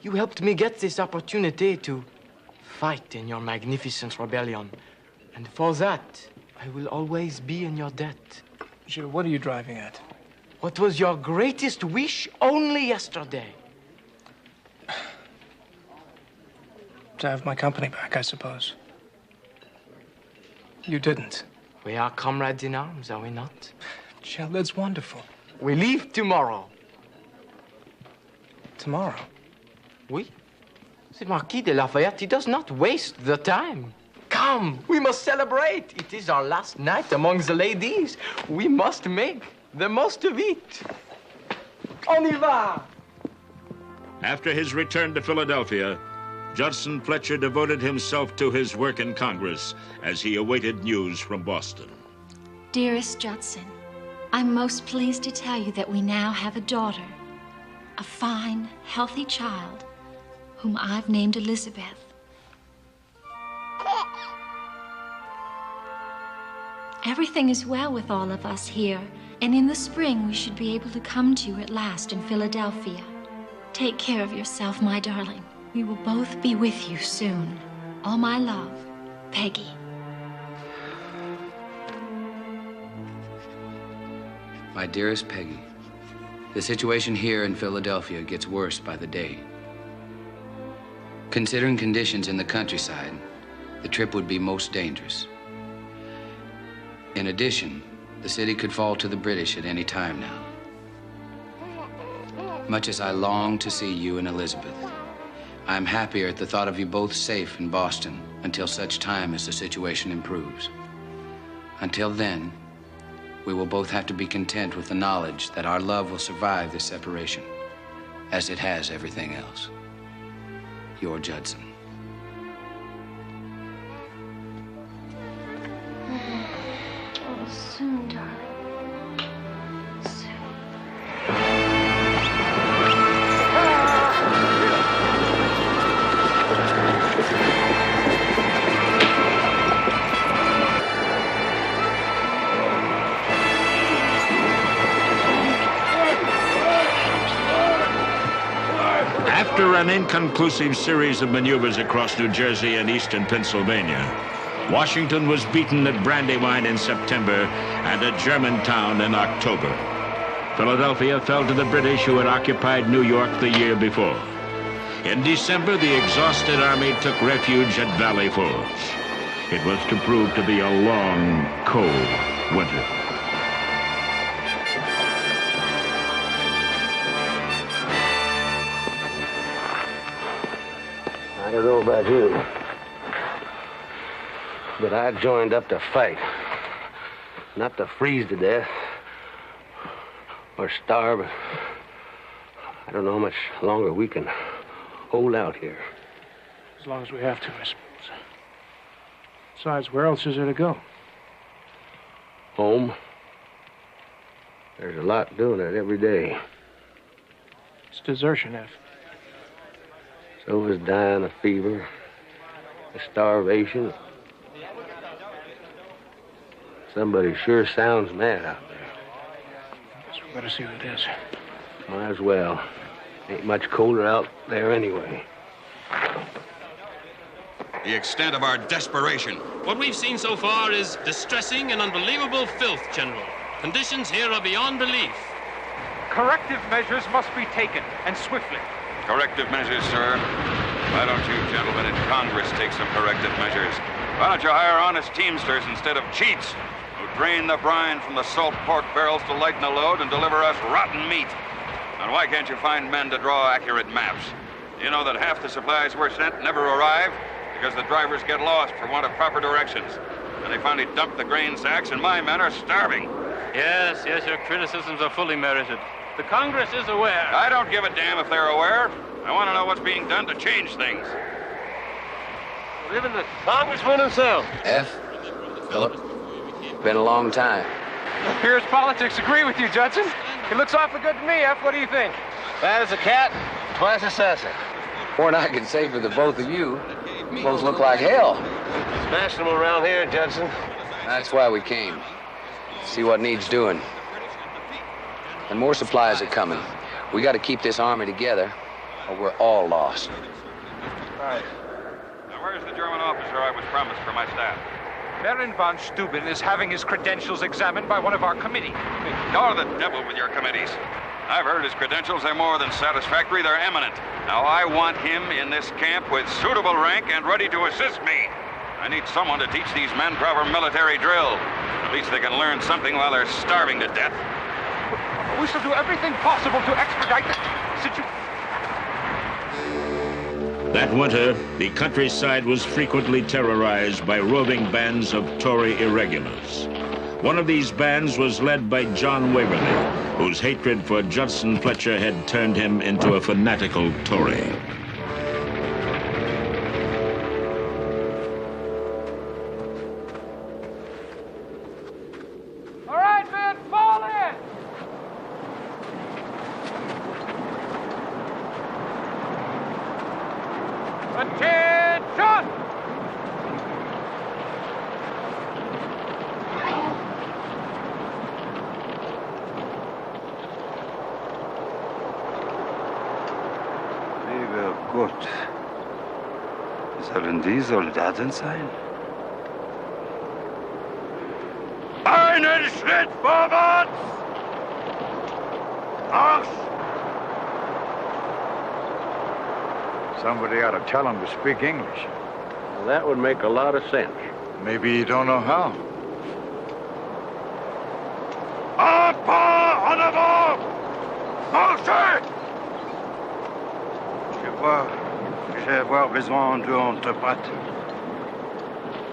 You helped me get this opportunity to fight in your magnificent rebellion. And for that, I will always be in your debt. Jules, what are you driving at? What was your greatest wish only yesterday? To have my company back, I suppose. You didn't. We are comrades in arms, are we not? Jill, that's wonderful. We leave tomorrow. Tomorrow? Oui. The Marquis de Lafayette, he does not waste the time. Come, we must celebrate. It is our last night among the ladies. We must make the most of it. On y va! After his return to Philadelphia, Judson Fletcher devoted himself to his work in Congress as he awaited news from Boston. Dearest Judson, I'm most pleased to tell you that we now have a daughter, a fine, healthy child, whom I've named Elizabeth. Everything is well with all of us here, and in the spring we should be able to come to you at last in Philadelphia. Take care of yourself, my darling. We will both be with you soon. All my love, Peggy. My dearest Peggy, the situation here in Philadelphia gets worse by the day. Considering conditions in the countryside, the trip would be most dangerous. In addition, the city could fall to the British at any time now. Much as I long to see you and Elizabeth, I'm happier at the thought of you both safe in Boston until such time as the situation improves. Until then, we will both have to be content with the knowledge that our love will survive this separation, as it has everything else. Your Judson. Oh, soon, darling. Soon. After an inconclusive series of maneuvers across New Jersey and eastern Pennsylvania, Washington was beaten at Brandywine in September and at Germantown in October. Philadelphia fell to the British, who had occupied New York the year before. In December, the exhausted army took refuge at Valley Forge. It was to prove to be a long, cold winter. I don't know about you, but I joined up to fight, not to freeze to death or starve. I don't know how much longer we can hold out here. As long as we have to, I suppose. Besides, where else is there to go? Home. There's a lot doing it every day. It's desertion, F. So is dying of fever, of starvation. Somebody sure sounds mad out there. Guess we better see who it is. Might as well. Ain't much colder out there anyway. The extent of our desperation. What we've seen so far is distressing and unbelievable filth, General. Conditions here are beyond belief. Corrective measures must be taken, and swiftly. Corrective measures, sir. Why don't you gentlemen in Congress take some corrective measures? Why don't you hire honest teamsters instead of cheats who drain the brine from the salt pork barrels to lighten the load and deliver us rotten meat? And why can't you find men to draw accurate maps? You know that half the supplies we're sent never arrive because the drivers get lost for want of proper directions. And they finally dump the grain sacks, and my men are starving. Yes, your criticisms are fully merited. The Congress is aware. I don't give a damn if they're aware. I want to know what's being done to change things. Even the congressman himself. F. Philip. Been a long time. It appears politics agree with you, Judson. It looks awfully good to me, F. What do you think? Bad as a cat, twice as sassy. More than I can say for the both of you. You both look like hell. Smashing them around here, Judson. That's why we came. See what needs doing. And more supplies are coming. We got to keep this army together, or we're all lost. Right. Now, where's the German officer I was promised for my staff? Baron von Steuben is having his credentials examined by one of our committee. You're the devil with your committees. I've heard his credentials are more than satisfactory, they're eminent. Now, I want him in this camp with suitable rank and ready to assist me. I need someone to teach these men proper military drill. At least they can learn something while they're starving to death. We shall do everything possible to expedite the situation. That winter, the countryside was frequently terrorized by roving bands of Tory irregulars. One of these bands was led by John Waverly, whose hatred for Judson Fletcher had turned him into a fanatical Tory. All right, men, fall in! Attention! Lieber Gott, sollen die Soldaten sein? Einen Schritt vorwärts! Marsch! Somebody ought to tell him to speak English. Well, that would make a lot of sense. Maybe you don't know how. Un pas en avant! Marchez! Je vais avoir besoin d'une patte.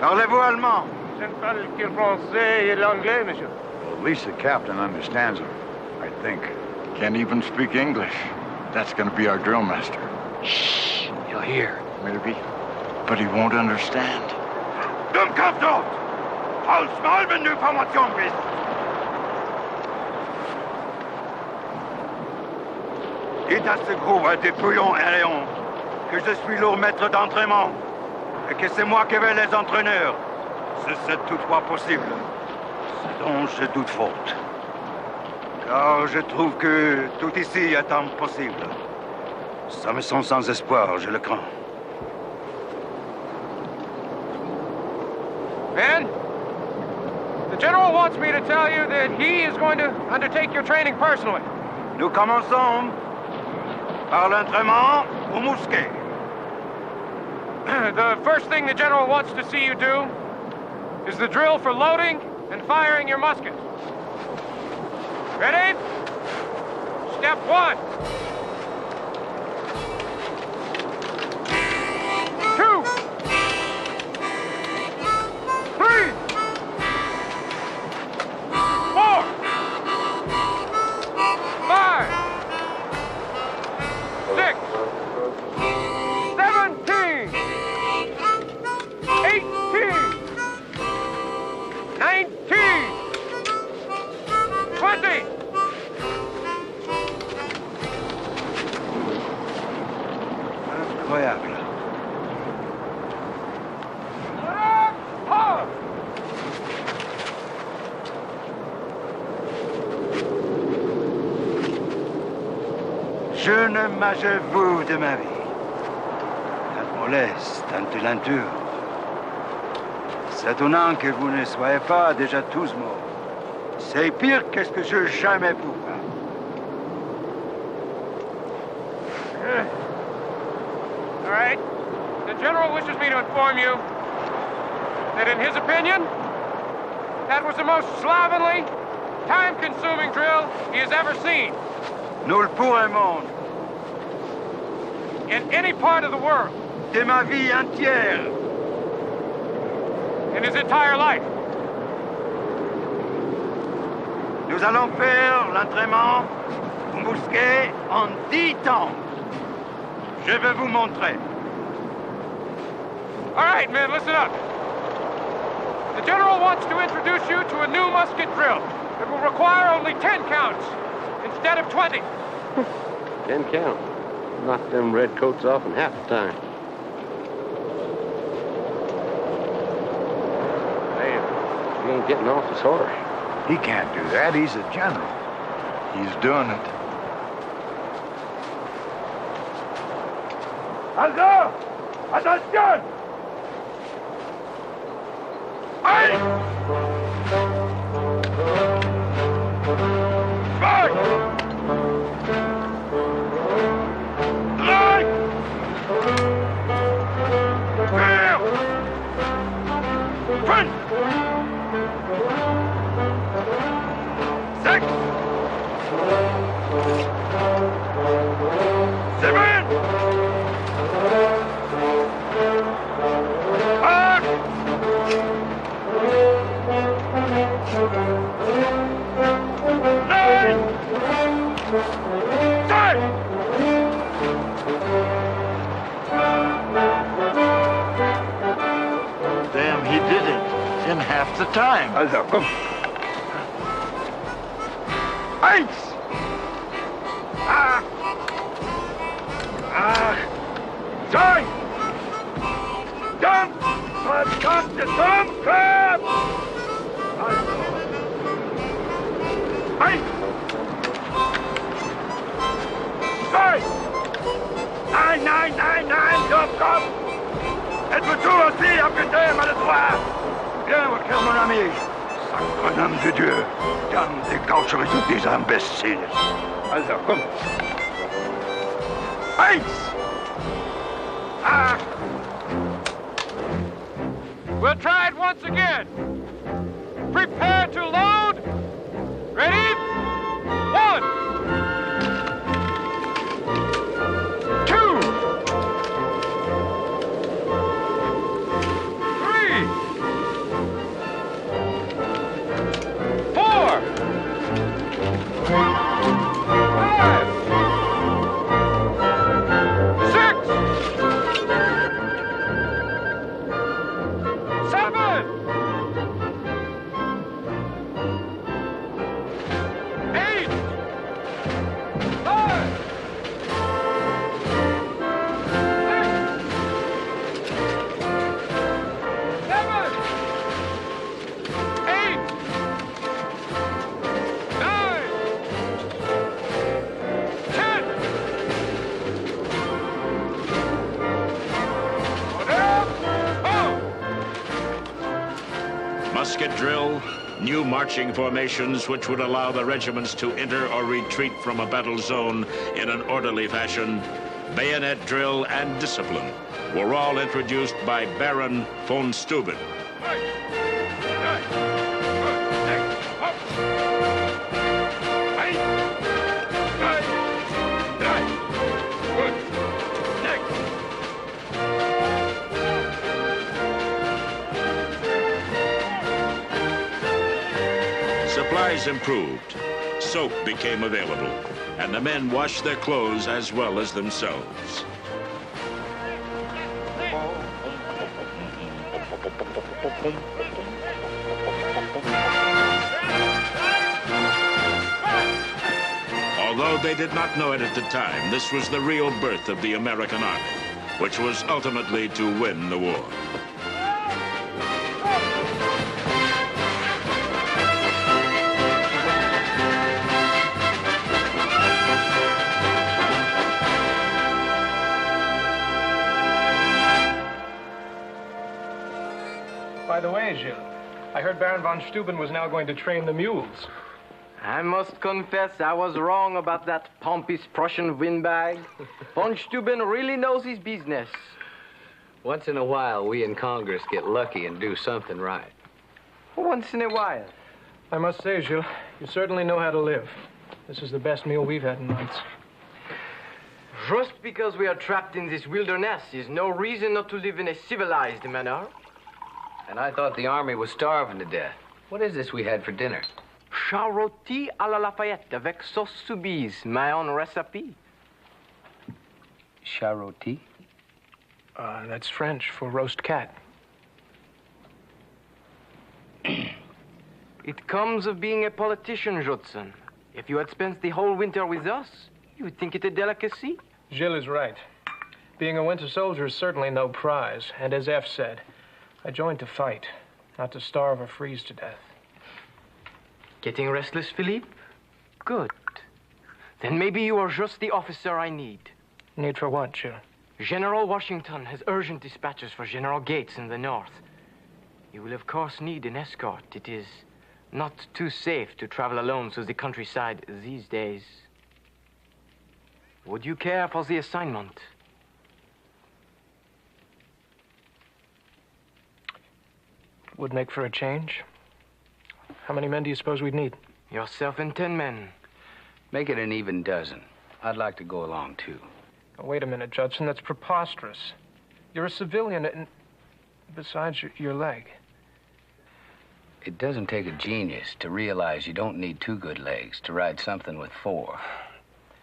Parlez-vous allemand? Je ne parle que le français et l'anglais, monsieur. Well, at least the captain understands him, I think. Can't even speak English. That's going to be our drill master. Shh, he'll hear. Maybe, but he won't understand. Dumm Kopf dort! Halt's Maul, wenn du Information bist! Dites à ce groupe de dépouillons aériens que je suis leur maître d'entraînement et que c'est moi qui vais les entraîneurs. Si c'est toutefois possible. Ce dont je doute fort. Car je trouve que tout ici est impossible. Ça me sent sans espoir, je le crains. Ben, the general wants me to tell you that he is going to undertake your training personally. Nous commençons par l'entraînement au mousquet. The first thing the general wants to see you do is the drill for loading and firing your musket. Ready? Step 1. 2. 3. 4. 5. 6. 17. 18. 19. 20. Incroyable. Je ne m'achevoue de ma vie. Tant moleste, tant lenture. C'est étonnant que vous ne soyez pas déjà tous morts. C'est pire que ce que je jamais pu faire. All right. The general wishes me to inform you that in his opinion, that was the most slovenly, time-consuming drill he has ever seen. Nous le pourrons. In any part of the world. De ma vie entière. In his entire life. Nous allons faire l'entraînement au mousquet en 10 temps. Je vais vous montrer. All right, men, listen up. The general wants to introduce you to a new musket drill. It will require only 10 counts instead of 20. 10 count. Knock them redcoats off in half the time. Man, he ain't getting off his horse. He can't do that. He's a general. He's doing it. Also! Attention! Eins! Zwei! Drei! Vier! Fünf! Sechs! Sieben! Acht! Neun! Zehn! Damn, he did it in half the time. Also, komm. Eins! Acht! Zwei! Jump! Verdammte Dummkopf! Also. Eins! Zwei! Nein, nein, nein, nein, Dummkopf! Êtes-vous tout aussi amputé, maladroit? Bien, mon cher mon ami. Sacre nom de Dieu. Dann dégaucherez du dieser imbécile. Also, komm. Eins! Acht! We'll try it once again. Prepare to load. Ready? 1, 2, 3, 4, 5, 6, 7, 8, 9, 7, 8, 9, 10. Musket drill, new marching formations which would allow the regiments to enter or retreat from a battle zone in an orderly fashion, bayonet drill and discipline were all introduced by Baron von Steuben. Supplies improved, soap became available, and the men washed their clothes as well as themselves. Although they did not know it at the time, this was the real birth of the American Army, which was ultimately to win the war. By the way, Gilles, I heard Baron von Steuben was now going to train the mules. I must confess I was wrong about that pompous Prussian windbag. Von Steuben really knows his business. Once in a while, we in Congress get lucky and do something right. Once in a while. I must say, Gilles, you certainly know how to live. This is the best meal we've had in months. Just because we are trapped in this wilderness is no reason not to live in a civilized manner. And I thought the army was starving to death. What is this we had for dinner? Charroti à la Lafayette avec sauce soubise, my own recipe. Charroti? That's French for roast cat. It comes of being a politician, Judson. If you had spent the whole winter with us, you would think it a delicacy. Gilles is right. Being a winter soldier is certainly no prize, and as F said, I joined to fight, not to starve or freeze to death. Getting restless, Philippe? Good. Then maybe you are just the officer I need. Need for what, Joe? General Washington has urgent dispatches for General Gates in the north. You will, of course, need an escort. It is not too safe to travel alone through the countryside these days. Would you care for the assignment? Would make for a change. How many men do you suppose we'd need? Yourself and 10 men. Make it an even dozen. I'd like to go along, too. Oh, wait a minute, Judson. That's preposterous. You're a civilian, and besides, your leg. It doesn't take a genius to realize you don't need 2 good legs to ride something with 4.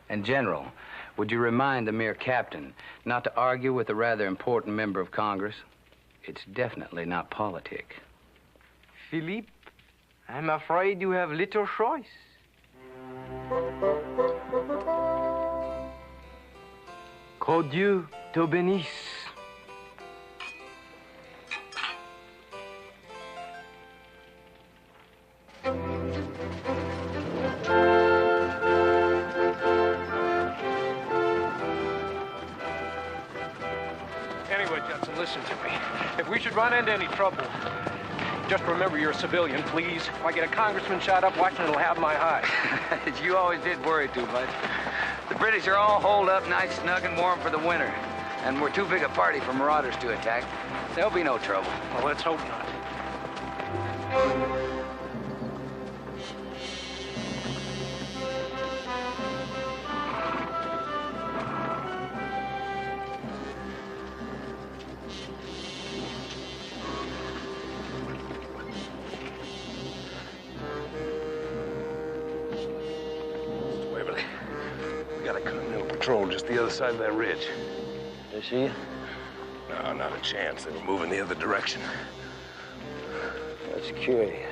And, General, would you remind the mere captain not to argue with a rather important member of Congress? It's definitely not politic. Philippe, I'm afraid you have little choice. Que Dieu te bénisse. Anyway, Judson, listen to me. If we should run into any trouble, just remember you're a civilian, please. If I get a congressman shot up, Washington will have my hide. You always did worry too much. The British are all holed up nice, snug, and warm for the winter. And we're too big a party for marauders to attack. There'll be no trouble. Well, let's hope not. Patrol just the other side of that ridge. They see you? No, not a chance. They were moving the other direction. That's curious.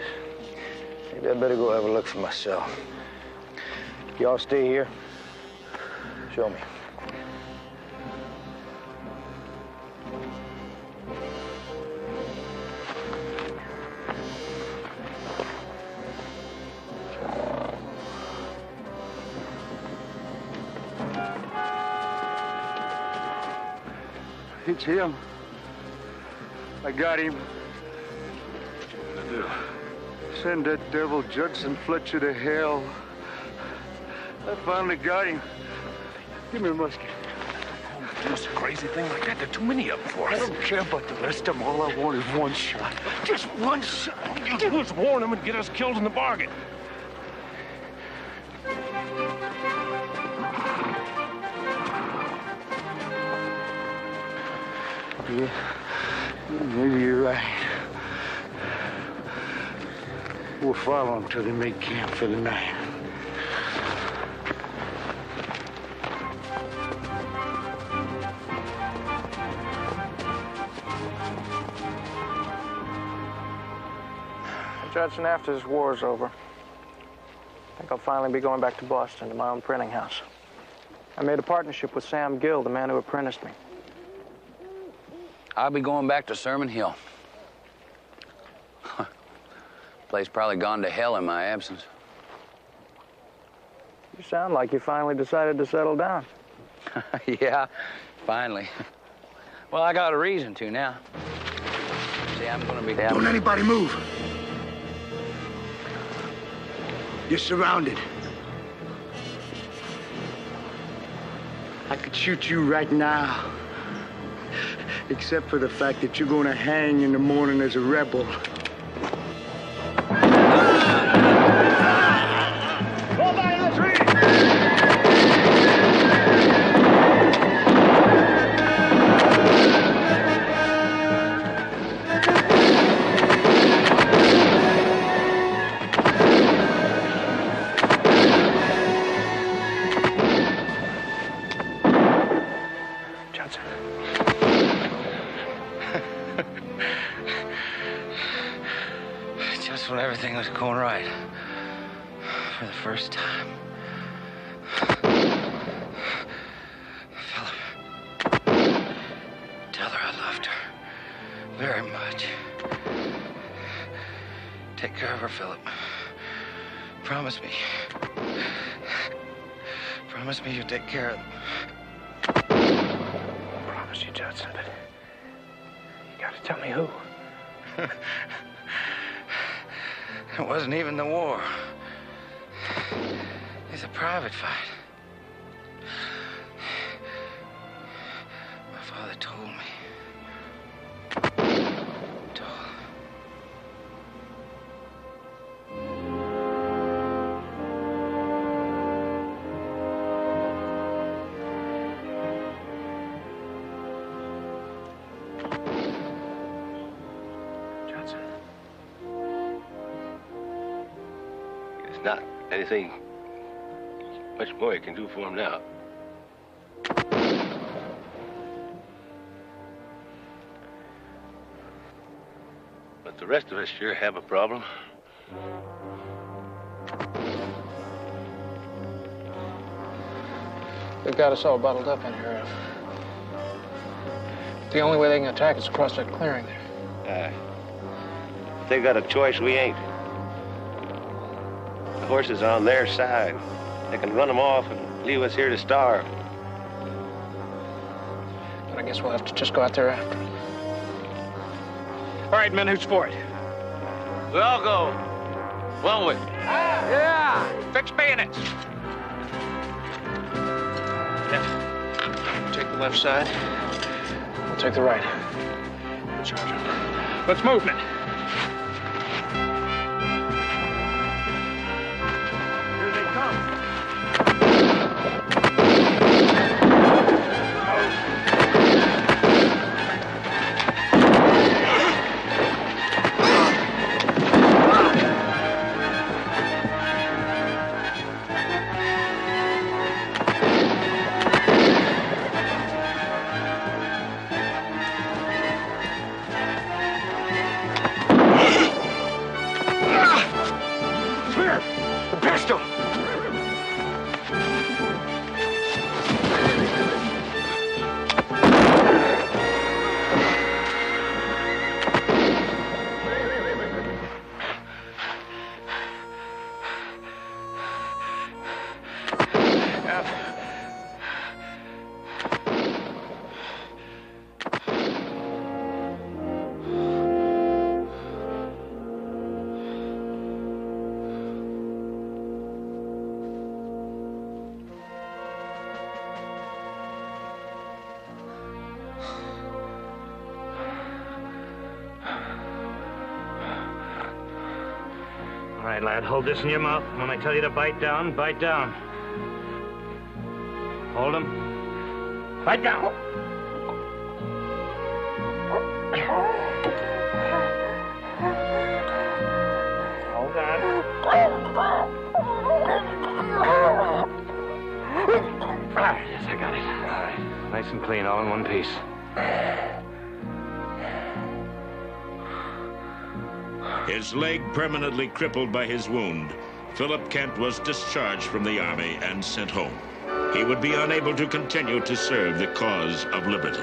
Maybe I better go have a look for myself. Y'all stay here. Show me. It's him. I got him. What you gonna do? Send that devil Judson Fletcher to hell. I finally got him. Give me a musket. Just a crazy thing like that. There are too many of them for us. I don't care about the rest of them. All I want is one shot. Just one shot. All you do is warn them and get us killed in the bargain. Yeah, maybe you're right. We'll follow them till they make camp for the night. Judson, after this war's over, I think I'll finally be going back to Boston to my own printing house. I made a partnership with Sam Gill, the man who apprenticed me. I'll be going back to Sermon Hill. Place probably gone to hell in my absence. You sound like you finally decided to settle down. Yeah, finally. Well, I got a reason to now. See, I'm gonna be... Don't anybody move. You're surrounded. I could shoot you right now. Except for the fact that you're gonna hang in the morning as a rebel. Fall back in the tree! Just when everything was going right. For the first time. Philip. Tell her I loved her. Very much. Take care of her, Philip. Promise me. Promise me you'll take care of them. I promise you, Judson, but you gotta tell me who. It wasn't even the war. It's a private fight. My father told me. Not anything much more you can do for him now. But the rest of us sure have a problem. They've got us all bottled up in here. The only way they can attack is across that clearing there. If they got a choice, we ain't. The horses are on their side. They can run them off and leave us here to starve. But I guess we'll have to just go out there after them. All right, men, who's for it? We all go. One way. Yeah! Fix bayonets. Take the left side. We'll take the right. Charge them. Let's move, men. All right, lad, hold this in your mouth. When I tell you to bite down, bite down. Hold him. Bite down. Hold on. Yes, I got it. All right. Nice and clean, all in one piece. His leg permanently crippled by his wound, Philip Kent was discharged from the army and sent home. He would be unable to continue to serve the cause of liberty.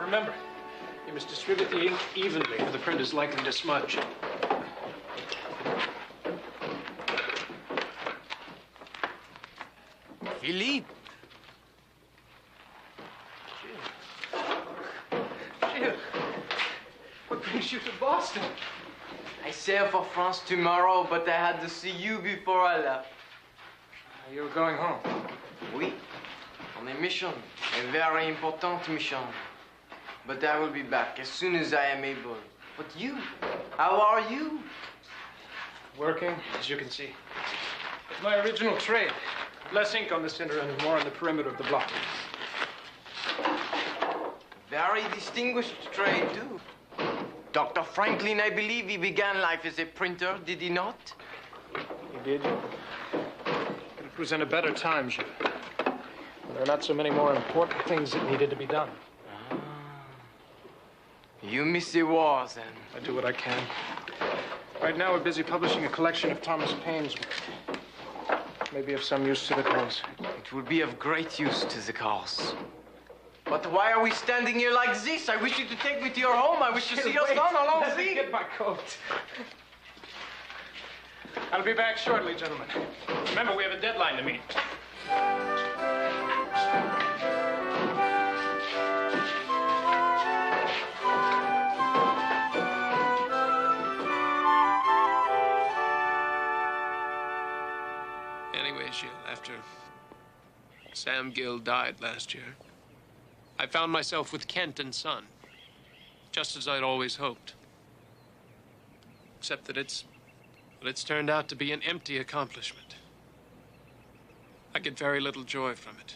Remember, you must distribute the ink evenly, or the print is likely to smudge. Philippe! Gilles, what brings you to Boston? I sail for France tomorrow, but I had to see you before I left. You were going home? Oui, on a mission, a very important mission. But I will be back as soon as I am able. But you, how are you? Working, as you can see. It's my original trade. Less ink on the center and more on the perimeter of the block. Very distinguished trade, too. Dr. Franklin, I believe he began life as a printer, did he not? He did. But it was in a better time, Jules. There are not so many more important things that needed to be done. You miss the war, then? I do what I can. Right now, we're busy publishing a collection of Thomas Paine's work. Maybe of some use to the cause. It will be of great use to the cause. But why are we standing here like this? I wish you to take me to your home. I wish to see your son along Let the me get my coat. I'll be back shortly, gentlemen. Remember, we have a deadline to meet. Anyway, Gilles, after Sam Gill died last year, I found myself with Kent and Son, just as I'd always hoped. Except that it's turned out to be an empty accomplishment. I get very little joy from it.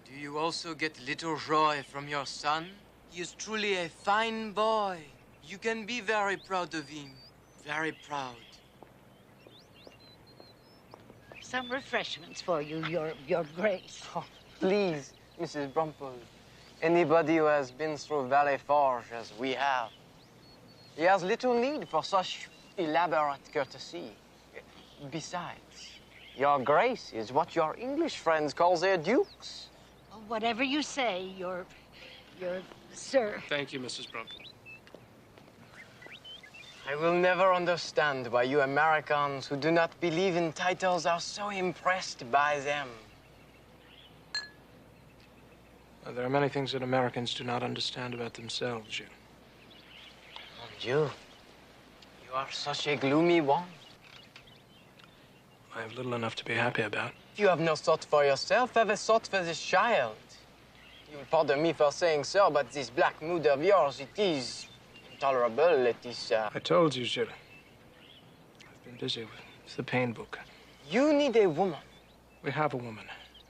Do you also get little joy from your son? He is truly a fine boy. You can be very proud of him. Very proud. Some refreshments for you, your Grace. Oh, please, Mrs. Brumple. Anybody who has been through Valley Forge as we have, he has little need for such elaborate courtesy. Besides, your Grace is what your English friends call their dukes. Well, whatever you say, your sir. Thank you, Mrs. Brumple. I will never understand why you Americans who do not believe in titles are so impressed by them. Well, there are many things that Americans do not understand about themselves, Jules. And you are such a gloomy one. I have little enough to be happy about. If you have no thought for yourself, have a thought for this child. You'll pardon me for saying so, but this black mood of yours, it is intolerable. It is, I told you, Jules. I've been busy with the Paine book. You need a woman. We have a woman,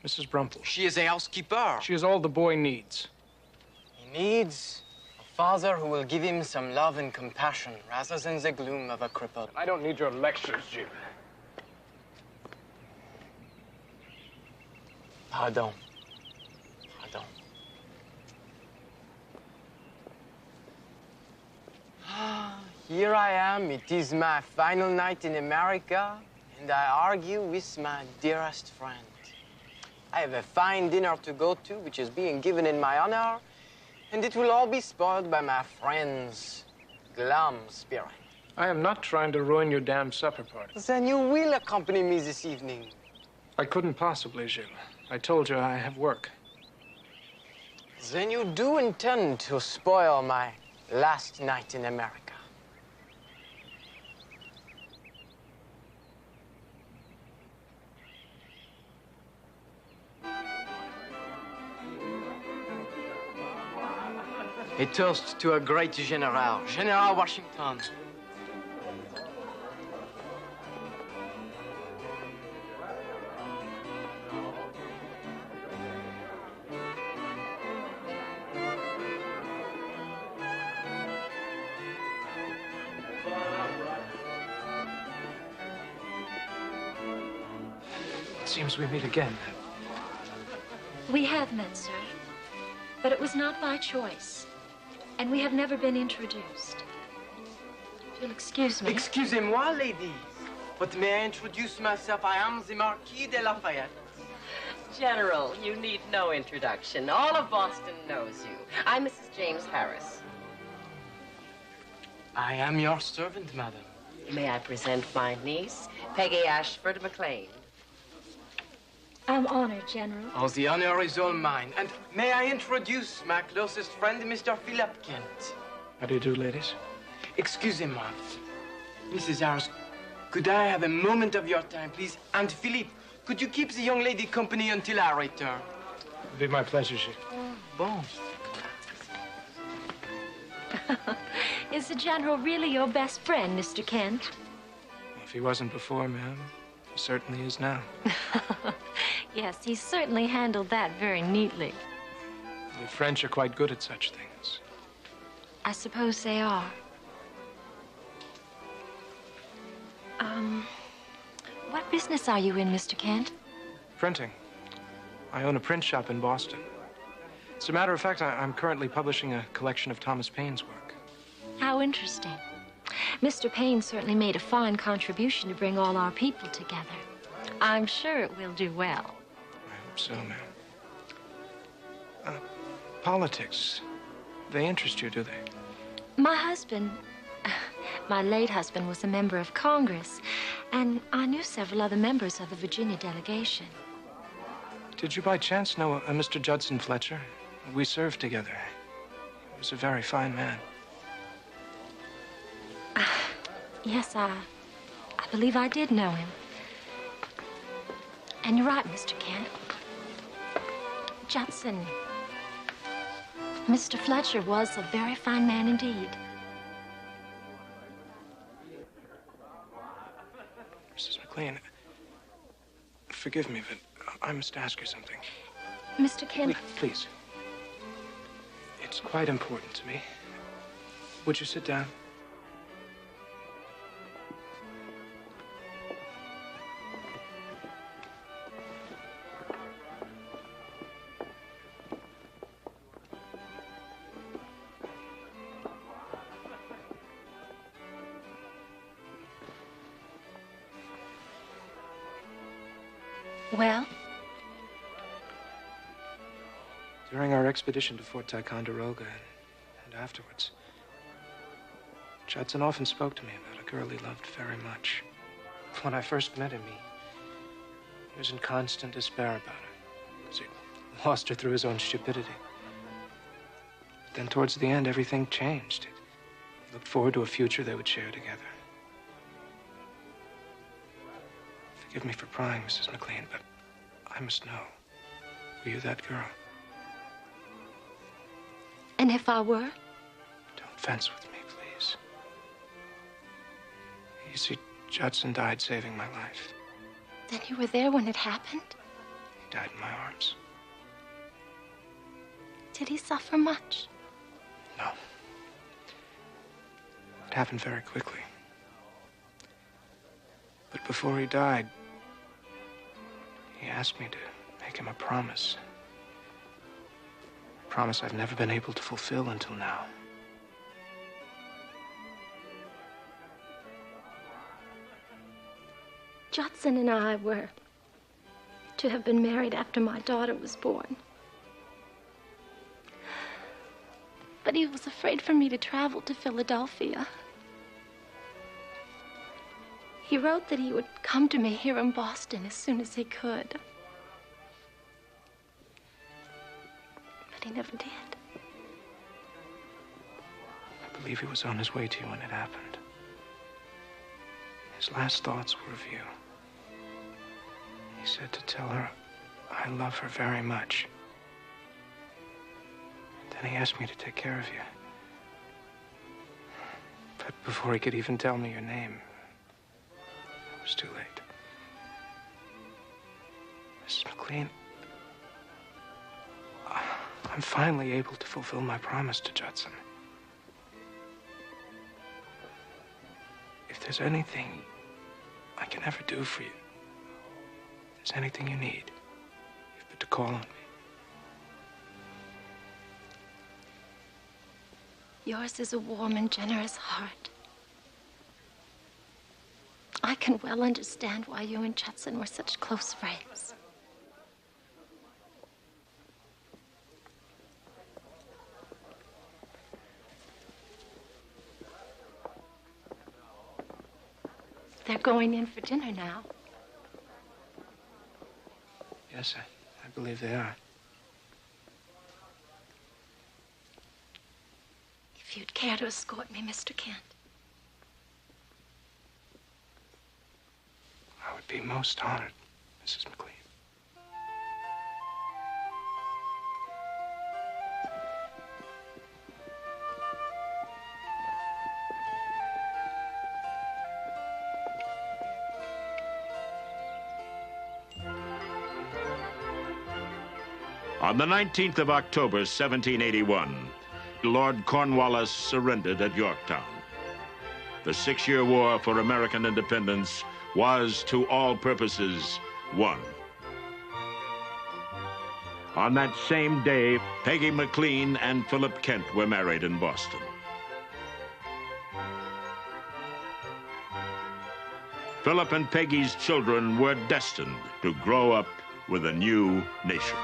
Mrs. Brumple. She is a housekeeper. She is all the boy needs. He needs a father who will give him some love and compassion rather than the gloom of a cripple. I don't need your lectures, Jules. Pardon. Here I am. It is my final night in America, and I argue with my dearest friend. I have a fine dinner to go to, which is being given in my honor, and it will all be spoiled by my friend's glum spirit. I am not trying to ruin your damn supper party. Then you will accompany me this evening. I couldn't possibly, Jules. I told you I have work. Then you do intend to spoil my last night in America. A toast to a great general, General Washington. It seems we meet again. We have met, sir, but it was not by choice. And we have never been introduced. If you'll excuse me. Excusez-moi, ladies. But may I introduce myself? I am the Marquis de Lafayette. General, you need no introduction. All of Boston knows you. I'm Mrs. James Harris. I am your servant, madam. May I present my niece, Peggy Ashford McLean. I'm honored, General. Oh, the honor is all mine. And may I introduce my closest friend, Mr. Philip Kent. How do you do, ladies? Excusez-moi. Mrs. Harris, could I have a moment of your time, please? And Philippe, could you keep the young lady company until I return? It'll be my pleasure, Jules. Bon. Is the General really your best friend, Mr. Kent? If he wasn't before, ma'am, he certainly is now. Yes, he certainly handled that very neatly. The French are quite good at such things. I suppose they are. What business are you in, Mr. Kent? Printing. I own a print shop in Boston. As a matter of fact, I'm currently publishing a collection of Thomas Paine's work. How interesting. Mr. Paine certainly made a fine contribution to bring all our people together. I'm sure it will do well. I hope so, ma'am. Politics, they interest you, do they? My husband, my late husband, was a member of Congress, and I knew several other members of the Virginia delegation. Did you by chance know a Mr. Judson Fletcher? We served together. He was a very fine man. Yes, I believe I did know him. And you're right, Mr. Kent. Judson, Mr. Fletcher was a very fine man indeed. Mrs. McLean, forgive me, but I must ask you something. Mr. Kent... Please. It's quite important to me. Would you sit down? Well? During our expedition to Fort Ticonderoga and afterwards, Judson often spoke to me about a girl he loved very much. When I first met him, he was in constant despair about her, because he lost her through his own stupidity. But then towards the end, everything changed. He looked forward to a future they would share together. Forgive me for prying, Mrs. McLean, but I must know. Were you that girl? And if I were? Don't fence with me, please. You see, Judson died saving my life. Then you were there when it happened? He died in my arms. Did he suffer much? No. It happened very quickly. But before he died, he asked me to make him a promise. A promise I've never been able to fulfill until now. Judson and I were to have been married after my daughter was born. But he was afraid for me to travel to Philadelphia. He wrote that he would come to me here in Boston as soon as he could. But he never did. I believe he was on his way to you when it happened. His last thoughts were of you. He said to tell her I love her very much. Then he asked me to take care of you. But before he could even tell me your name, it was too late. Mrs. McLean, I'm finally able to fulfill my promise to Judson. If there's anything I can ever do for you, if there's anything you need, you've but to call on me. Yours is a warm and generous heart. I can well understand why you and Judson were such close friends. They're going in for dinner now. Yes, I believe they are. If you'd care to escort me, Mr. Kent. I would be most honored, Mrs. McLean. On the 19th of October, 1781, Lord Cornwallis surrendered at Yorktown. The 6-year war for American independence was, to all purposes, won. On that same day, Peggy McLean and Philip Kent were married in Boston. Philip and Peggy's children were destined to grow up with a new nation.